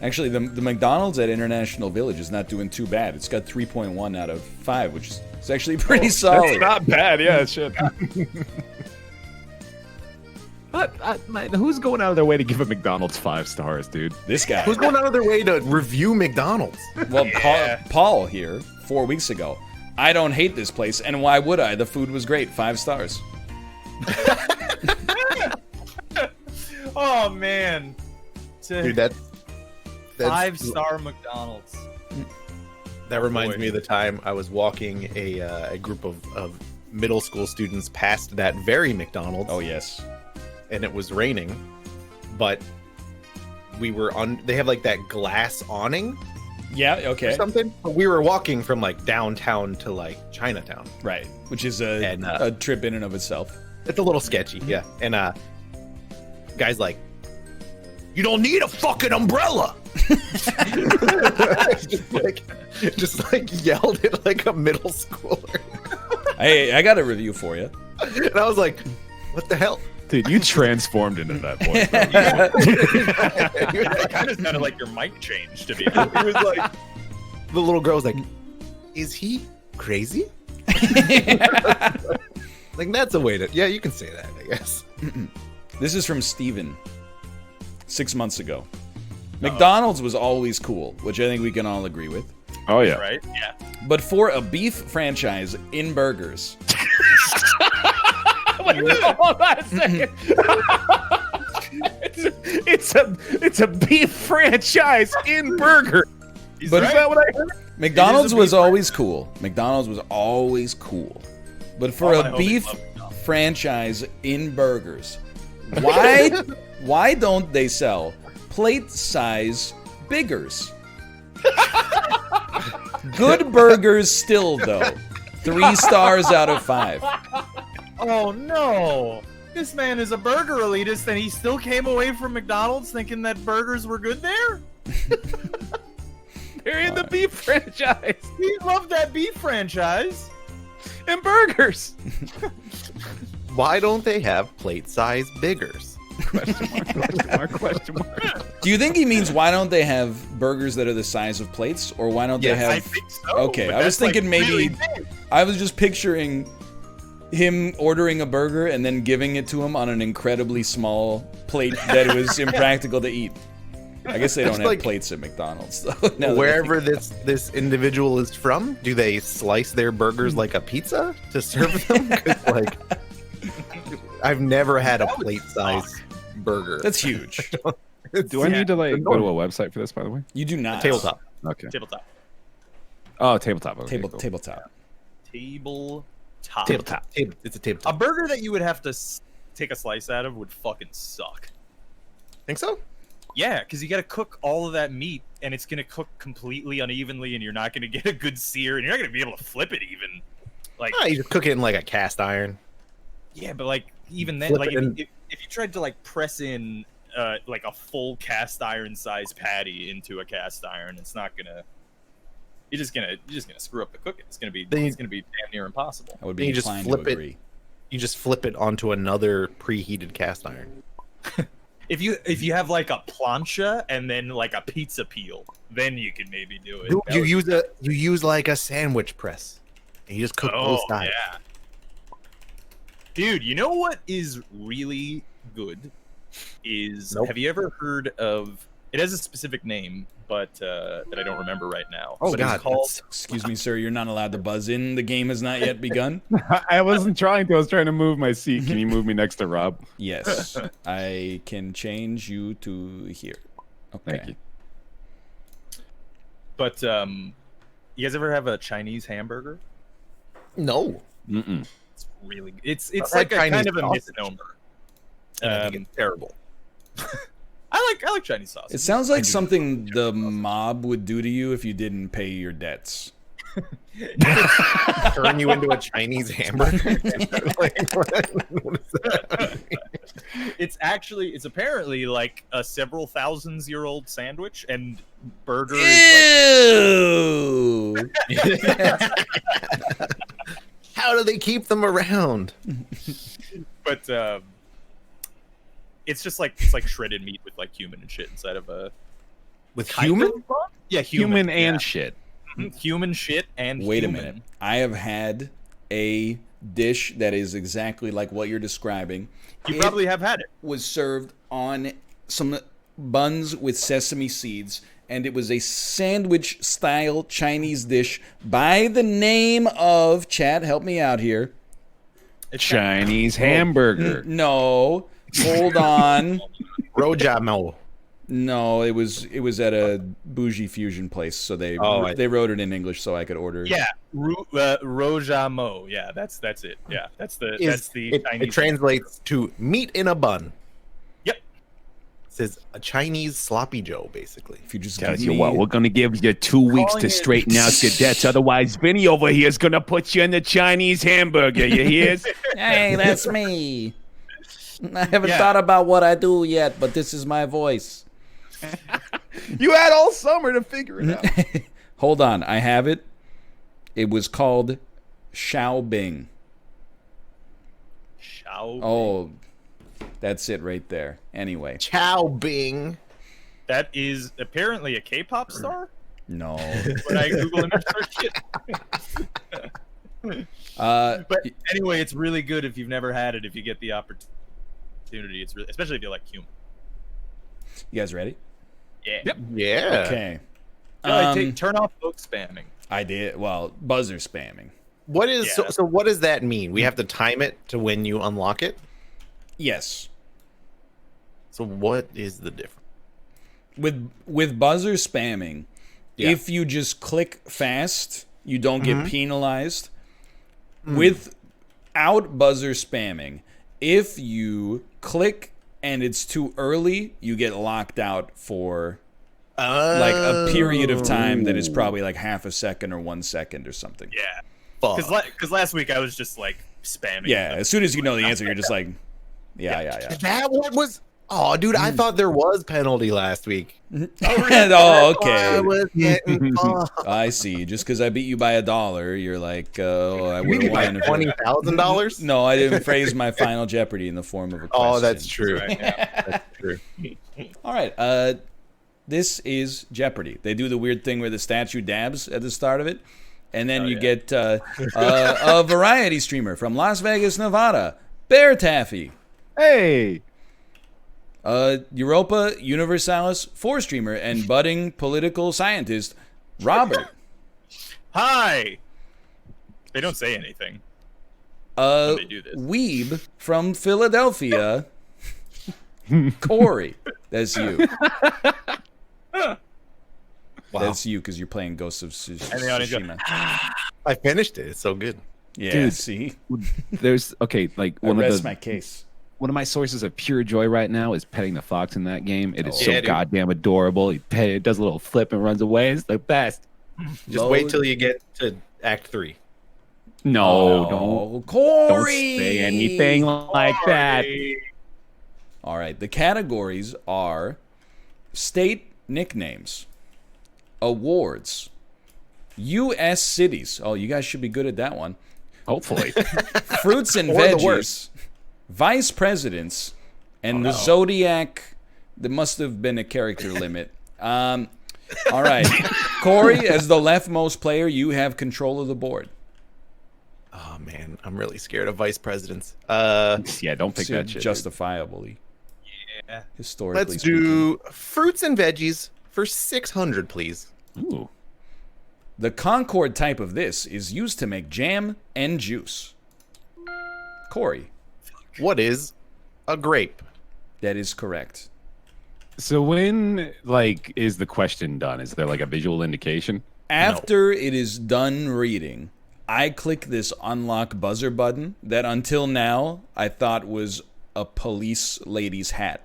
Actually, the McDonald's at International Village is not doing too bad. It's got 3.1 out of 5, which is it's actually pretty solid. That's not bad. Yeah, shit. But who's going out of their way to give a McDonald's 5 stars, dude? This guy. Who's going out of their way to review McDonald's? Well, Paul here 4 weeks ago. I don't hate this place, and why would I? The food was great. 5 stars. Oh man, Dude, that's 5-star McDonald's. That reminds me of the time I was walking a group of middle school students past that very McDonald's. Oh yes. And it was raining, but we were on. They have like that glass awning Yeah. or Okay. something. But we were walking from like downtown to like Chinatown. Right. Which is a trip in and of itself. It's a little sketchy, yeah. And guy's like, "You don't need a fucking umbrella." just like yelled at like a middle schooler. Hey, I got a review for you. And I was like, "What the hell?" Dude, you transformed into that boy. It kind of sounded like your mic changed to me. He was like, the little girl was like, "Is he crazy?" Like that's a way to. Yeah, you can say that, I guess. This is from Steven 6 months ago. McDonald's was always cool, which I think we can all agree with. Oh yeah. Right? Yeah. But for a beef franchise in burgers, Hold on a second. it's a beef franchise in burger. But Is that what I heard? McDonald's It is a was beef always cool. McDonald's was always cool. But for All my a homies beef love McDonald's. franchise in burgers, why don't they sell plate size biggers? Good burgers still though. 3 stars out of 5. Oh no! This man is a burger elitist, and he still came away from McDonald's thinking that burgers were good there. They're in the beef franchise He loved that beef franchise. and burgers. Why don't they have plate size biggers? Question mark. Do you think he means why don't they have burgers that are the size of plates, or why don't they have? I think so. Okay, but I was that's, like, thinking maybe. really big. I was just picturing him ordering a burger and then giving it to him on an incredibly small plate that was impractical to eat. I guess they don't have like- plates at McDonald's though. now that I Wherever think- this individual is from, do they slice their burgers like a pizza to serve them? 'Cause, like, I've never had a plate size burger. That's huge. Do I need to like go to a website for this, by the way? You do not. Tabletop. Okay. Tabletop. Oh, tabletop. Okay, cool. Tabletop. Tabletop. It's a A tabletop. burger that you would have to take a slice out of would fucking suck. Think so? Yeah, because you got to cook all of that meat, and it's gonna cook completely unevenly, and you're not gonna get a good sear, and you're not gonna be able to flip it even. Like, Ah, you just cook it in like a cast iron. yeah, but like even then, Flip like it in. if you tried to like press in like a full cast iron size patty into a cast iron, it's not gonna. You're just gonna screw up the cooking. It's gonna be Then you- damn near impossible. I would Then be you just inclined flip to it. agree. You just flip it onto another preheated cast iron. If you have like a plancha and then like a pizza peel, then you can maybe do it. Dude, That you would- use like a sandwich press, and you just cook both sides. Yeah. Dude, you know what is really good? Is Nope. have you ever heard of? It has a specific name, but that I don't remember right now. Oh, but God, it's called. Excuse me, sir. You're not allowed to buzz in. The game has not yet begun. I wasn't trying to. I was trying to move my seat. Can you move me next to Rob? Yes, I can change you to here. Okay. Thank you. But you guys ever have a Chinese hamburger? No, Mm-mm. It's really. It's I've like had a Chinese kind of a sausage. misnomer. and I think it's terrible. I like Chinese sausage. It sounds like something the mob would do to you if you didn't pay your debts. Turn you into a Chinese hamburger. Like, what is that? It's apparently like a several thousands-year-old sandwich, and burger is like. Ew! How do they keep them around? But it's like shredded meat with like human and shit inside of a With kind human? of bun? Yeah, Human and yeah. shit. Human shit and Wait human. a minute. I have had a dish that is exactly like what you're describing. You It probably have had it. was served on some buns with sesame seeds, and it was a sandwich-style Chinese dish by the name of, Chad, help me out here. It's Chinese hamburger. No, hold on. Rojamo. No, it was at a bougie fusion place, so they wrote it in English so I could order. Yeah, Rojamo. Yeah, that's it. Yeah, that's the It Chinese. translates to meat in a bun. Yep. It says a Chinese sloppy Joe, basically. If you just Tell give you me, what, we're gonna give you 2 weeks to straighten out your debts. Otherwise, Vinny over here is gonna put you in the Chinese hamburger. You hear? hey, that's me. I haven't thought about what I do yet, but this is my voice. You had all summer to figure it out. Hold on, I have it. It was called Xiaobing. Shao. Oh, that's it right there. Anyway, Chow Bing. That is apparently a K-pop star. no. When I Google image search it. But anyway, it's really good if you've never had it. If you get the opportunity, it's really, especially if you like human. You guys ready? Yeah. Yep. Yeah. Okay. Turn off book spamming. I did. Well, buzzer spamming. What is Yeah. so what does that mean? We have to time it to when you unlock it? Yes. So what is the difference? With buzzer spamming, Yeah. if you just click fast, you don't get penalized. Without buzzer spamming, if you click and it's too early, you get locked out for like a period of time that is probably like half a second or 1 second or something. Yeah. Fuck. Because last week I was just like spamming. Yeah, as soon as you know the answer, you're just like, yeah. That what was Oh, dude, I thought there was penalty last week. Oh, okay. I was getting fucked. I see. Just because I beat you by $1, you're like, oh, I You would beat have by won. $20,000. No, I didn't phrase my final Jeopardy in the form of a question. Oh, that's true. Right, yeah. That's true. All right. This is Jeopardy. They do the weird thing where the statue dabs at the start of it, and then you get a variety streamer from Las Vegas, Nevada, Bear Taffy. Hey. Europa Universalis 4 streamer and budding political scientist, Robert. Hi. They don't say anything. when they do this. Weeb from Philadelphia, Corey. That's you. Wow. That's you because you're playing Ghosts of And the audience go, Tsushima. I finished it. It's so good. Yeah, Dude. see? There's like I one rest of my case. one of my sources of pure joy right now is petting the fox in that game. It is Oh. so Yeah, dude. goddamn adorable. It does a little flip and runs away. It's the best. Just wait till you get to Act 3. No, Oh, don't Corey! say anything like that. All right, the categories are state nicknames, awards, U.S. cities. Oh, you guys should be good at that one. Hopefully. Fruits and Or the veggies, worst. vice presidents, and the Zodiac. There must have been a character limit. All right, Corey, as the leftmost player, you have control of the board. Oh man, I'm really scared of vice presidents. Yeah, don't pick that shit. dude. Justifiably. Yeah. Historically Let's speaking. do fruits and veggies for 600, please. Ooh. The Concord type of this is used to make jam and juice. Corey, What is a grape? that is correct. So when is the question done? Is there like a visual indication? After it is done reading, I click this unlock buzzer button that until now I thought was a police lady's hat,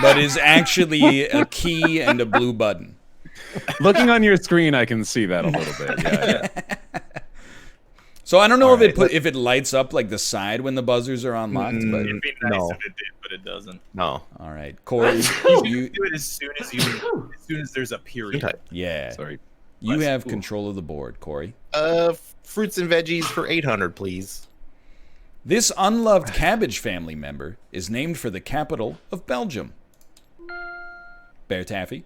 but is actually a key and a blue button. Looking on your screen, I can see that a little bit. Yeah. So I don't know Alright, if it lights up like the side when the buzzers are unlocked, but It'd be nice No. if it did, but it doesn't. No. all right, Corey, you Do it as soon as there's a period. Okay. yeah, Sorry. you Bless have you. control of the board, Corey. Fruits and veggies for 800, please. This unloved cabbage family member is named for the capital of Belgium. Bear Taffy.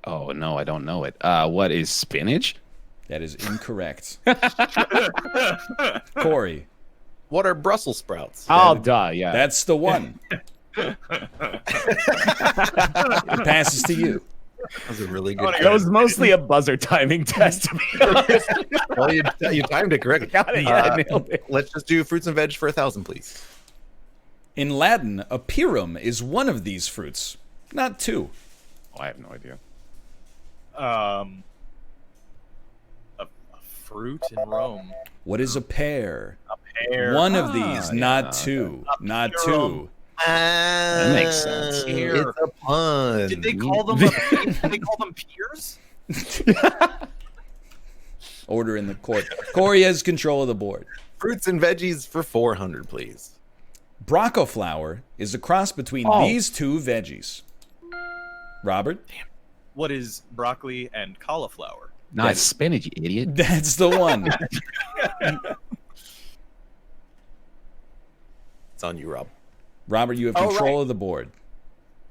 Oh no, I don't know it. What is spinach? That is incorrect. Corey. What are Brussels sprouts? Oh, duh, yeah. That's the one. It passes to you. That was a really good. That was mostly a buzzer timing test, to be honest. Well, you timed it correctly. Got it, yeah, I nailed it. Let's just do fruits and veg for 1,000, please. In Latin, a pirum is one of these fruits, not two. Oh, I have no idea. A fruit in Rome. What is a pear? Pear. One of these, yeah, not two. Not two. That makes sense. It's a pun. Did they call them? Did they call them peers? Order in the court. Corey has control of the board. Fruits and veggies for 400, please. Broccoflower is a cross between these two veggies. Robert? What is broccoli and cauliflower? Not spinach, you idiot. That's the one. It's on you, Rob. Robert, you have control of the board.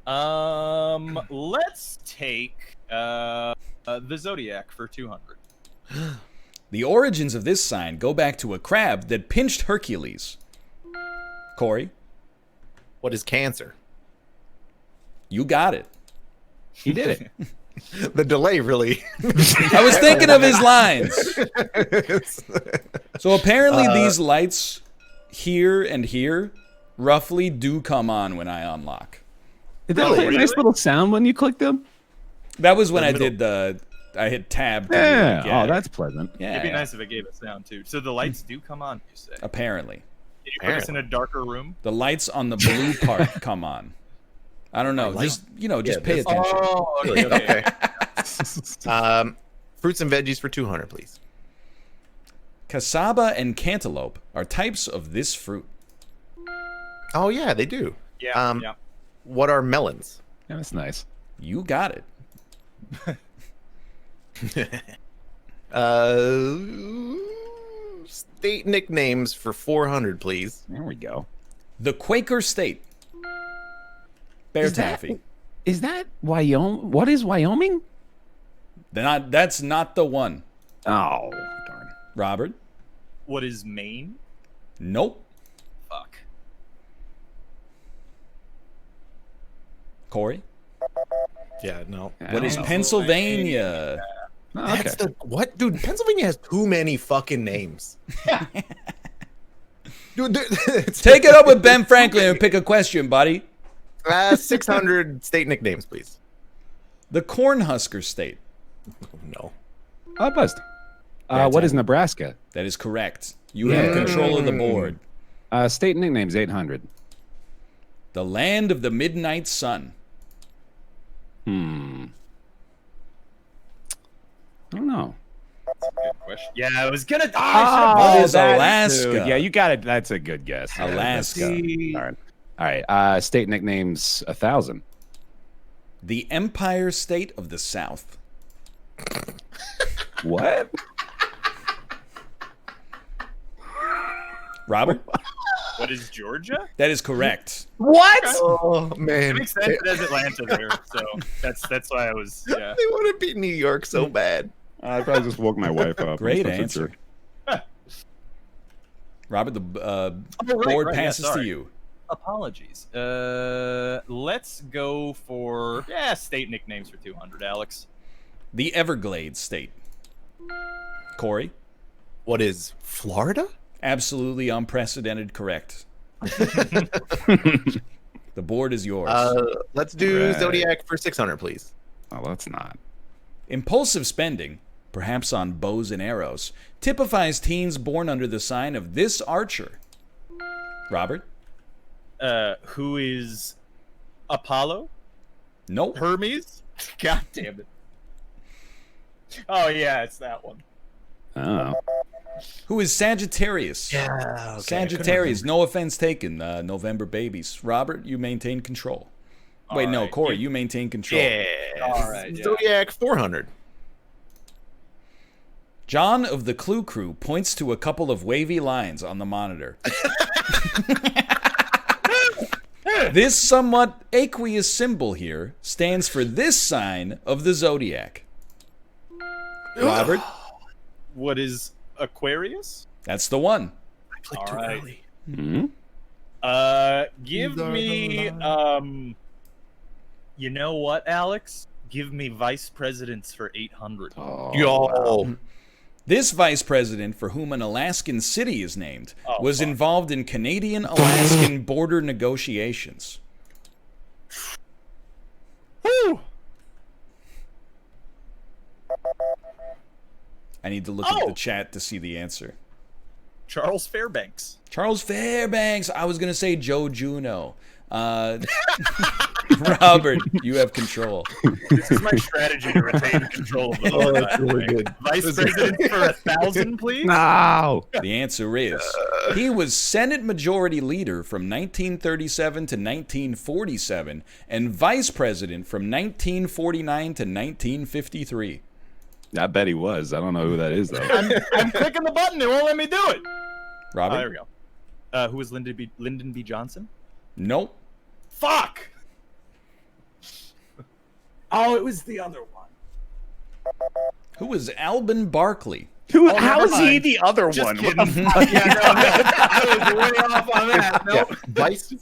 Let's take the zodiac for 200. The origins of this sign go back to a crab that pinched Hercules. Corey? What is cancer? You got it. He did it. The delay really. I was thinking of his lines. So apparently these lights here and here roughly do come on when I unlock. Did that play a nice little sound when you clicked them? That was when I did I hit tab. To Yeah. do it. Oh, that's pleasant. Yeah. It'd be nice if it gave a sound too. So the lights do come on, you say? Apparently. Did you put us in a darker room? The lights on the blue part come on. I don't know. Just pay attention. Oh, okay. Fruits and veggies for 200, please. Cassava and cantaloupe are types of this fruit. Oh yeah, they do. Yeah. Yeah. What are melons? Yeah, that's nice. You got it. State nicknames for 400, please. There we go. The Quaker State. Bear Taffy. Is that Wyoming? What is Wyoming? That's not the one. Oh, darn. Robert? What is Maine? Nope. Fuck. Corey? Yeah, no. What is Pennsylvania? Oh, okay. That's the what, dude? Pennsylvania has too many fucking names. Dude, Take it up with Ben Franklin and pick a question, buddy. 600 state nicknames, please. The Cornhusker State. No. Oh, buzzed. What is Nebraska? That is correct. You have control of the board. State nicknames 800. The Land of the Midnight Sun. I don't know. Good question. Yeah, I was gonna. What is Alaska? Yeah, you got it. That's a good guess. Alaska. All right. State nicknames 1,000. The Empire State of the South. What? Robert? What is Georgia? That is correct. What? Oh It man, makes sense. It has Atlanta there, so that's why I was. Yeah. they want to beat New York so bad. I probably just woke my wife up. Great I'm such a answer. jerk. Robert, the right, board right, yeah, passes to sorry. you. Apologies. Let's go for state nicknames for 200, Alex. The Everglades State. Corey? What is Florida? Absolutely unprecedented correct. The board is yours. Let's do Right. Zodiac for 600, please. Oh, that's not. Impulsive spending, perhaps on bows and arrows, typifies teens born under the sign of this archer. Robert? Who is Apollo? Nope. Hermes? God damn it. Oh yeah, it's that one. Oh. Who is Sagittarius? Yeah. Okay, Sagittarius, no offense taken. November babies. Robert, you maintain control. Wait, All no, right, Corey, you maintain control. Yeah. All right, yeah. Zodiac 400. John of the Clue Crew points to a couple of wavy lines on the monitor. This somewhat aqueous symbol here stands for this sign of the zodiac. Robert? What is Aquarius? That's the one. Click too Alright. early. Give me you know what, Alex? Give me vice presidents for 800. Yo. This vice president, for whom an Alaskan city is named, Oh, was fuck. involved in Canadian-Alaskan border negotiations. Woo! I need to look at the chat to see the answer. Charles Fairbanks. Charles Fairbanks. I was going to say Joe Juno. Robert, you have control. This is my strategy to retain control of the Oh, that's really good. Vice president for 1,000, please. No. The answer is he was Senate Majority Leader from 1937 to 1947 and Vice President from 1949 to 1953. I bet he was. I don't know who that is, though. I'm clicking the button. It won't let me do it. Robert? There we go. Who is Lyndon B. Johnson? Nope. Fuck. Oh, it was the other one. Who was Alban Barkley? How is never he mind. the other Just one? kidding. What the fuck? Yeah, no. I was way off on that. Yeah. Nope.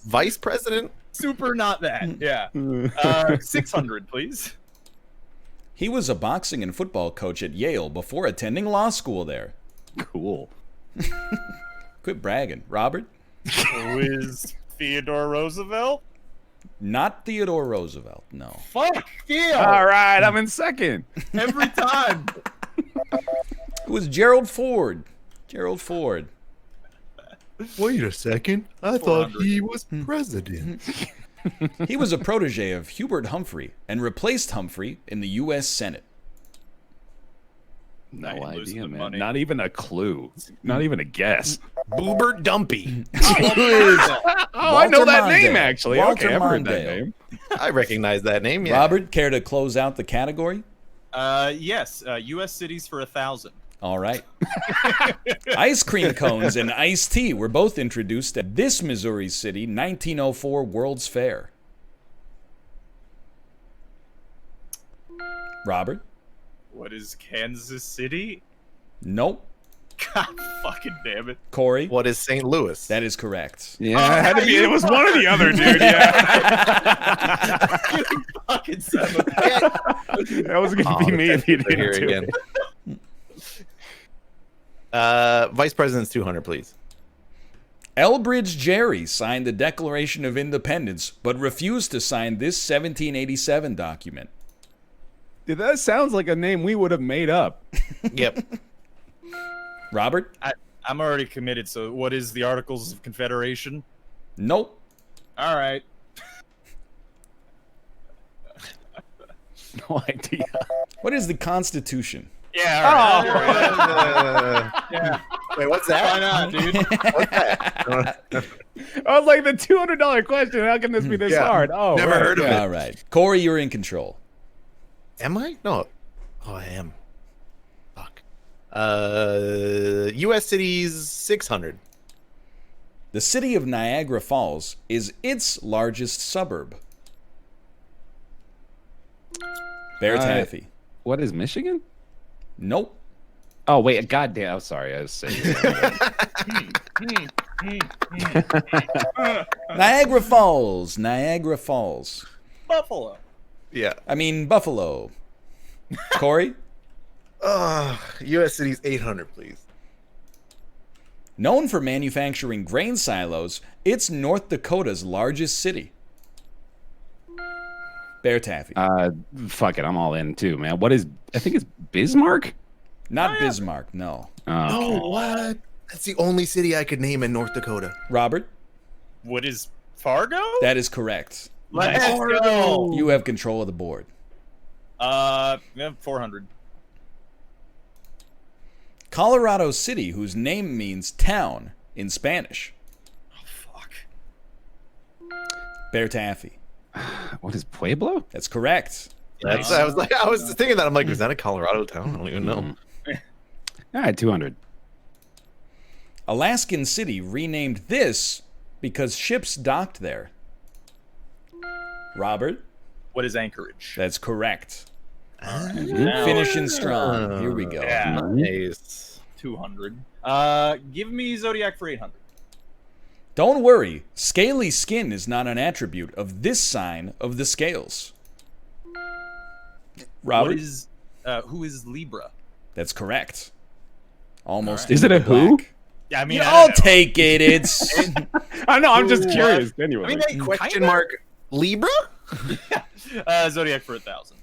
Vice president? Super not that. Yeah. 600, please. He was a boxing and football coach at Yale before attending law school there. Cool. Quit bragging. Robert? Who is Theodore Roosevelt? Not Theodore Roosevelt, no. Fuck, Theo. All right, I'm in second. Every time. It was Gerald Ford. Gerald Ford. Wait a second. I thought he was president. He was a protege of Hubert Humphrey and replaced Humphrey in the U.S. Senate. No I ain't losing idea, the man. money. Not even a clue. Not even a guess. Boobert Dumpy. I know that name, Mondale. actually. Walter Okay, I've heard that Mondale. name. I recognize that name, yeah. Robert, care to close out the category? Yes. U.S. cities for 1,000. All right. Ice cream cones and iced tea were both introduced at this Missouri City 1904 World's Fair. Robert? What is Kansas City? Nope. God fucking damn it. Corey? What is St. Louis? That is correct. Yeah, it had to be. It was one or the other, dude. Yeah. You fucking son of a That was gonna be me if you Right here didn't do again. it. Vice President's 200, please. Elbridge Gerry signed the Declaration of Independence, but refused to sign this 1787 document. Dude, that sounds like a name we would have made up. Yep. Robert? I'm already committed, so what is the Articles of Confederation? Nope. All right. No idea. What is the Constitution? Yeah, all right. Yeah. Wait, what's Why that? not, dude? What's that? I was like, the $200 question. How can this be this Yeah. hard? Oh, Never right. heard of it. All right. Corey, you're in control. Am I? No. Oh, I am. Fuck. U.S. cities 600. The city of Niagara Falls is its largest suburb. Bear Taffy. What is Michigan? Nope. Oh, wait. Goddamn. I'm sorry. I was saying. Niagara Falls. Niagara Falls. Buffalo. Yeah. I mean, Buffalo. Corey? U.S. cities 800, please. Known for manufacturing grain silos, it's North Dakota's largest city. Bear Taffy. Fuck it. I'm all in too, man. What is? I think it's Bismarck. Not Bismarck, no. Oh, what? That's the only city I could name in North Dakota. Robert? What is Fargo? That is correct. Let's go. You have control of the board. Yeah, 400. Colorado City, whose name means town in Spanish. Oh, fuck. Bear Taffy. What is Pueblo? That's correct. I was thinking that. I'm like, is that a Colorado town? I don't even know. All right, 200. Alaskan city renamed this because ships docked there. Robert? What is Anchorage? That's correct. Mhm. Finishing strong. Here we go. Yeah. Nice. 200. Give me Zodiac for 800. Don't worry, scaly skin is not an attribute of this sign of the scales. Robert? What is, who is Libra? That's correct. Almost. Right. Is it into a the who? black. Yeah, I mean, I'll take it. It's I know. I'm just Who, curious. I Anyway, mean, Question mark Libra? Zodiac for 1,000.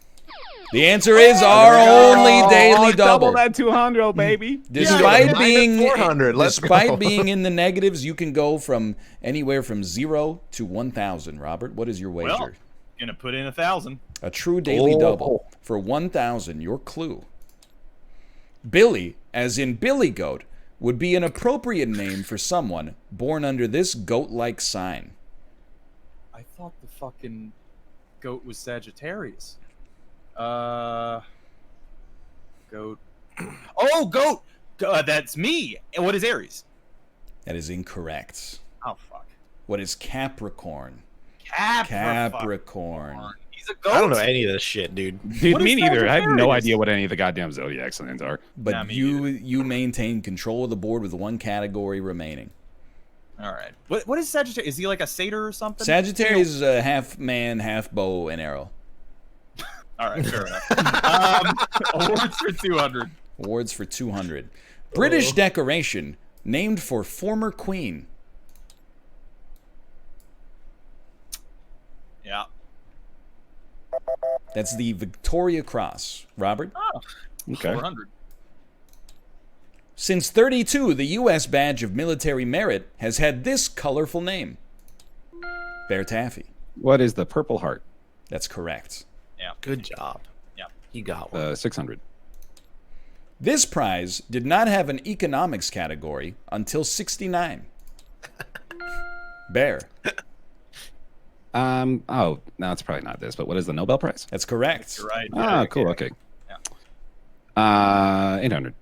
the answer is our only daily double. that 200, baby. Despite Yeah, being minus 400, let's despite go. being in the negatives, you can go from anywhere from 0 to 1,000. Robert, what is your wager? Well, gonna put in 1,000. A true daily Oh. double for 1,000. Your clue. Billy, as in Billy Goat, would be an appropriate name for someone born under this goat-like sign. I thought the fucking goat was Sagittarius. Goat. Oh, goat! That's me! And what is Aries? That is incorrect. Oh, fuck. What is Capricorn? Capricorn. Capricorn. He's a goat. I don't know any of this shit, dude. Dude, What me is neither. I have no Sagittarius? idea what any of the goddamn zodiac signs are. But Nah, me you maintain control of the board with one category remaining. All right. What is Sagittarius? Is he like a satyr or something? Sagittarius is a half man, half bow and arrow. All right, fair enough. Awards for 200. Awards for 200. British decoration named for former queen. Yeah. That's the Victoria Cross. Robert? Oh, Okay. 400. Since 32, the U.S. badge of military merit has had this colorful name. Bear Taffy. What is the Purple Heart? That's correct. Good job. Yeah. You got one. 600. This prize did not have an economics category until 69. Bear. Oh, no, it's probably not this, but what is the Nobel Prize? That's correct. You're right. Ah, cool. Okay. Yeah. 800.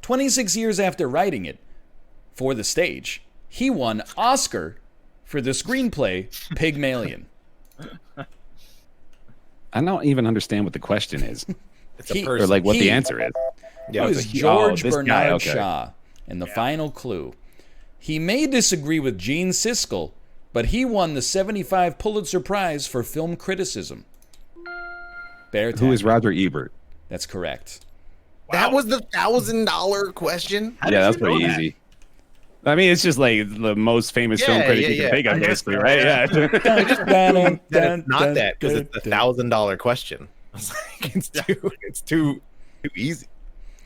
26 years after writing it for the stage, he won Oscar for the screenplay Pygmalion. I don't even understand what the question is, It's he- a or person. like what the He- answer is. Yeah, It it's was a George this guy, Bernard okay. Shaw. And the final clue. He may disagree with Gene Siskel, but he won the 75 Pulitzer Prize for film criticism. Bear Who is Taffy. Roger Ebert? That's correct. That was the $1,000 question. How Yeah, did that's you know pretty that? easy. I mean, it's just like the most famous film Yeah, critic yeah, you can yeah. think of, I guess basically, so, right? yeah. Yeah. That it's not that because it's the $1,000 question. I was like, it's too easy.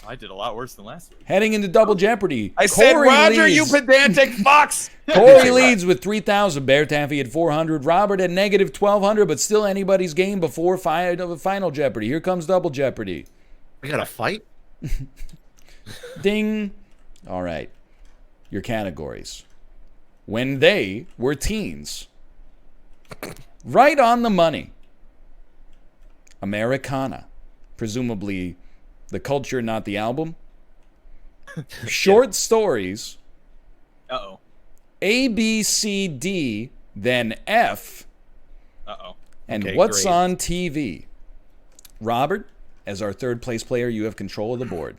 I did a lot worse than last week. Heading into Double Jeopardy. I said, Corey Roger, you leads- pedantic fox. Corey leads with 3,000. Bear Taffy at 400. Robert at negative 1,200, but still anybody's game before final Jeopardy. Here comes Double Jeopardy. We got to fight? Ding. All right. Your categories. When they were teens. Right on the money. Americana. Presumably the culture, not the album. Short stories. Uh-oh. A, B, C, D, then F. Uh-oh. And Okay, what's great. on TV? Robert, as our third place player, you have control of the board.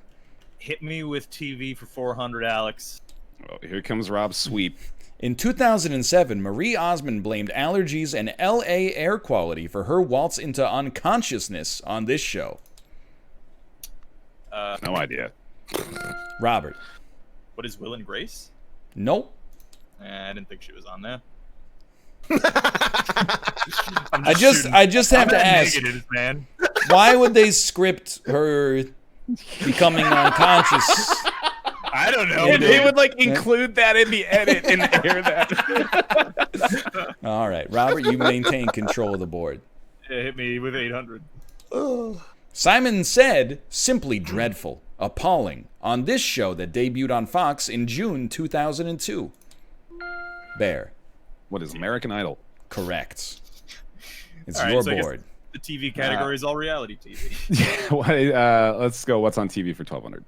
Hit me with TV for 400, Alex. Oh, here comes Rob's sweep. In 2007, Marie Osmond blamed allergies and LA air quality for her waltz into unconsciousness on this show. No idea. Robert. What is Will and Grace? Nope. I didn't think she was on that. I just have to ask, Negatives, man. why would they script her becoming unconscious? I don't know. And they dude. would like include that in the edit and air that. All right, Robert, you maintain control of the board. Hit me with 800. Simon said, simply dreadful, appalling, on this show that debuted on Fox in June 2002. Bear. What is American Idol? Correct. It's All right, your so I guess board. The TV category is all reality TV. Let's go. What's on TV for 1200?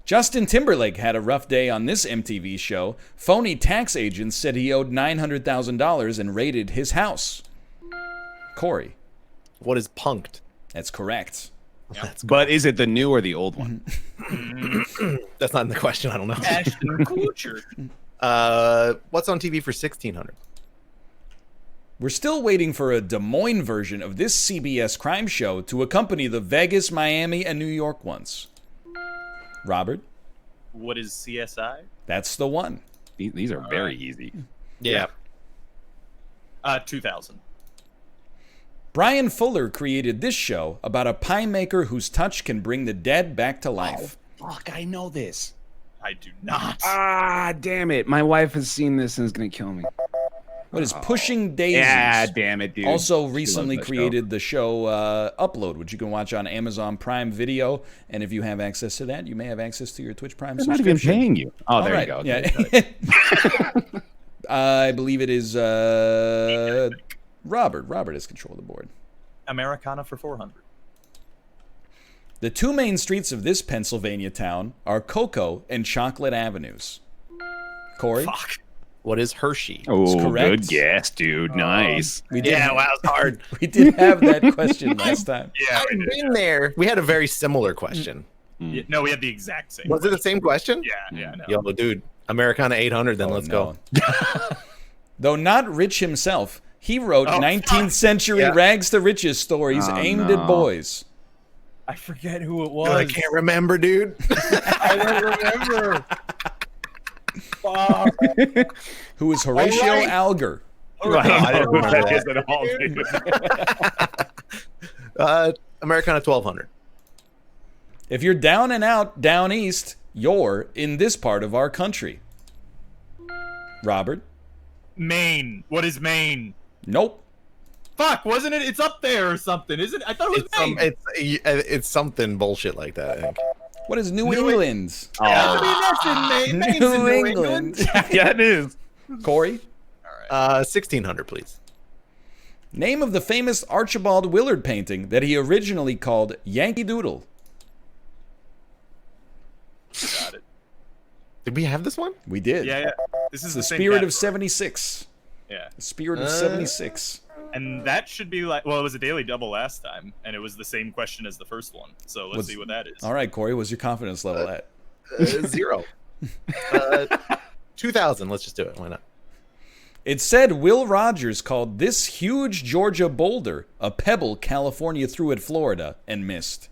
Justin Timberlake had a rough day on this MTV show. Phony tax agents said he owed $900,000 and raided his house. Corey. What is punked? That's correct. But is it the new or the old one? That's not in the question. I don't know. Ashton Kutcher. What's on TV for 1600? We're still waiting for a Des Moines version of this CBS crime show to accompany the Vegas, Miami, and New York ones. Robert? What is CSI? That's the one. These are very easy. Yeah. 2000. Brian Fuller created this show about a pie maker whose touch can bring the dead back to life. Fuck, I know this. I do not. Ah, damn it. My wife has seen this and is going to kill me. What is Pushing Daisies? Yeah, damn it, dude. Also She recently loves that created the show Upload, which you can watch on Amazon Prime Video. And if you have access to that, you may have access to your Twitch Prime show. I'm not even subscription. paying you. Oh, All there right. you go. Yeah. I believe it is Robert. Robert has control of the board. Americana for 400. The two main streets of this Pennsylvania town are Cocoa and Chocolate Avenues. Corey? Fuck. What is Hershey? Oh, correct. good guess, dude. Nice. We did, Yeah, wow, it's hard. we did have that question last time. Yeah. I've been there. We had a very similar question. Yeah, no, we had the exact same. Was it the same question? Yeah, no. Yo, dude, Americana 800, then Oh, let's no. go. Though not rich himself, he wrote Oh, 19th century Yeah. rags to riches stories aimed at boys. I forget who it Dude, was. I can't remember, dude. I don't remember. Fuck. Who is Horatio All right. Alger. I didn't remember That that. is at all, dude. Americana 1200. If you're down and out, down east, you're in this part of our country. Robert? Maine. What is Maine? Nope. Fuck, wasn't it? It's up there or something, isn't it? I thought it was Maine. It's something bullshit like that, I think. What is New England? I mean, that's in Maine. Maine's in New England. Yeah, it is. Corey? 1600, please. Name of the famous Archibald Willard painting that he originally called Yankee Doodle. Got it. Did we have this one? We did. Yeah. This is The same Spirit of category. 76. Yeah. The Spirit of 76. And that should be like, well, it was a daily double last time, and it was the same question as the first one. So let's see what that is. All right, Corey, what's your confidence level at? 0. 2000. Let's just do it. Why not? It said Will Rogers called this huge Georgia boulder a pebble California threw at Florida and missed.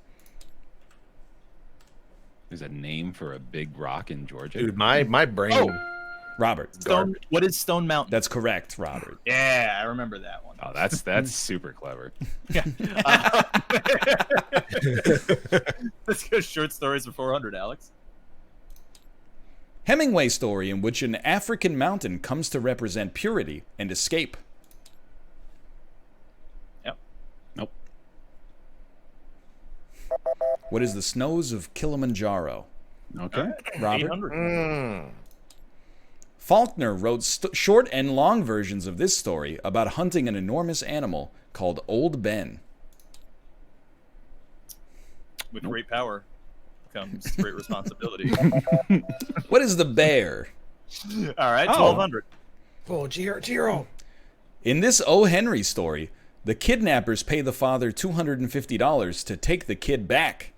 There's a name for a big rock in Georgia. Dude, my brain. Oh. Robert. What is Stone Mountain? That's correct, Robert. Yeah, I remember that one. Oh, that's super clever. Yeah. Let's go short stories for 400, Alex. Hemingway story in which an African mountain comes to represent purity and escape. Yep. Nope. What is the snows of Kilimanjaro? Okay. Robert. 800. Faulkner wrote short and long versions of this story about hunting an enormous animal called Old Ben. With great power comes great responsibility. What is the bear? All right, 1200. Oh, Giro. In this O. Henry story, the kidnappers pay the father $250 to take the kid back.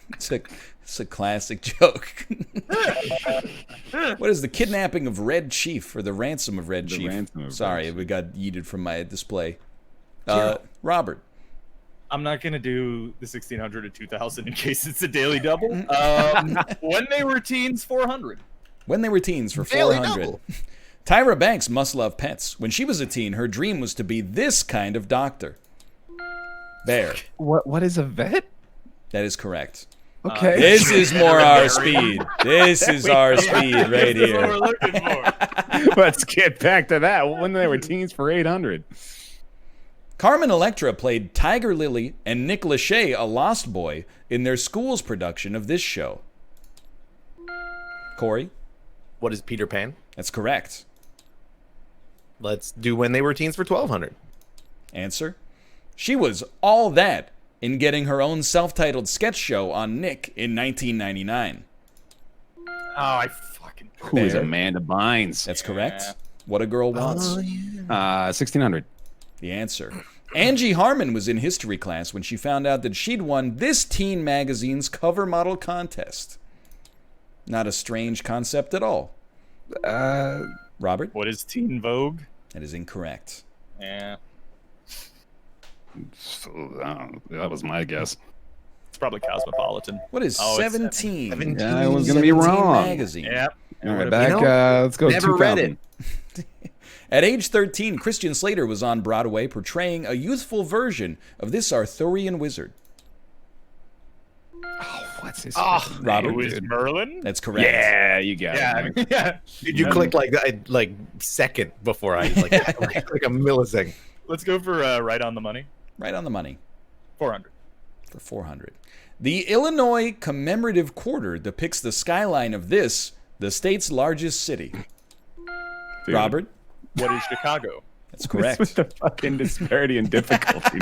It's a classic joke. What is the kidnapping of Red Chief, or the ransom of Red The Chief? ransom of Sorry, Red we got yeeted from my display. Robert. I'm not going to do the 1600 to 2000 in case it's a daily double. When they were teens, 400. When they were teens for Daily 400. double. Tyra Banks must love pets. When she was a teen, her dream was to be this kind of doctor. Bear. What is a vet? That is correct. Okay. This is more our speed. This is our speed right That's what we're here. looking for. Let's get back to that. When they were teens for 800. Carmen Electra played Tiger Lily and Nick Lachey, a lost boy, in their school's production of this show. Corey? What is Peter Pan? That's correct. Let's do when they were teens for 1200. Answer. She was all that in getting her own self-titled sketch show on Nick in 1999. Oh, I fucking. Who is Bear. Amanda Bynes? That's correct. What a Girl Wants. 1600. The answer. Angie Harmon was in history class when she found out that she'd won this teen magazine's cover model contest. Not a strange concept at all. Robert? What is Teen Vogue? That is incorrect. Yeah, That was my guess. it's probably Cosmopolitan. What is Oh, it's 17? Yeah, I was gonna be wrong. Magazine. Yep. All right, back. Let's go. Never read it. 2000. At age 13, Christian Slater was on Broadway portraying a youthful version of this Arthurian wizard. What's his Robert? Who is Merlin? That's correct. Yeah, you got Yeah, it. yeah. Did you click like second before I like a millisecond? Let's go for right on the money. Right on the money 400. for 400. The Illinois commemorative quarter depicts the skyline of this, the state's largest city. Dude. Robert? What is Chicago? That's What's with correct. the fucking disparity and difficulty?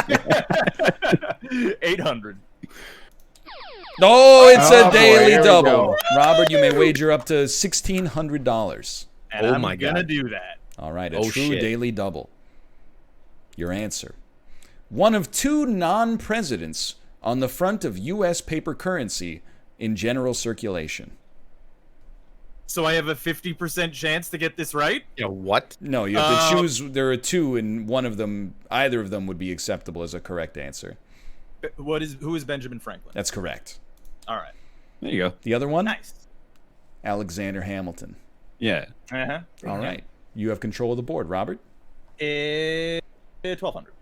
800. Oh, it's Oh, a boy, daily here we double. go. Robert, you may wager up to $1,600. And Oh I'm my gonna God. do that. All right, a Oh, true shit. daily double. Your answer. One of two non-presidents on the front of U.S. paper currency in general circulation. So I have a 50% chance to get this right? Yeah, what? No, you have to choose. There are two, and one of them, either of them would be acceptable as a correct answer. Who is Benjamin Franklin? That's correct. All right. There you go. The other one? Nice. Alexander Hamilton. Yeah. Uh-huh. All right. You have control of the board, Robert. 1200.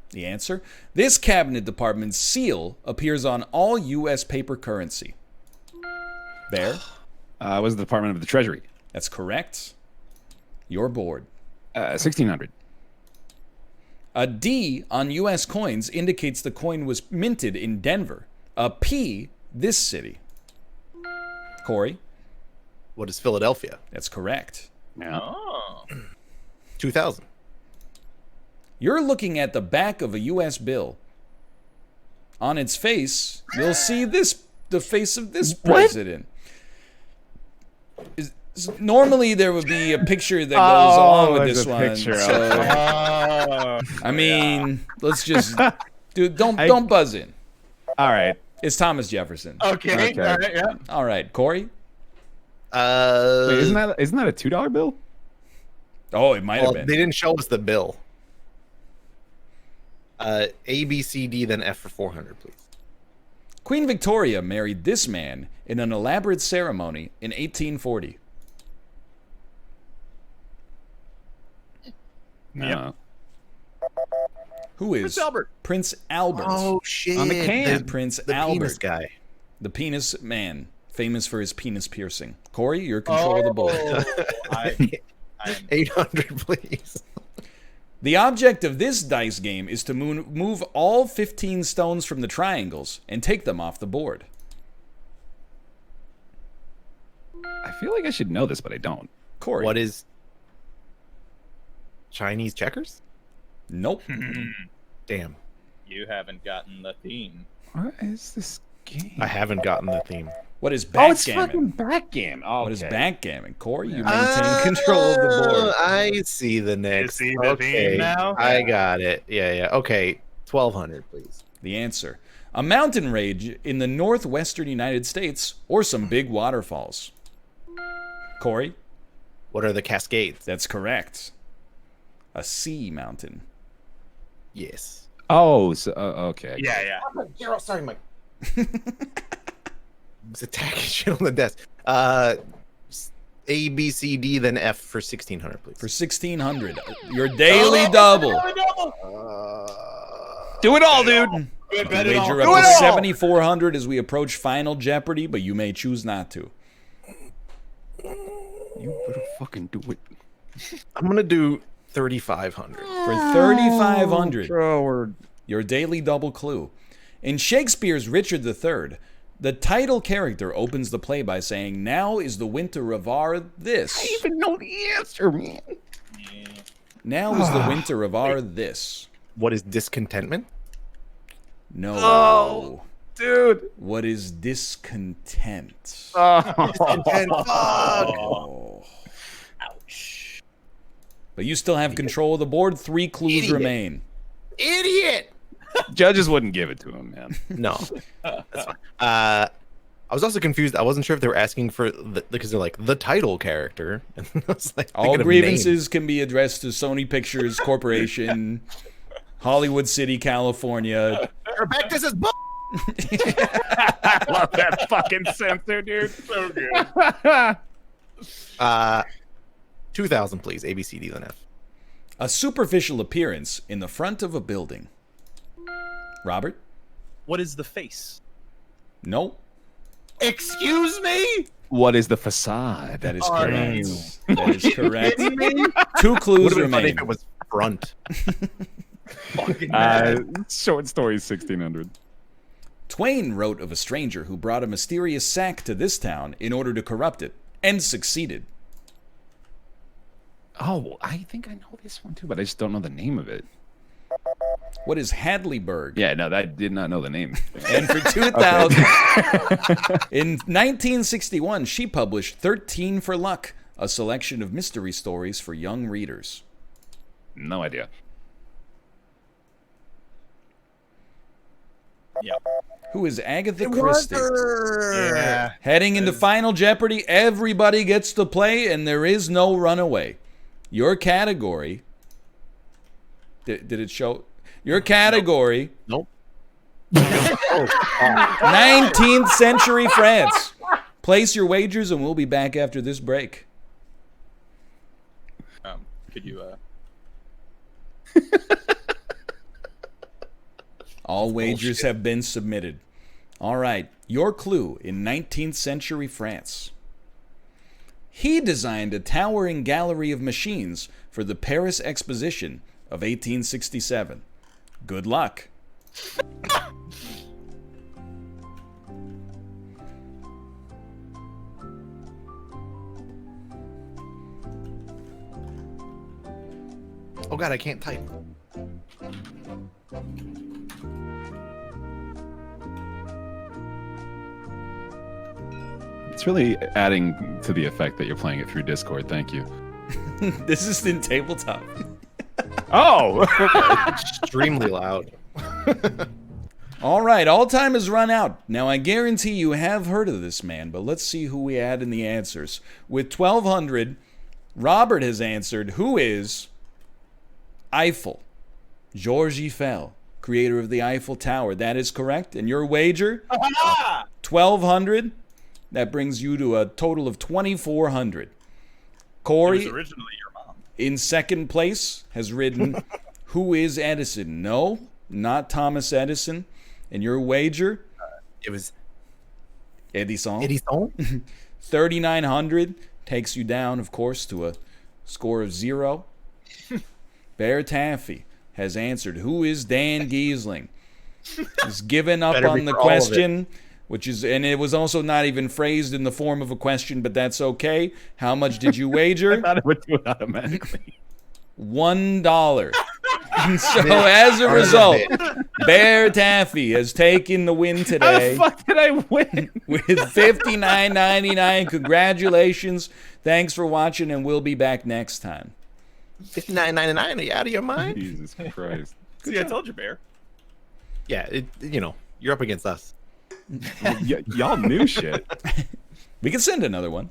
The answer? This cabinet department's seal appears on all U.S. paper currency. Bear? Was the Department of the Treasury. That's correct. Your board. 1600. A D on U.S. coins indicates the coin was minted in Denver. A P, this city. Corey? What is Philadelphia? That's correct. Yeah. Oh. 2000. You're looking at the back of a U.S. bill. On its face, you'll see the face of this president. Normally, there would be a picture that goes along with this one. picture. So, I mean, let's just don't buzz in. All right. It's Thomas Jefferson. Okay. Okay. All right. Yeah. All right, Corey. Wait, isn't that a $2 bill? Oh, it might have Well, been. they didn't show us the bill. A, B, C, D, then F for 400, please. Queen Victoria married this man in an elaborate ceremony in 1840. No. Who is Prince Albert. Prince Albert. Oh shit! On the can. Prince the Albert, penis guy. the penis man, famous for his penis piercing. Corey, you're in control of the board. I'm 800, please. The object of this dice game is to move all 15 stones from the triangles and take them off the board. I feel like I should know this, but I don't. Corey. What is Chinese checkers? Nope. Damn, You haven't gotten the theme. What is this game? I haven't gotten the theme. What is Oh, it's backgammon? fucking backgammon. Oh, What is backgammon? Corey, you maintain control of the board. I see the next. see the okay, theme now? I got it. Yeah. Okay, 1200, please. The answer. A mountain range in the northwestern United States or some big waterfalls. Corey, What are the Cascades? that's correct. A sea mountain. Yes. Oh, so, okay. Yeah. Zero. Sorry, Mike. It's attacking shit on the desk. A, B, C, D, then F for 1600, please. For 1600. Your daily double. Do it all, dude. You wager up to 7,400 as we approach Final Jeopardy, but you may choose not to. You better fucking do it. I'm gonna do 3,500. For 3,500, Forward. your daily double clue. In Shakespeare's Richard III, the title character opens the play by saying, "Now is the winter of our this." I even know the answer, man. Now is the winter of our this. What is discontentment? No. Oh, dude. What is discontent? Discontent. Fuck. Oh. Ouch. But you still have control of the board. 3 clues Idiot. remain. Idiot. Judges wouldn't give it to him, man. No. That's fine. I was also confused. I wasn't sure if they were asking for because they're like the title character. And I was like, All thinking of grievances can be addressed to Sony Pictures Corporation, Hollywood City, California. names. Rebecca says, "Bull." I love that fucking censor, dude. So good. 2000, please. A, B, C, D, then F. A superficial appearance in the front of a building. Robert? What is the face? No. Excuse me? What is the facade? That is Are correct. you That is correct. kidding me? 2 clues Would have been funny remain. if it was front. Fucking mad. Short story 1600. Twain wrote of a stranger who brought a mysterious sack to this town in order to corrupt it, and succeeded. Oh, I think I know this one too, but I just don't know the name of it. What is Hadleyburg? Yeah, no, I did not know the name. And for 2000, in 1961, she published 13 for Luck, a selection of mystery stories for young readers. No idea. Yep. Who is Agatha Christie? Yeah. Heading into Final Jeopardy, everybody gets to play, and there is no runaway. Your category... Did it show? Your category... Nope. 19th century France. Place your wagers, and we'll be back after this break. Could you All wagers have been submitted. All right, your clue in 19th century France. He designed a towering gallery of machines for the Paris Exposition of 1867. Good luck. Oh god, I can't type. It's really adding to the effect that you're playing it through Discord. Thank you. This is in Tabletop. Oh! Extremely loud. All right, all time has run out. Now, I guarantee you have heard of this man, but let's see who we add in the answers. With 1,200, Robert has answered, who is Eiffel? Georges Eiffel, creator of the Eiffel Tower. That is correct. And your wager? 1,200. That brings you to a total of 2,400. Corey, originally your mom. in second place, has written, who is Edison? No, not Thomas Edison. And your wager? It was Edison. Edison. 3,900 takes you down, of course, to a score of 0. Bear Taffy has answered, who is Dan Giesling? He's given up Better be on the for all of it. question, which is, and it was also not even phrased in the form of a question, but that's okay. How much did you wager? thought it would do it automatically. $1. So as a result, Bear Taffy has taken the win How today the fuck did I win? with $59.99. Congratulations. Thanks for watching, and we'll be back next time. $59.99. Are you out of your mind? Jesus Christ. See, I told you, Bear. Yeah, you're up against us. Y'all knew shit. We can send another one.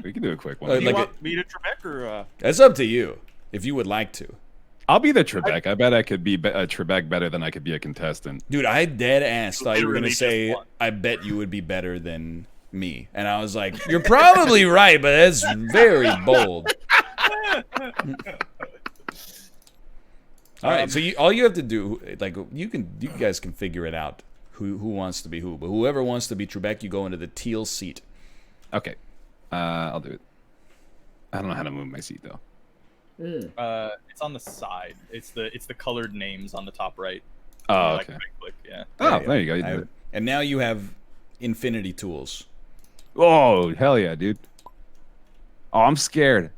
We can do a quick one. Uh, Do you like want me to Trebek or That's up to you, if you would like to. I'll be the Trebek. I bet I could be a Trebek better than I could be a contestant. Dude, I dead ass thought you were going to Literally say, just one. I bet you would be better than me. And I was like, you're probably right, but that's very bold. All right, so all you have to do, like, you guys can figure it out who wants to be who. But whoever wants to be Trebek, you go into the teal seat. Okay. I'll do it. I don't know how to move my seat though. it's on the side. It's the colored names on the top right. Oh, Like, okay. right-click, yeah. Oh, there you go. You I- did it. and now you have infinity tools. Oh, hell yeah, dude. Oh, I'm scared.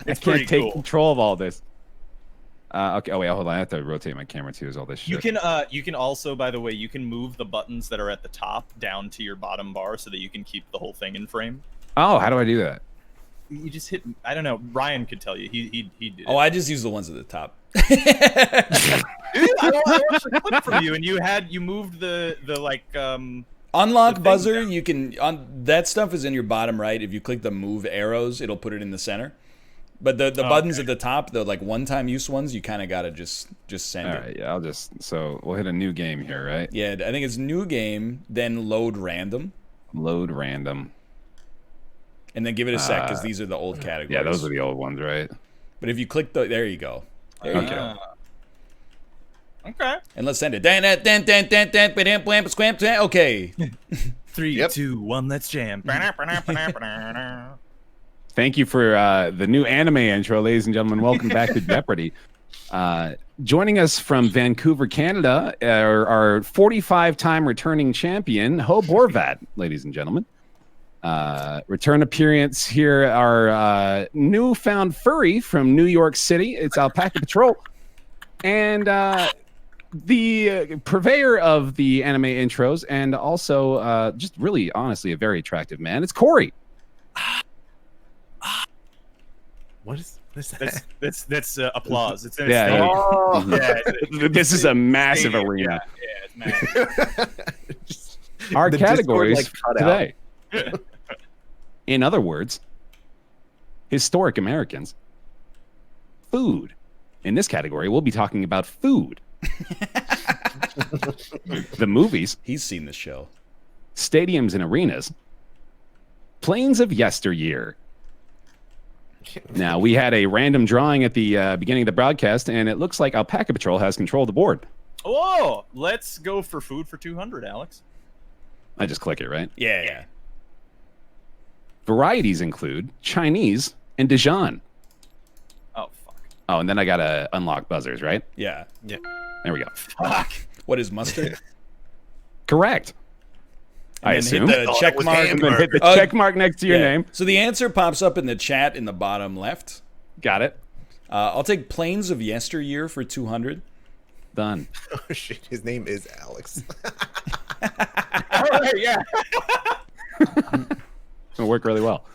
It's can't pretty take cool. control of all this. Okay. Oh wait, hold on. I have to rotate my camera too. Is all this shit? You can also, by the way, you can move the buttons that are at the top down to your bottom bar so that you can keep the whole thing in frame. Oh, how do I do that? You just hit. I don't know. Ryan could tell you. He did. Oh, I just use the ones at the top. Dude, I watched a clip from you, and you moved the like Unlock the thing buzzer, down. you can that stuff is in your bottom right. If you click the move arrows, it'll put it in the center. But the buttons at the top, the like one-time use ones, you kind of gotta just send All it. right. Yeah. We'll hit a new game here, right? Yeah, I think it's new game, then load random, Load random. and then give it a sec because these are the old categories. Yeah, those are the old ones, right? But if you click there you go. There you go. Okay. And let's send it. Okay. 3, 2, 1, let's jam. Thank you for the new anime intro, ladies and gentlemen. Welcome back to Jeopardy. Joining us from Vancouver, Canada, our 45-time returning champion, Ho Borvat, ladies and gentlemen. Return appearance here, our newfound furry from New York City. It's Alpaca Patrol. And the purveyor of the anime intros, and also just really, honestly, a very attractive man. It's Corey. What is that? That's applause. It's in Yeah, a Oh. stadium. This is a massive Stadium, arena. Yeah, it's massive. Our The categories Discord, like, cut today. In other words, historic Americans, food. In this category, we'll be talking about food. The movies, He's seen the show. stadiums and arenas, planes of yesteryear. Now, we had a random drawing at the beginning of the broadcast, and it looks like Alpaca Patrol has control of the board. Whoa! Let's go for food for 200, Alex. I just click it, right? Yeah. Varieties include Chinese and Dijon. Oh fuck! Oh, and then I got to unlock buzzers, right? Yeah. There we go. Fuck! What is mustard? Correct. I And then assume. hit the check was mark. And then hit the Oh, check mark next to your yeah. name. So the answer pops up in the chat in the bottom left. Got it. I'll take planes of yesteryear for 200. Done. Oh shit, his name is Alex. All right, yeah. It'll work really well.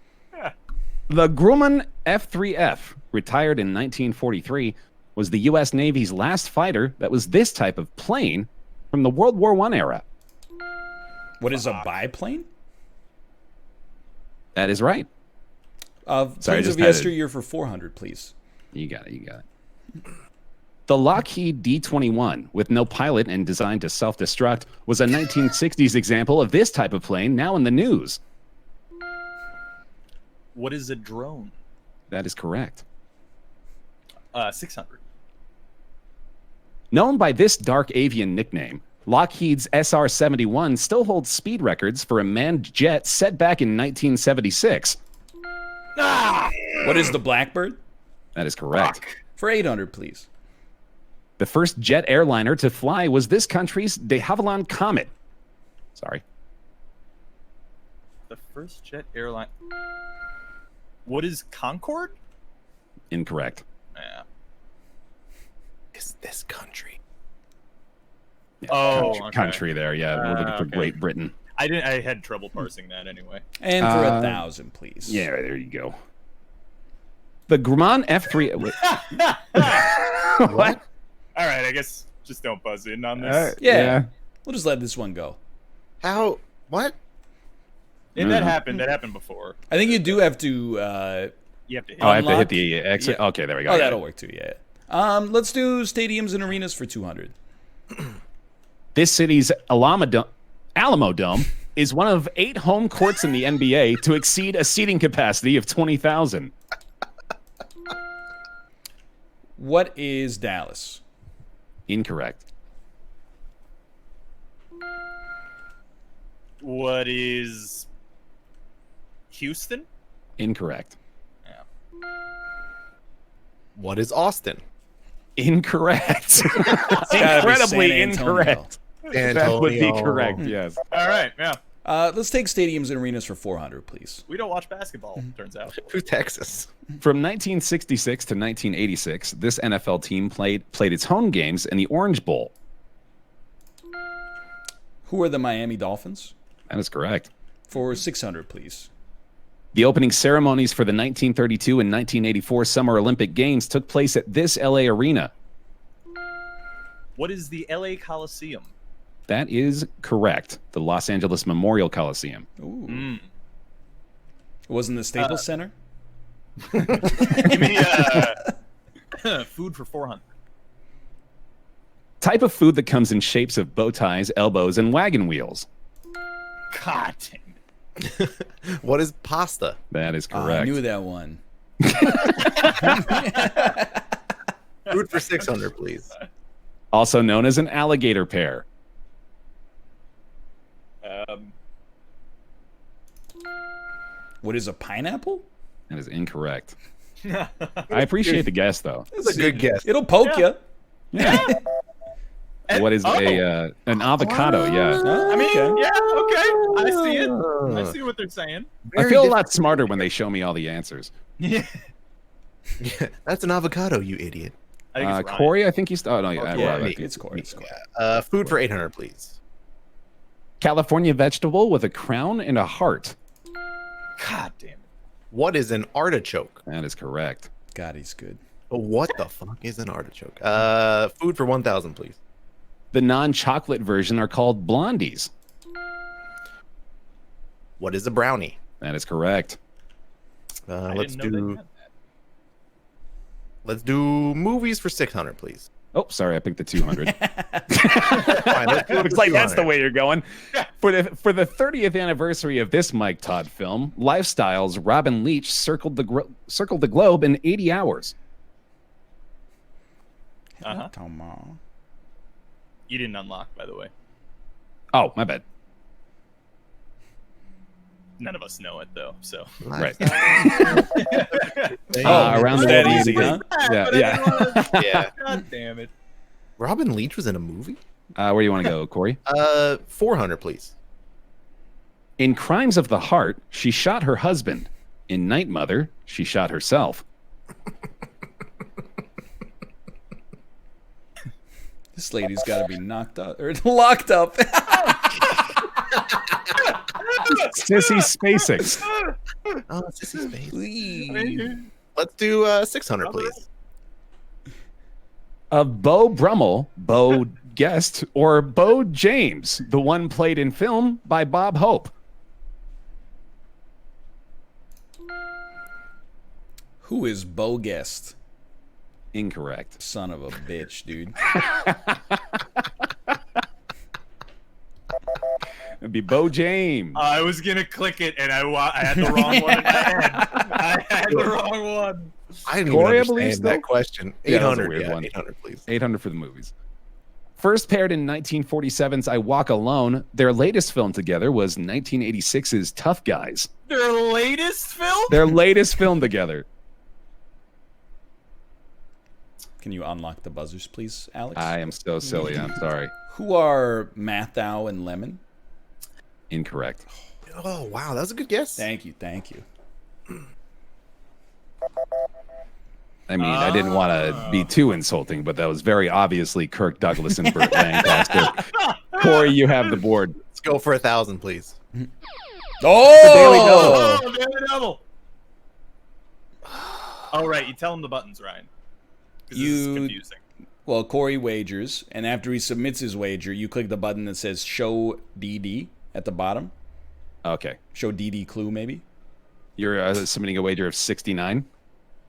The Grumman F-3F, retired in 1943, was the U.S. Navy's last fighter that was this type of plane from the World War I era. What is a biplane? That is right. Planes Sorry, I of just had yesteryear for 400, please. You got it. The Lockheed D-21, with no pilot and designed to self-destruct, was a 1960s example of this type of plane now in the news. What is a drone? That is correct. 600. Known by this dark avian nickname, Lockheed's SR-71 still holds speed records for a manned jet set back in 1976. What is the Blackbird? That is correct. Fuck. For 800, please. The first jet airliner to fly was this country's de Havilland Comet. Sorry. The first jet airline. What is Concorde? Incorrect. Yeah. Is this country? Yeah, Oh, country, okay. country there. Yeah, we're looking for okay. Great Britain. I had trouble parsing that anyway. And for 1,000, please. Yeah, there you go. The Grumman F3. What? All right, I guess just don't buzz in on this. Yeah. We'll just let this one go. How? What? And that happened. That happened before. I think you do have to. You have to hit. Oh, I have to hit Unlock? the exit. Yeah. Okay, there we go. Oh, I got that'll it. work too, yeah. Let's do stadiums and arenas for 200. This city's Alamo Dome is one of 8 home courts in the NBA to exceed a seating capacity of 20,000. What is Dallas? Incorrect. What is Houston? Incorrect. What is Austin? Incorrect. gotta be Incredibly San Antonio. incorrect. That would be Antonio. correct, yes. All right, yeah. Let's take stadiums and arenas for 400, please. We don't watch basketball, turns out. Who's Texas? From 1966 to 1986, this NFL team played its home games in the Orange Bowl. Who are the Miami Dolphins? That is correct. For 600, please. The opening ceremonies for the 1932 and 1984 Summer Olympic Games took place at this LA arena. What is the LA Coliseum? That is correct. The Los Angeles Memorial Coliseum. Ooh. It wasn't the Staples Center? Give me food for 400. Type of food that comes in shapes of bow ties, elbows, and wagon wheels. God damn it. What is pasta? That is Oh, correct. I knew that one. Food for 600, please. Also known as an alligator pear. What is a pineapple? That is incorrect. I appreciate the guess, though. That's a good guess. It'll poke you. Yeah. What is an avocado? Yeah. I mean, okay. yeah, okay. I see it. I see what they're saying. I feel a lot smarter when they show me all the answers. Yeah. Yeah, that's an avocado, you idiot. I think it's Ryan. Corey, I think he's. Oh no, yeah, Yeah, well, it's Corey. It's Corey. Food for 800, please. California vegetable with a crown and a heart. God damn it. What is an artichoke? That is correct. God, he's good. What the fuck is an artichoke? Food for 1,000, please. The non-chocolate version are called blondies. What is a brownie? That is correct. Let's didn't know they do had that. let's do movies for 600, please. Oh, sorry, I picked the 200. Fine, let's do Looks like that's the 200. way you're going. For the 30th anniversary of this Mike Todd film, Lifestyle's Robin Leach circled the globe in 80 hours. Uh-huh. Come on. You didn't unlock, by the way. Oh, my bad. None of us know it, though, so. Right. Around that world. easy, huh? Yeah. Yeah. God damn it. Robin Leach was in a movie? Where do you want to go, Corey? 400, please. In Crimes of the Heart, she shot her husband. In Night Mother, she shot herself. This lady's got to be knocked up or locked up. Sissy Spacek. Oh, it's Sissy Spacek. Wee. Let's do 600, please. Of Beau Brummel, Beau Guest, or Beau James, the one played in film by Bob Hope. Who is Bo Guest? Incorrect. Son of a bitch, dude. It'd be Beau James. I was going to click it, and I had the wrong one in my head. I had the wrong one. I didn't Corey, I even believe understand so? that question. Yeah, that was a 800, weird yeah, one. 800, please. 800 for the movies. First paired in 1947's I Walk Alone, their latest film together was 1986's Tough Guys. Their latest film? Their latest film together. Can you unlock the buzzers, please, Alex? I am so silly. I'm sorry. Who are Mathau and Lemon? Incorrect. Oh, wow. That was a good guess. Thank you, thank you. I mean, I didn't want to be too insulting, but that was very obviously Kirk Douglas and Burt Lancaster. Corey, you have the board. Let's go for 1,000, please. Oh! Oh, Daily Double. Oh, right. You tell him the buttons, Ryan. 'Cause this is confusing. Well, Corey wagers, and after he submits his wager, you click the button that says Show DD at the bottom. Okay. Show DD clue, maybe? You're submitting a wager of 69?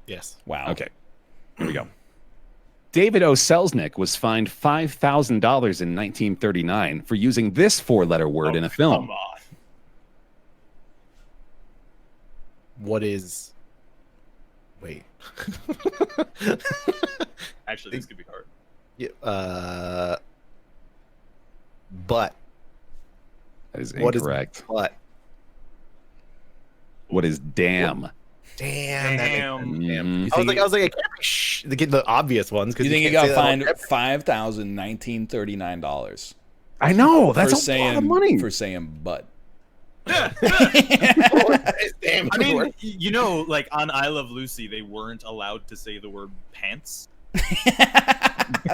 Yes. Wow. Okay. Here we go. David O. Selznick was fined $5,000 in 1939 for using this four-letter word in a film. Come on. What is... Wait. Actually, this could be hard. Yeah, but. That is What is incorrect. but? What is damn? Damn. that makes sense. Mm, You I was think, like, I can't get the obvious ones. you think he got fined $5,1939 I know. That's for a lot of money. For saying but. Damn, I mean, you know, like on I Love Lucy, they weren't allowed to say the word pants.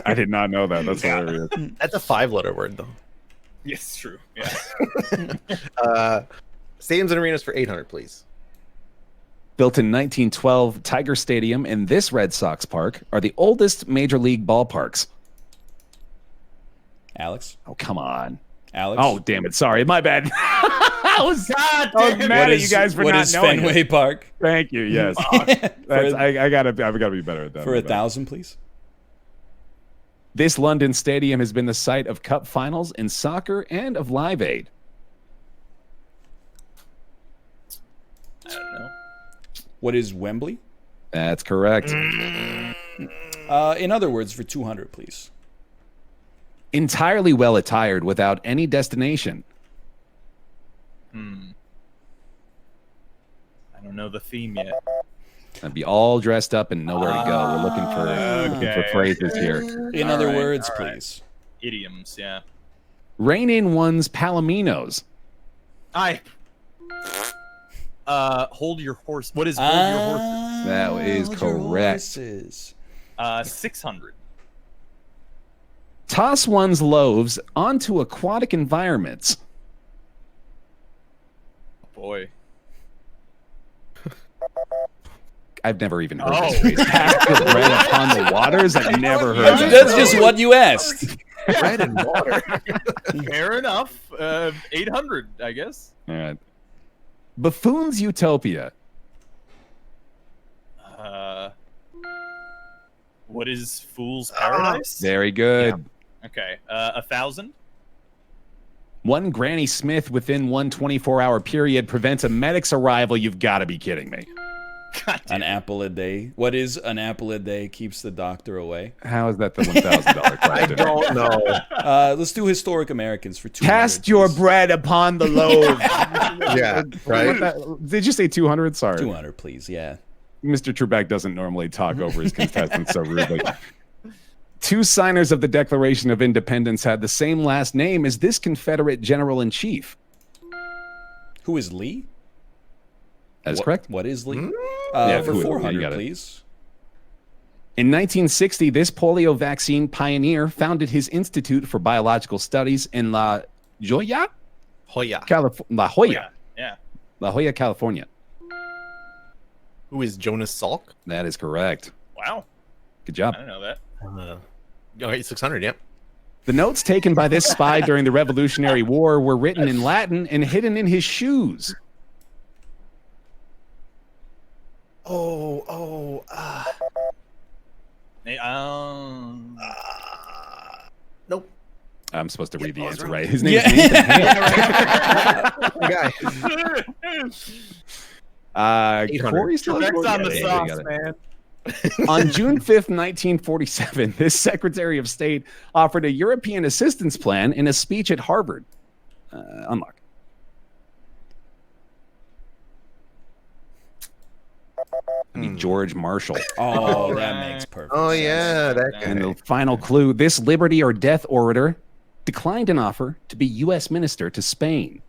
I did not know that. That's hilarious. that's a 5-letter word though. Yes, true. Yeah. Stadiums and arenas for 800, please. Built in 1912, Tiger Stadium and this Red Sox park are the oldest major league ballparks. Alex? Oh, come on. Alex? Oh, damn it. Sorry. My bad. I was mad at you guys for what not is knowing Fenway it. Park? Thank you. Yes. That's, I gotta be better at that. For 1,000, please. This London stadium has been the site of cup finals in soccer and of Live Aid. I don't know. What is Wembley? That's correct. In other words, for 200, please. Entirely well attired without any destination. I don't know the theme yet. I'd be all dressed up and nowhere to go. We're looking for phrases here. In other words, please. Idioms, yeah. Rein in one's palominos. Hold your horse. What is hold your horses? That is Hold your correct. horses. 600. Toss one's loaves onto aquatic environments. Boy. I've never even heard this phrase. Cast your bread upon the waters. I've never heard that. That's just what you asked. Bread and water. Fair enough. 800, I guess. All right. Buffoon's Utopia. What is Fool's Paradise? Very good. Okay. 1,000. One Granny Smith within one 24-hour period prevents a medic's arrival. You've got to be kidding me. An apple a day. What is an apple a day keeps the doctor away? How is that the $1,000 question? I don't know. Let's do historic Americans for 200. Cast your please. bread upon the loaf. Yeah, right. Did you say 200? Sorry. 200, please. Yeah. Mr. Trebek doesn't normally talk over his contestants so rudely. Two signers of the Declaration of Independence had the same last name as this Confederate general-in-chief. Who is Lee? That is correct. What is Lee? Yeah, for who- you 400, got it. please. In 1960, this polio vaccine pioneer founded his Institute for Biological Studies in La Jolla, Hoya. La Jolla, Yeah. La Jolla, California. Who is Jonas Salk? That is correct. Wow. Good job. I don't know that. All right, 600. Yep. The notes taken by this spy during the Revolutionary War were written in Latin and hidden in his shoes. Hey, Nope. I'm supposed to read the I was answer wrong. right. His name is Nathan Hale. Guy. 800. Corey's still Trebek's on Yeah, the you sauce, got it. man. On June 5th, 1947, this Secretary of State offered a European assistance plan in a speech at Harvard. Unlock. I mean, George Marshall. Oh, that makes perfect Oh sense. yeah, that guy. And the final clue, this liberty or death orator declined an offer to be U.S. minister to Spain.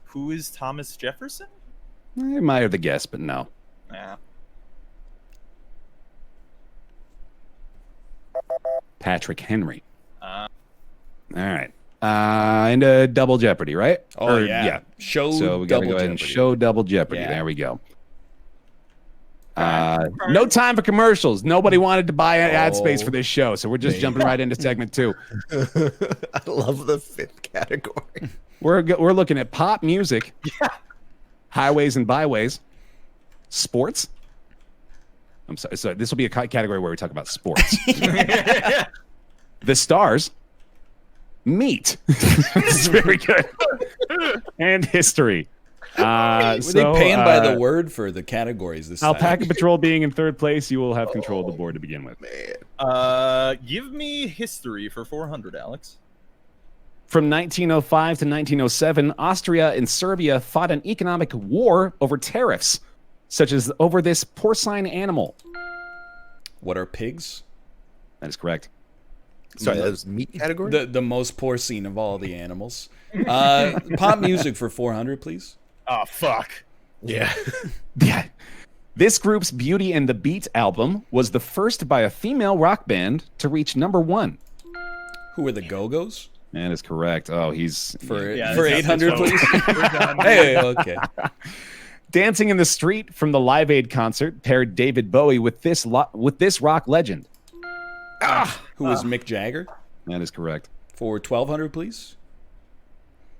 Who is Thomas Jefferson? I might have the guess, but no. Yeah. Patrick Henry. Uh, All right. And a double Jeopardy, right? Oh, Or- yeah. Show So we got to double go ahead and Jeopardy. show double Jeopardy. Yeah. There we go. No time for commercials. Nobody wanted to buy ad space for this show, so we're just jumping right into segment 2. I love the 5th category. We're looking at pop music, highways and byways, sports. I'm sorry. So this will be a category where we talk about sports. The stars. Meat. This is very good. And history. Were they paying by the word for the categories this time? Alpaca Patrol being in 3rd place, you will have control of the board to begin with. give me history for 400, Alex. From 1905 to 1907, Austria and Serbia fought an economic war over tariffs, such as over this porcine animal. What are pigs? That is correct. Sorry, that was meat category. The most porcine of all the animals. Pop music for 400, please. Oh fuck. Yeah. Yeah. This group's Beauty and the Beat album was the first by a female rock band to reach #1. Who are the Go-Go's? That is correct. Oh, he's For Yeah, for that's 800, vote. please. We're done. Hey, okay. Dancing in the Street from the Live Aid concert paired David Bowie with this rock legend. Who is Mick Jagger? That is correct. For 1200, please.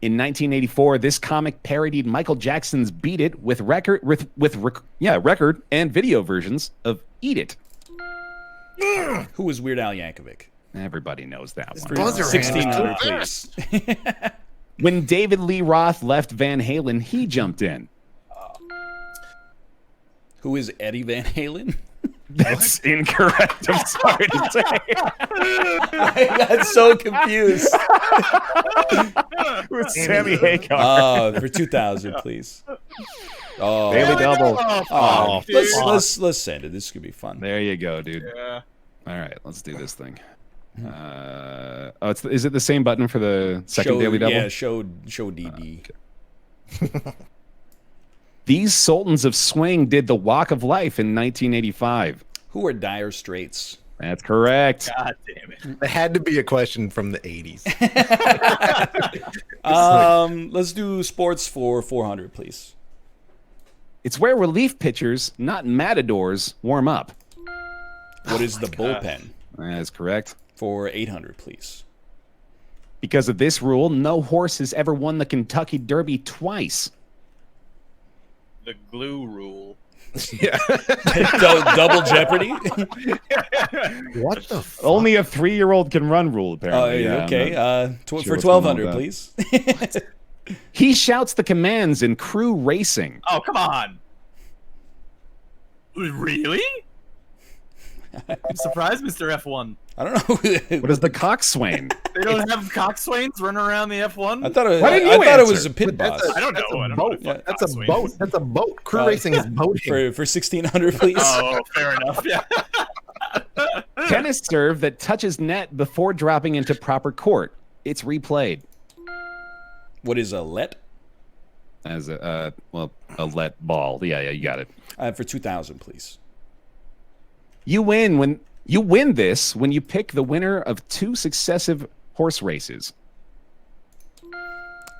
In 1984, this comic parodied Michael Jackson's "Beat It" with record and video versions of "Eat It." Who is Weird Al Yankovic? Everybody knows that For one. Buzzer 1600, please. When David Lee Roth left Van Halen, he jumped in. Who is Eddie Van Halen? That's incorrect. I'm sorry to say. I got so confused. With Sammy Hagar. For 2000, please. Oh, Daily double. oh, dude. let's send it. This could be fun. There you go, dude. Yeah. All right, let's do this thing. Is it the same button for the second daily double? Yeah, show DD. These Sultans of Swing did the Walk of Life in 1985. Who are Dire Straits? That's correct. God damn it. It had to be a question from the 80s. Let's do sports for 400, please. It's where relief pitchers, not matadors, warm up. What is the bullpen? That is correct. For 800, please. Because of this rule, no horse has ever won the Kentucky Derby twice. The glue rule. Yeah. Double Jeopardy? What the fuck? Only a 3-year-old can run rule, Oh, apparently. Yeah, okay. I'm For sure what's going on 1200, with please. He shouts the commands in crew racing. Oh, come on. Really? I'm surprised, Mr. F1. I don't know. What is the coxswain? They don't have coxswains running around the F1? I thought it, Why didn't I you thought it answer? was a pit That's boss. I don't know. I don't know what the fuck That's a coxswain boat. is. That's a boat. Crew racing is boating. For 1600, please. Oh, fair enough. Yeah. Tennis serve that touches net before dropping into proper court. It's replayed. What is a let? As a let ball. Yeah, you got it. For 2000, please. You win this when you pick the winner of 2 successive horse races.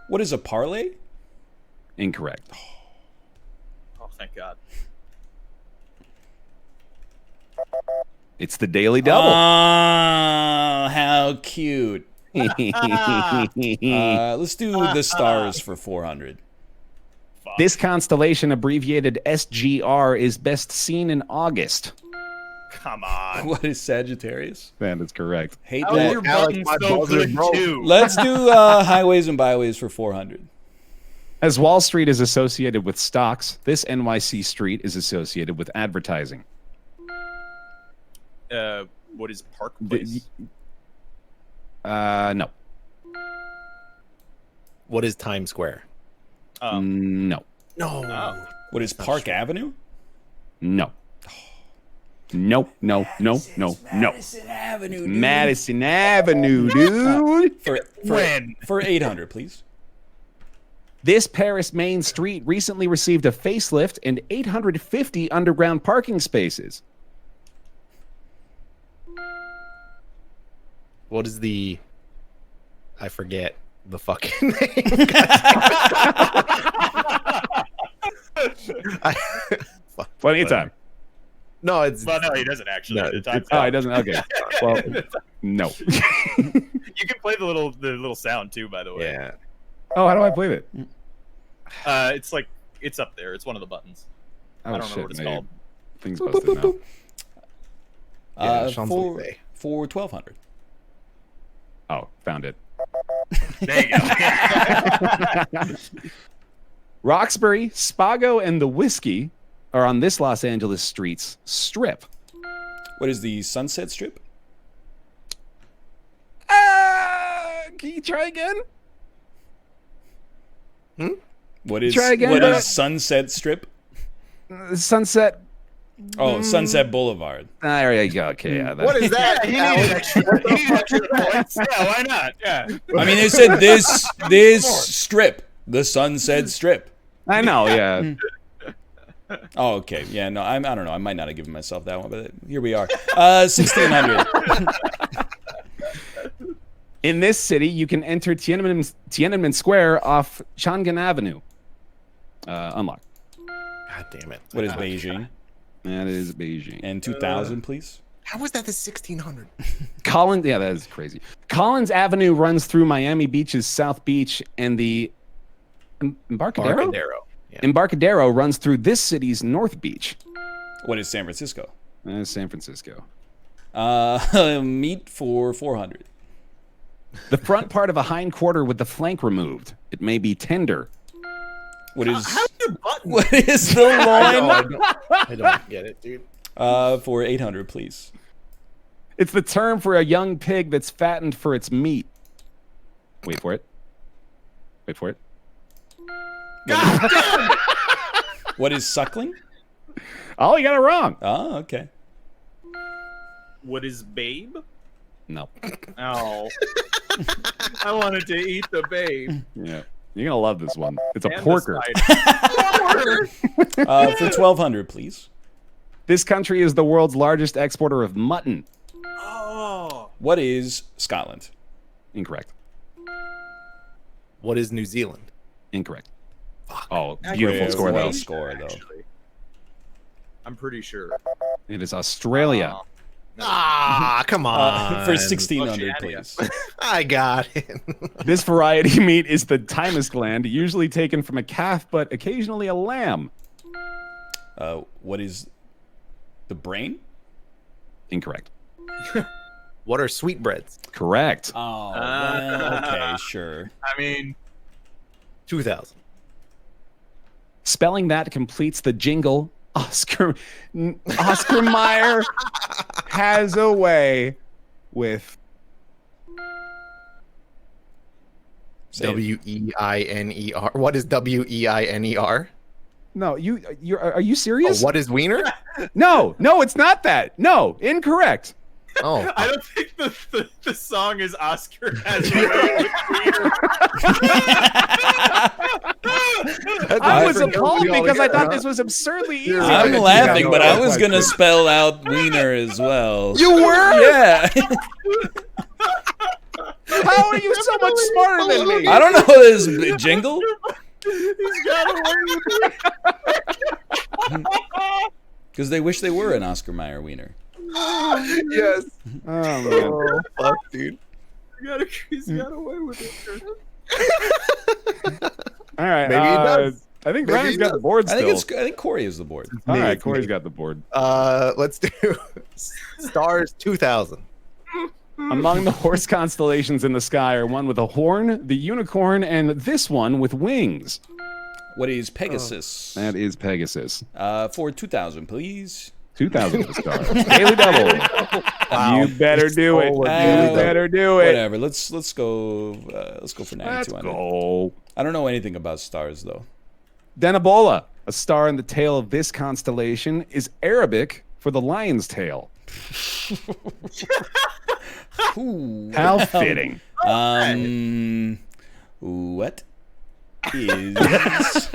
What is a parlay? Incorrect. Oh, thank God. It's the daily double. Oh, how cute. Let's do the stars for 400. This constellation, abbreviated SGR, is best seen in August. Come on. What is Sagittarius? That is correct. Hate How are that. your Alex, buttons my so buzzer good, broke. too? Let's do highways and byways for 400. As Wall Street is associated with stocks, this NYC street is associated with advertising. What is Park Place? No. What is Times Square? No. No. Oh. What is Park Avenue? No. No. Madison Avenue, dude. Madison Avenue, dude. For 800, please. This Paris main street recently received a facelift and 850 underground parking spaces. What is the... I forget the fucking name. Plenty of time. No, it's... Well, no, he doesn't actually. No, The it's- time's Oh, out. it doesn't. Okay. Well, no. You can play the little sound too, by the way. Yeah. Oh, how do I play that? It's like it's up there. It's one of the buttons. Oh, I don't know what it's my called. Thing's busted now. Yeah, For Champs-Élysées. 1200. Oh, found it. There you go. Roxbury, Spago, and the Whiskey are on this Los Angeles street's strip. What is the Sunset Strip? Can you try again? What is Try again, what bud. is Sunset Strip? Sunset. Oh, Sunset Boulevard. There you go. Okay, yeah. What is that? He needed extra points. Yeah, why not? Yeah. I mean, they said this strip, the Sunset Strip. I know, yeah. Oh, okay. Yeah, no, I don't know. I might not have given myself that one, but here we are. 1600. In this city, you can enter Tiananmen Square off Chang'an Avenue. Unlock. God damn it. What is Beijing? That is Beijing. And 2000, please. How was that the 1600? Collins, yeah, that is crazy. Collins Avenue runs through Miami Beach's South Beach, and the Embarcadero? Yeah. Embarcadero runs through this city's North Beach. What is San Francisco? San Francisco. Meat for 400. The front part of a hind quarter with the flank removed. It may be tender. What is How's your button? what is the loin? I don't get it, dude. For 800, please. It's the term for a young pig that's fattened for its meat. Wait for it. Wait for it. What is suckling? Oh, you got it wrong. Oh, okay. What is babe? No. Oh. I wanted to eat the babe. Yeah. You're going to love this one. It's a And the porker. spider. For 1200, please. This country is the world's largest exporter of mutton. Oh. What is Scotland? Incorrect. What is New Zealand? Incorrect. Oh, beautiful Well, score, well though. score, though. Actually. I'm pretty sure. It is Australia. Ah, come on. For 1600, Oceania. please. I got it. This variety meat is the thymus gland, usually taken from a calf, but occasionally a lamb. What is the brain? Incorrect. What are sweetbreads? Correct. Oh, well, okay, sure. I mean, 2000. Spelling that completes the jingle. Oscar Mayer has a way with Say it. Weiner. What is Weiner? No, are you serious? Oh, what is wiener? No, it's not that. No, incorrect. Oh, I don't think the song is Oscar has a way with Wiener. I was forgot appalled we all because I got thought it. this was absurdly easy. I'm laughing, but I was going to spell out wiener as well. you were? Yeah. How are you so much smarter than me? I don't know this jingle. He's got a way with Because they wish they were an Oscar Mayer wiener. Yes. Oh, man. Oh, fuck, dude. He's got away with it. All right. Maybe he does. I think Maybe Ryan's he got does. the board I still. think Corey is the board. All right, It's Corey's me. got the board. Let's do stars 2000. Among the horse constellations in the sky are one with a horn, the unicorn, and this one with wings. What is Pegasus? That is Pegasus. For 2000, please. 2,000 stars. Daily double. Wow. You better do it. So You daily better do it. Whatever. Let's go. Let's go for Let's 9200. go. I don't know anything about stars though. Denebola, a star in the tail of this constellation, is Arabic for the lion's tail. Ooh. How fitting. What is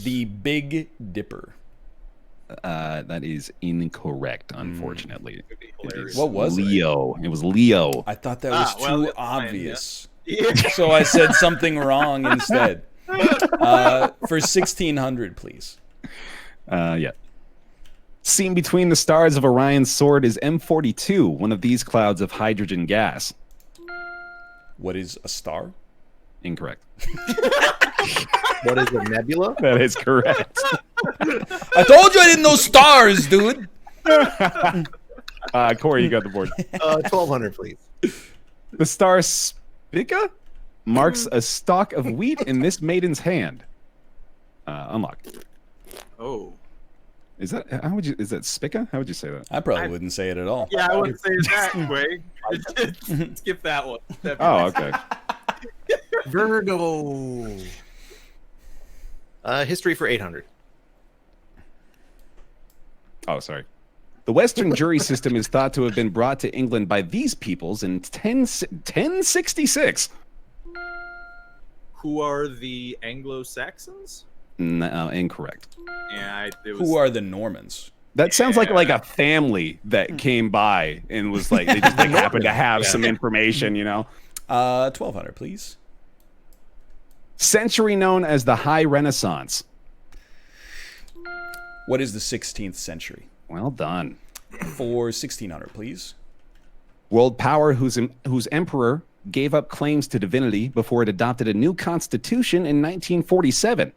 the Big Dipper? That is incorrect, unfortunately. It is What was it? Leo. It was Leo. I thought that was well, too it's fine, obvious. Yeah. So I said something wrong instead. For 1600, please. Yeah. Seen between the stars of Orion's sword is M42, one of these clouds of hydrogen gas. What is a star? Incorrect. What is a nebula? That is correct. I told you I didn't know stars, dude. Corey, you got the board. 1200, please. The star Spica marks a stalk of wheat in this maiden's hand. Unlock. Oh. Is that Spica? How would you say that? I probably wouldn't say it at all. Yeah, I wouldn't say it that way. Skip that one. Oh, okay. Virgo. History for 800. Oh, sorry. The Western jury system is thought to have been brought to England by these peoples in 1066. Who are the Anglo-Saxons? No, incorrect. Yeah, Who are the Normans? That sounds like a family that came by and was like, they just like happened to have some information, 1200, please. Century known as the High Renaissance. What is the 16th century? Well done. For 1600, please. World power whose emperor gave up claims to divinity before it adopted a new constitution in 1947.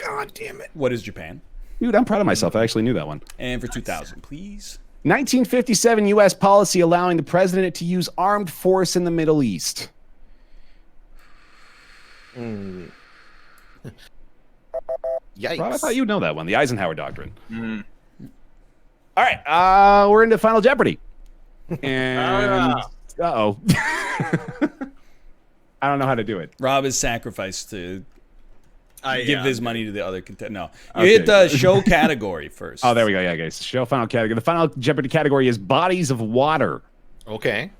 God damn it. What is Japan? Dude, I'm proud of myself. I actually knew that one. And for 2000, please. 1957 U.S. policy allowing the president to use armed force in the Middle East. Yikes. Rob, I thought you'd know that one. The Eisenhower Doctrine. All right, we're into Final Jeopardy. And uh-oh. I don't know how to do it. Rob is sacrificed to give his money to the other contestant. No. You Okay. hit the show category first. Oh, there we go. Yeah, guys. Show final category. The Final Jeopardy category is bodies of water. Okay.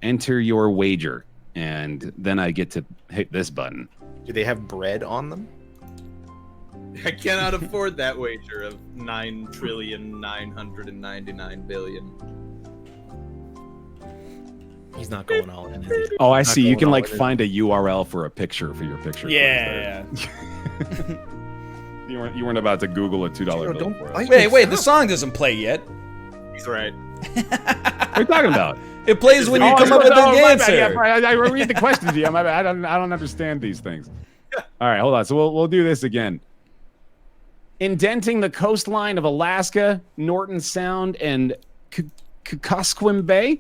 Enter your wager. And then I get to hit this button. Do they have bread on them? I cannot afford that wager of 9,999,000,000,000. He's not going all in. Oh, I see. You can like find a URL for a picture for your picture. Yeah. You weren't about to Google a $2 bill. Don't for bite it. Wait, the song doesn't play yet. He's right. What are you talking about? It plays when you come up with the answer. Yeah, I read the question to you. I don't understand these things. All right, hold on. So we'll do this again. Indenting the coastline of Alaska, Norton Sound, and Kuskokwim Bay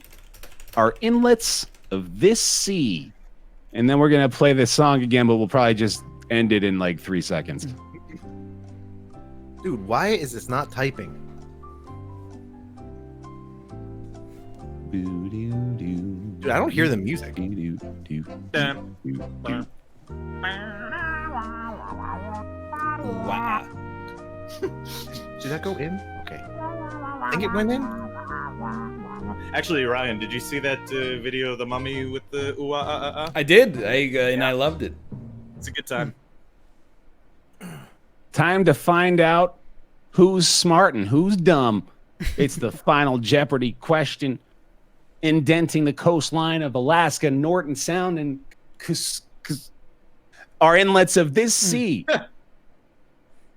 are inlets of this sea. And then we're gonna play this song again, but we'll probably just end it in like 3 seconds. Dude, why is this not typing? Dude, I don't hear the music. Wow. Did that go in? Okay. I think it went in. Actually, Ryan, did you see that video of the mummy with the I did. And I loved it. It's a good time. Time to find out who's smart and who's dumb. It's the Final Jeopardy question. Indenting the coastline of Alaska, Norton Sound, and are inlets of this sea.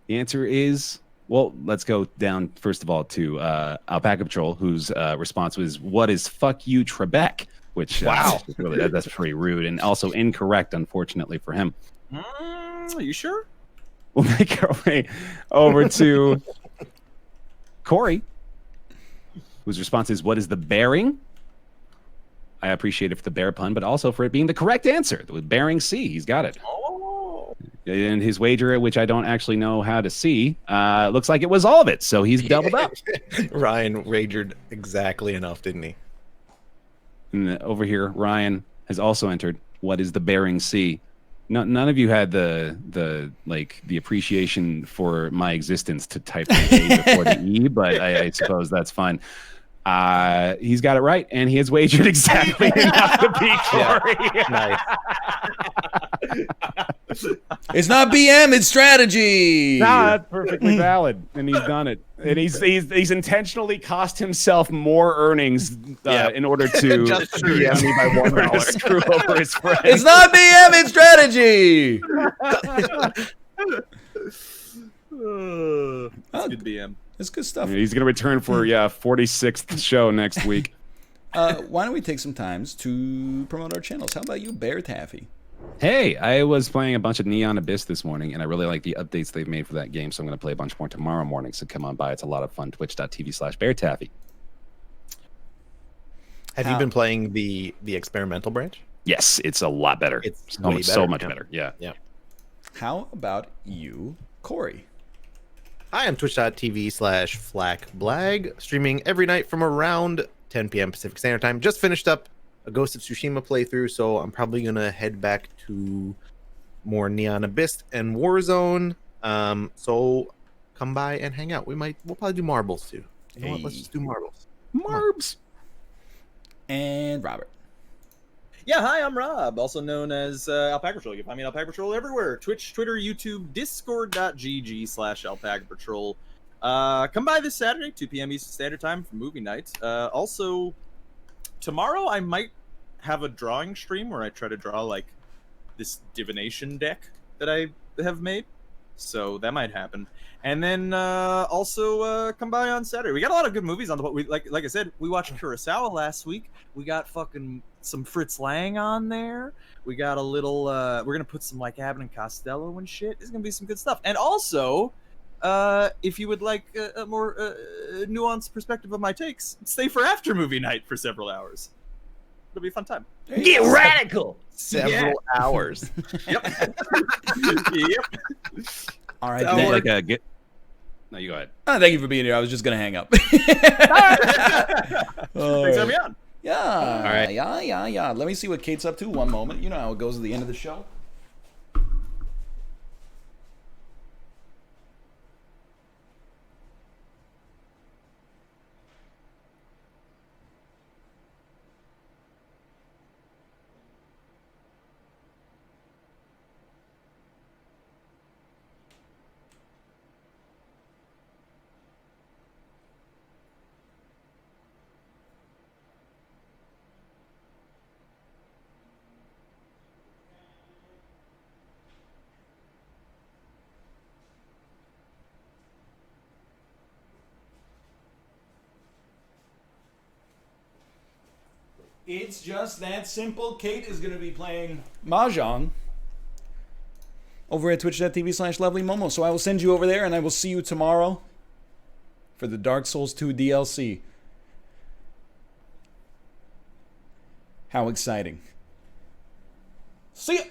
The answer is, well, let's go down first of all to Alpaca Patrol, whose response was, "What is fuck you, Trebek?" Which really, that's pretty rude and also incorrect, unfortunately for him. Are you sure? We'll make our way over to Corey, whose response is, "What is the bearing?" I appreciate it for the bear pun, but also for it being the correct answer. With Bering Sea, he's got it. Oh. And his wager, which I don't actually know how to see, looks like it was all of it. So he's doubled up. Ryan wagered exactly enough, didn't he? And over here, Ryan has also entered. What is the Bering Sea? None of you had the appreciation for my existence to type the A before the E, but I suppose that's fine. He's got it right, and he has wagered exactly enough to beat Corey. Nice. It's not BM, it's strategy. No, that's perfectly valid, and he's done it. And he's intentionally cost himself more earnings in order to Just BM me by $1. screw over his friend. It's not BM, it's strategy. That's good BM. It's good stuff. He's going to return for 46th show next week. Why don't we take some times to promote our channels? How about you, Bear Taffy? Hey, I was playing a bunch of Neon Abyss this morning, and I really like the updates they've made for that game, so I'm going to play a bunch more tomorrow morning, so come on by. It's a lot of fun. Twitch.tv/BearTaffy. Have you been playing the experimental branch? Yes, it's a lot better. It's so much better. Yeah. How about you, Corey? I am twitch.tv/FlackBlag, streaming every night from around 10 p.m. Pacific Standard Time. Just finished up a Ghost of Tsushima playthrough, so I'm probably going to head back to more Neon Abyss and Warzone. So come by and hang out. We'll probably do marbles too. You know what? Let's Hey. just do marbles. Marbs. And Robert. Yeah, hi, I'm Rob, also known as Alpaca Patrol. You can find me on Alpaca Patrol everywhere. Twitch, Twitter, YouTube, discord.gg/Alpaca Patrol. Come by this Saturday, 2 p.m. Eastern Standard Time for movie night. Also, tomorrow I might have a drawing stream where I try to draw, like, this divination deck that I have made. So that might happen. And then also come by on Saturday. We got a lot of good movies on the like I said, we watched Kurosawa last week. We got fucking some Fritz Lang on there. We got a little we're gonna put some like Abbott and Costello and shit. It's gonna be some good stuff. And also, if you would like a more nuanced perspective of my takes, stay for after movie night for several hours. It'll be a fun time. Get radical. Several hours. Yep. Yep. All right. So- thank- Like a get. No, you go ahead. thank you for being here. I was just gonna hang up. Thanks for having me on. Yeah. right. Yeah. Let me see what Kate's up to. One moment. You know how it goes at the end of the show. It's just that simple. Kate is going to be playing Mahjong over at twitch.tv/lovelymomo. So I will send you over there, and I will see you tomorrow for the Dark Souls 2 DLC. How exciting. See ya!